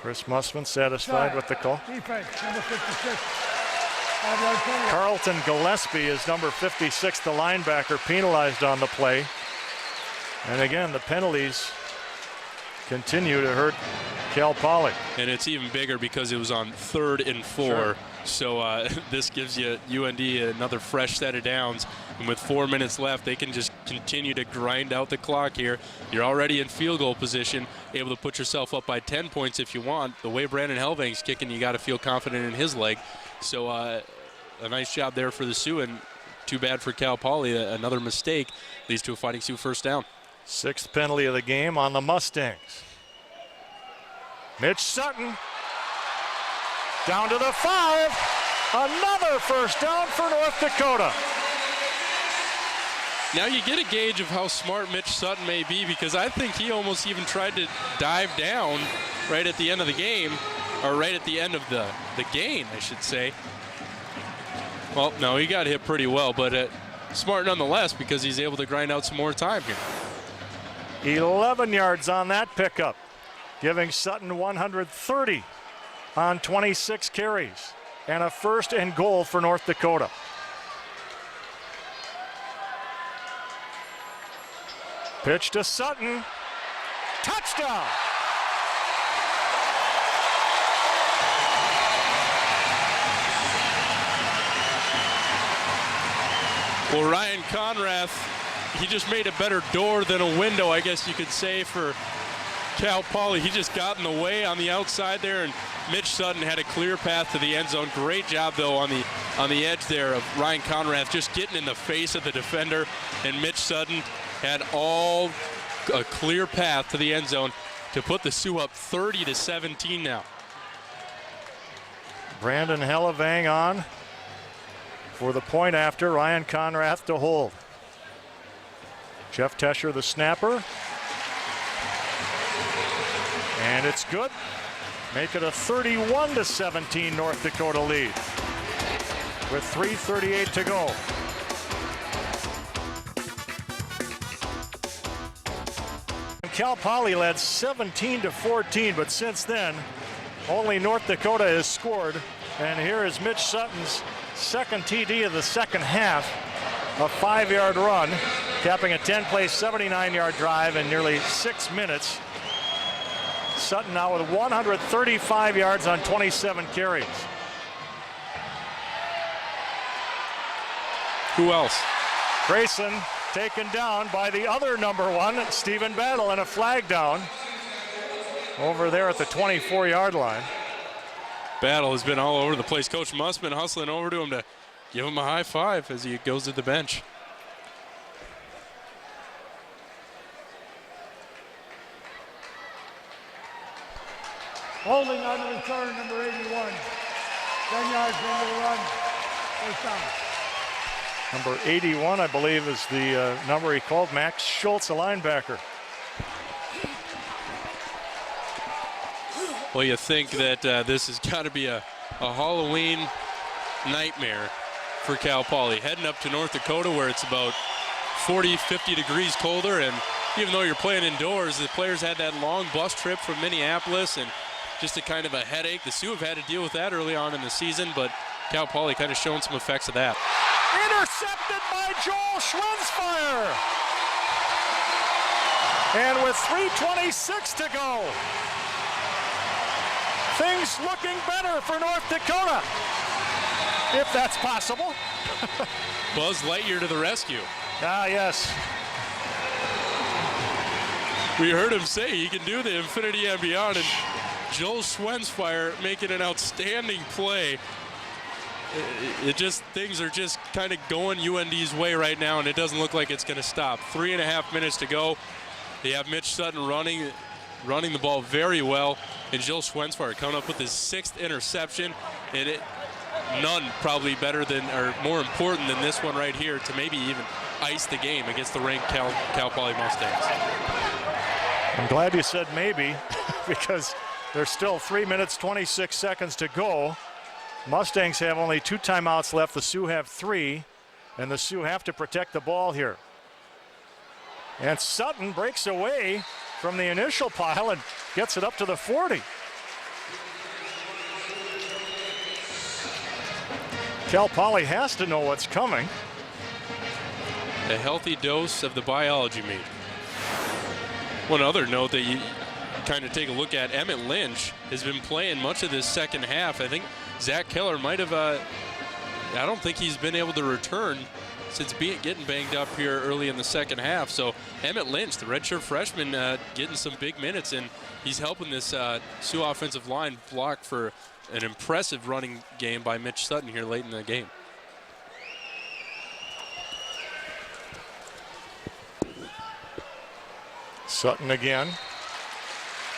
Chris Mussman satisfied with the call.
Defense, number 56. 5-yard penalty.
Carlton Gillespie is number 56, the linebacker, penalized on the play. And again, the penalties continue to hurt Cal Poly.
And it's even bigger because it was on 3rd and 4.
Sure.
So this gives you UND another fresh set of downs. And with 4 minutes left, they can just continue to grind out the clock here. You're already in field goal position, able to put yourself up by 10 points if you want. The way Brandon Helvang's kicking, you got to feel confident in his leg. So a nice job there for the Sioux, and too bad for Cal Poly. Another mistake leads to a Fighting Sioux first down.
6th penalty of the game on the Mustangs. Mitch Sutton down to the 5. Another first down for North Dakota.
Now you get a gauge of how smart Mitch Sutton may be, because I think he almost even tried to dive down right at the end of the game, or right at the end of the game, I should say. Well, no, he got hit pretty well, but smart nonetheless, because he's able to grind out some more time here.
11 yards on that pickup, giving Sutton 130 on 26 carries, and a 1st and goal for North Dakota. Pitch to Sutton. Touchdown!
Well, Ryan Conrath, he just made a better door than a window, I guess you could say, for Cal Poly. He just got in the way on the outside there, and Mitch Sutton had a clear path to the end zone. Great job, though, on the edge there of Ryan Conrath, just getting in the face of the defender, and Mitch Sutton had a clear path to the end zone to put the Sioux up 30-17 now.
Brandon Helvang on for the point after. Ryan Conrath to hold. Jeff Tesher, the snapper. And it's good. Make it a 31-17 North Dakota lead with 3:38 to go. Cal Poly led 17-14, but since then, only North Dakota has scored. And here is Mitch Sutton's second TD of the second half, a 5-yard run, capping a 10-play, 79-yard drive in nearly 6 minutes. Sutton now with 135 yards on 27 carries.
Who else?
Grayson taken down by the other number 1, Stephen Battle, and a flag down over there at the 24-yard line.
Battle has been all over the place. Coach Mussman hustling over to him to give him a high five as he goes to the bench.
Holding on the return, number 81. 10 yards into the run. First down.
Number 81, I believe, is the number he called. Max Schultz, a linebacker.
Well, you think that this has got to be a Halloween nightmare for Cal Poly. Heading up to North Dakota where it's about 40, 50 degrees colder, and even though you're playing indoors, the players had that long bus trip from Minneapolis and just a kind of a headache. The Sioux have had to deal with that early on in the season, but Cal Poly kind of showing some effects of that.
Intercepted by Joel Schwenzfeier. And with 3:26 to go, things looking better for North Dakota, if that's possible.
Buzz Lightyear to the rescue.
Ah, yes.
We heard him say he can do the infinity and beyond, and Joel Schwenzfeier making an outstanding play. Things are just kind of going UND's way right now, and it doesn't look like it's going to stop. 3.5 minutes to go. They have Mitch Sutton running. running the ball very well. And Jill Schwensfart coming up with his 6th interception. And none probably better than or more important than this one right here to maybe even ice the game against the ranked Cal Poly Mustangs.
I'm glad you said maybe because there's still 3 minutes, 26 seconds to go. Mustangs have only 2 timeouts left. The Sioux have 3, and the Sioux have to protect the ball here. And Sutton breaks away from the initial pile and gets it up to the 40. Cal Poly has to know what's coming.
A healthy dose of the biology meat. One other note that you kind of take a look at, Emmett Lynch has been playing much of this second half. I think Zach Keller might have, I don't think he's been able to return since getting banged up here early in the second half. So Emmett Lynch, the redshirt freshman, getting some big minutes, and he's helping this Sioux offensive line block for an impressive running game by Mitch Sutton here late in the game.
Sutton again,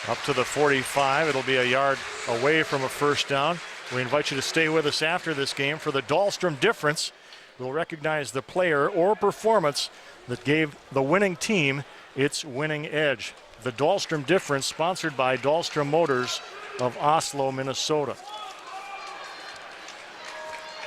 up to the 45. It'll be a yard away from a first down. We invite you to stay with us after this game for the Dahlstrom difference. We'll recognize the player or performance that gave the winning team its winning edge. The Dahlstrom difference, sponsored by Dahlstrom Motors of Oslo, Minnesota.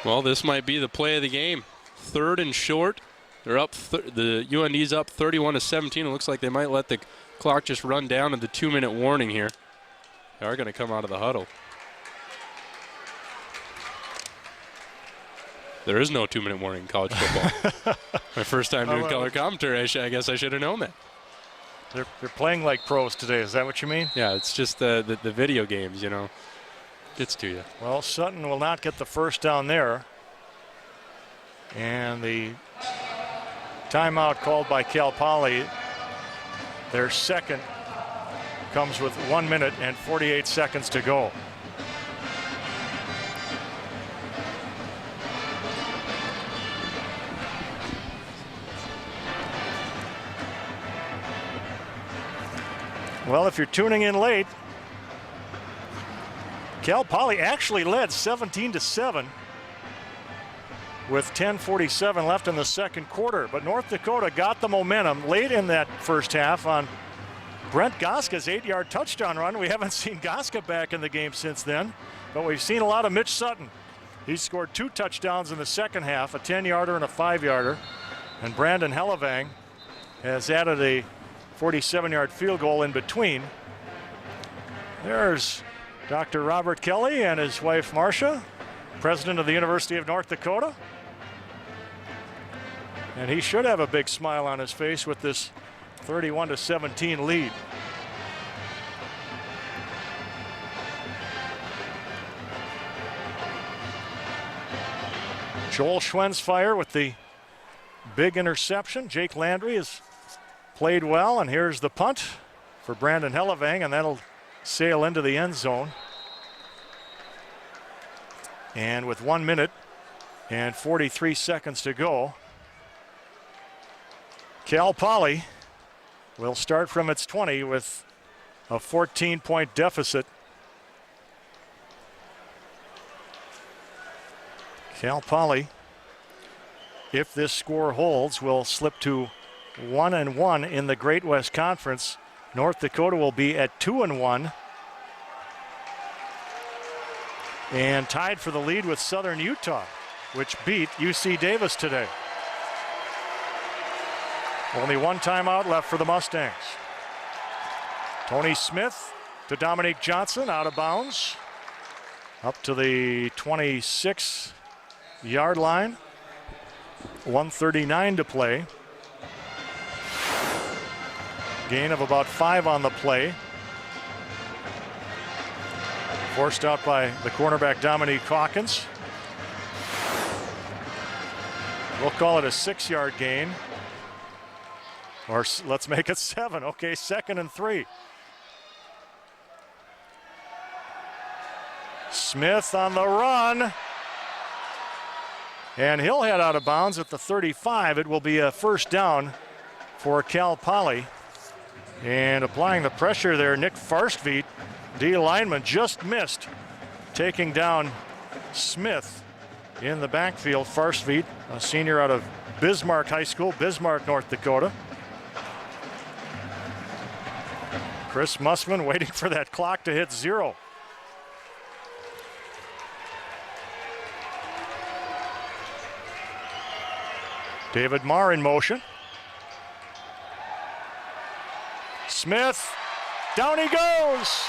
Well, this might be the play of the game. 3rd and short. They're up. The UND's up 31-17. It looks like they might let the clock just run down to the 2-minute warning here. They are going to come out of the huddle. There is no 2-minute warning in college football. My first time doing color commentary. I guess I should have known that.
They're playing like pros today. Is that what you mean?
Yeah, it's just the video games, you know. Gets to you.
Well, Sutton will not get the first down there. And the timeout called by Cal Poly, their second, comes with 1 minute and 48 seconds to go. Well, if you're tuning in late, Cal Poly actually led 17-7 with 10:47 left in the second quarter. But North Dakota got the momentum late in that first half on Brent Goska's 8-yard touchdown run. We haven't seen Goska back in the game since then, but we've seen a lot of Mitch Sutton. He scored 2 touchdowns in the second half, a 10-yarder and a 5-yarder. And Brandon Hellevang has added a 47-yard field goal in between. There's Dr. Robert Kelly and his wife Marcia, president of the University of North Dakota. And he should have a big smile on his face with this 31-17 lead. Joel Schwensfire with the big interception. Jake Landry has played well, and here's the punt for Brandon Hellevang, and that'll sail into the end zone. And with 1 minute and 43 seconds to go, Cal Poly will start from its 20 with a 14-point deficit. Cal Poly, if this score holds, will slip to 1-1 in the Great West Conference. North Dakota will be at 2-1 and tied for the lead with Southern Utah, which beat UC Davis today. Only 1 timeout left for the Mustangs. Tony Smith to Dominique Johnson, out of bounds, up to the 26-yard line. 1:39 to play. Gain of about 5 on the play. Forced out by the cornerback Dominique Hawkins. We'll call it a 6-yard gain. Or let's make it 7. Okay, 2nd and 3. Smith on the run. And he'll head out of bounds at the 35. It will be a first down for Cal Poly. And applying the pressure there, Nick Farstveit, D lineman, just missed taking down Smith in the backfield. Farstveit, a senior out of Bismarck High School, Bismarck, North Dakota. Chris Mussman waiting for that clock to hit 0. David Marr in motion. Smith, down he goes.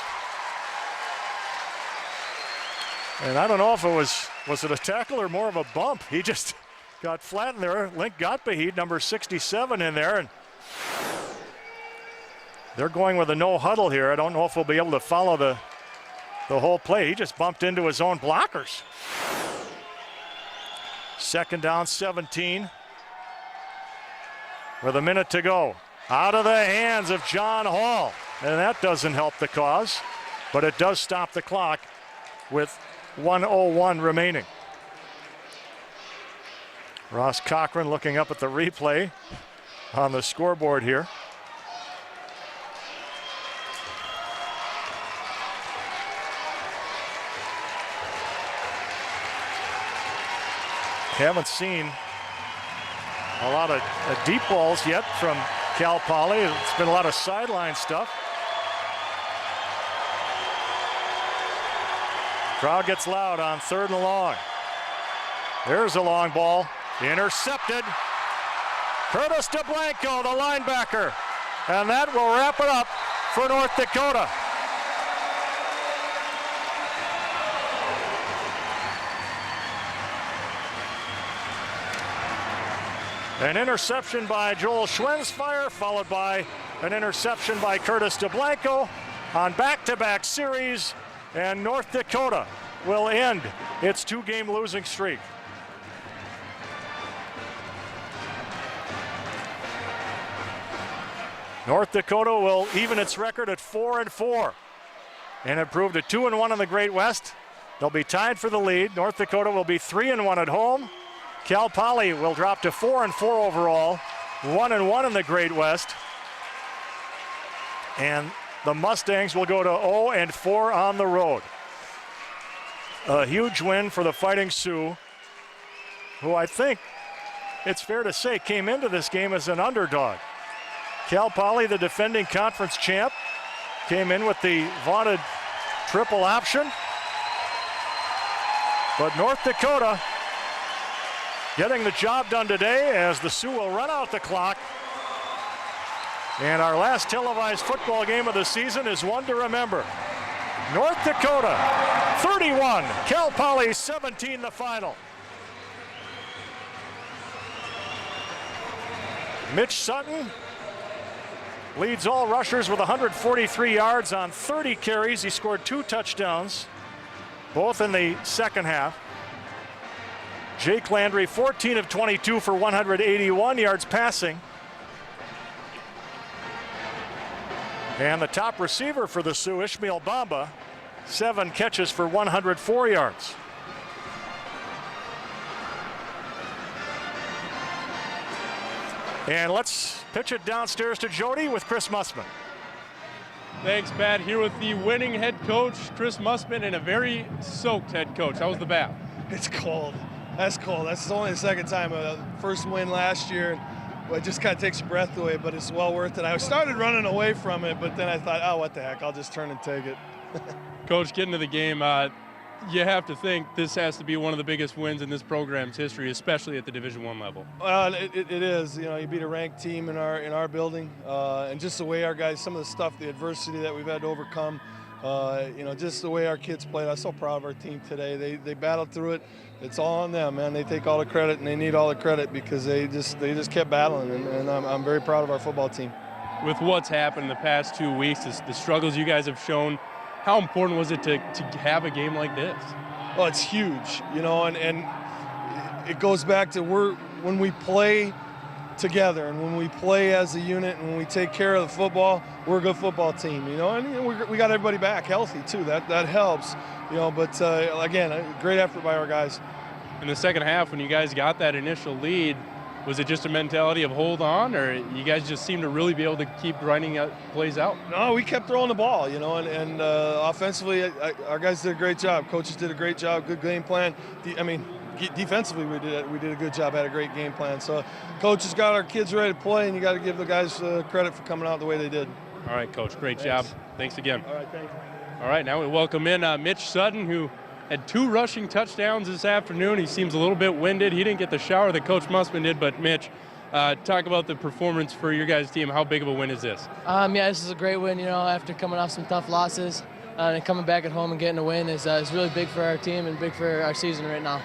And I don't know if it was it a tackle or more of a bump? He just got flat in there. Link Gottbeheed, number 67 in there. And they're going with a no huddle here. I don't know if we'll be able to follow the whole play. He just bumped into his own blockers. 2nd down, 17. With a minute to go. Out of the hands of John Hall. And that doesn't help the cause, but it does stop the clock with 1:01 remaining. Ross Cochran looking up at the replay on the scoreboard here. Haven't seen a lot of deep balls yet from Cal Poly. It's been a lot of sideline stuff. Crowd gets loud on 3rd and long. There's a long ball. Intercepted. Curtis DeBlanco, the linebacker. And that will wrap it up for North Dakota. An interception by Joel Schwensfire, followed by an interception by Curtis DeBlanco on back-to-back series, and North Dakota will end its 2-game losing streak. North Dakota will even its record at 4-4 and improve to 2-1 in the Great West. They'll be tied for the lead. North Dakota will be 3-1 at home. Cal Poly will drop to 4-4 overall, 1-1 in the Great West. And the Mustangs will go to 0-4 on the road. A huge win for the Fighting Sioux, who I think it's fair to say came into this game as an underdog. Cal Poly, the defending conference champ, came in with the vaunted triple option. But North Dakota getting the job done today as the Sioux will run out the clock. And our last televised football game of the season is one to remember. North Dakota 31, Cal Poly 17 the final. Mitch Sutton leads all rushers with 143 yards on 30 carries. He scored 2 touchdowns, both in the second half. Jake Landry, 14 of 22 for 181 yards passing. And the top receiver for the Sioux, Ishmael Bamba, 7 catches for 104 yards. And let's pitch it downstairs to Jody with Chris Mussman.
Thanks, Pat. Here with the winning head coach, Chris Mussman, and a very soaked head coach. How was the bath?
It's cold. That's cold. That's only the second time. First win last year. Well, it just kind of takes your breath away, but it's well worth it. I started running away from it, but then I thought, oh, what the heck? I'll just turn and take it.
Coach, getting to the game, you have to think this has to be one of the biggest wins in this program's history, especially at the Division I level.
It is. You know, you beat a ranked team in our building, and just the way our guys, some of the stuff, the adversity that we've had to overcome, you know, just the way our kids played. I'm so proud of our team today. They battled through it. It's all on them, man. They take all the credit, and they need all the credit because they just kept battling, and I'm very proud of our football team.
With what's happened in the past 2 weeks, the struggles you guys have shown, how important was it to have a game like this?
Well, it's huge, you know, and it goes back to when we play together and when we play as a unit and when we take care of the football, we're a good football team, you know, and we got everybody back healthy too. That helps, you know, but again, a great effort by our guys.
In the second half, when you guys got that initial lead, Was it just a mentality of hold on, or you guys just seem to really be able to keep grinding out plays out?
No, we kept throwing the ball, and offensively, our guys did a great job. Coaches did a great job, good game plan. Defensively, we did a good job, had a great game plan. So coaches got our kids ready to play, and you got to give the guys credit for coming out the way they did.
All right, Coach, great job. Thanks again.
All right, thanks.
All right, now we welcome in Mitch Sutton, who had 2 rushing touchdowns this afternoon. He seems a little bit winded. He didn't get the shower that Coach Mussman did, but Mitch, talk about the performance for your guys' team. How big of a win is this?
Yeah, this is a great win, after coming off some tough losses. And coming back at home and getting a win is really big for our team and big for our season right now.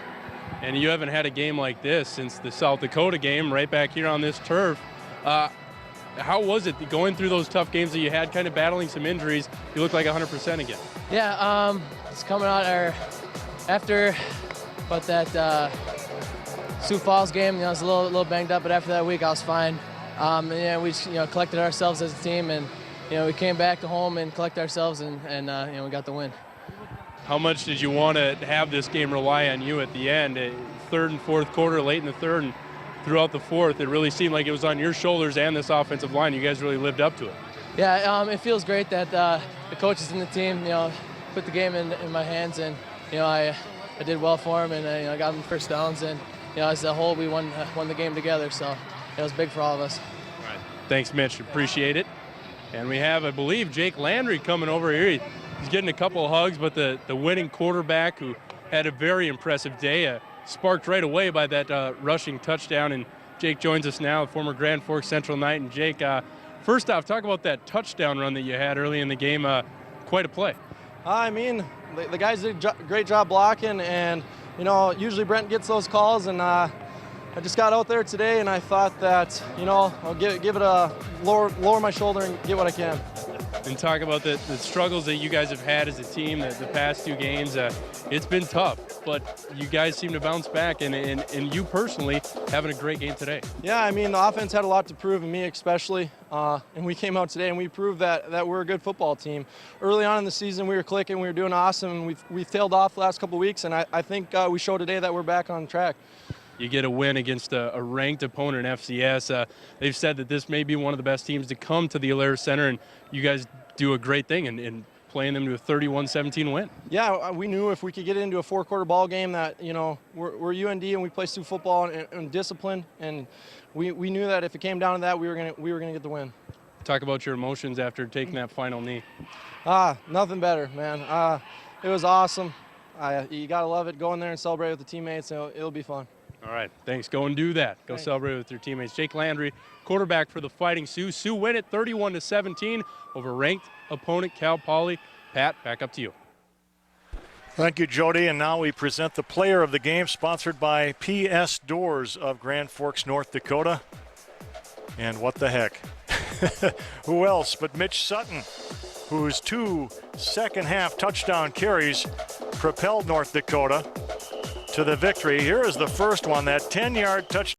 And you haven't had a game like this since the South Dakota game right back here on this turf. How was it going through those tough games that you had, kind of battling some injuries? You look like 100% again.
Yeah, it's coming out after that Sioux Falls game. I was a little banged up, but after that week I was fine. We just, collected ourselves as a team, and we came back to home and collected ourselves, and we got the win.
How much did you want to have this game rely on you at the end? Third and fourth quarter, late in the third, and throughout the fourth, it really seemed like it was on your shoulders and this offensive line. You guys really lived up to it. Yeah,
it feels great that the coaches and the team, put the game in my hands, and I did well for them, and I got them first downs, and as a whole, we won the game together. So it was big for all of us.
All right. Thanks, Mitch. Appreciate it. And we have, I believe, Jake Landry coming over here. He's getting a couple of hugs, but the winning quarterback, who had a very impressive day, sparked right away by that rushing touchdown. And Jake joins us now, former Grand Forks Central Knight. And Jake, first off, talk about that touchdown run that you had early in the game. Quite a play.
The guys did a great job blocking, and usually Brent gets those calls, and I just got out there today, and I thought that I'll give it a lower my shoulder and get what I can.
And talk about the struggles that you guys have had as a team the past 2 games. It's been tough, but you guys seem to bounce back, and you personally having a great game today.
Yeah, the offense had a lot to prove, and me especially. And we came out today and we proved that we're a good football team. Early on in the season, we were clicking, we were doing awesome, and we've tailed off the last couple of weeks, and I think we showed today that we're back on track.
You get a win against a ranked opponent in FCS. They've said that this may be one of the best teams to come to the Alaris Center, and you guys do a great thing in playing them to a 31-17 win.
Yeah, we knew if we could get into a 4-quarter ball game that, we're UND and we play through football and discipline, and we knew that if it came down to that, we were gonna get the win.
Talk about your emotions after taking that final knee.
Nothing better, man. It was awesome. You gotta love it. Go in there and celebrate with the teammates. It'll be fun.
All right, thanks. Go and do that. Go celebrate with your teammates. Jake Landry, quarterback for the Fighting Sioux. Sioux win it 31-17 over ranked opponent Cal Poly. Pat, back up to you.
Thank you, Jody. And now we present the player of the game, sponsored by PS Doors of Grand Forks, North Dakota. And what the heck? Who else but Mitch Sutton, whose 2 second-half touchdown carries propelled North Dakota to the victory. Here is the first one, that 10-yard touchdown.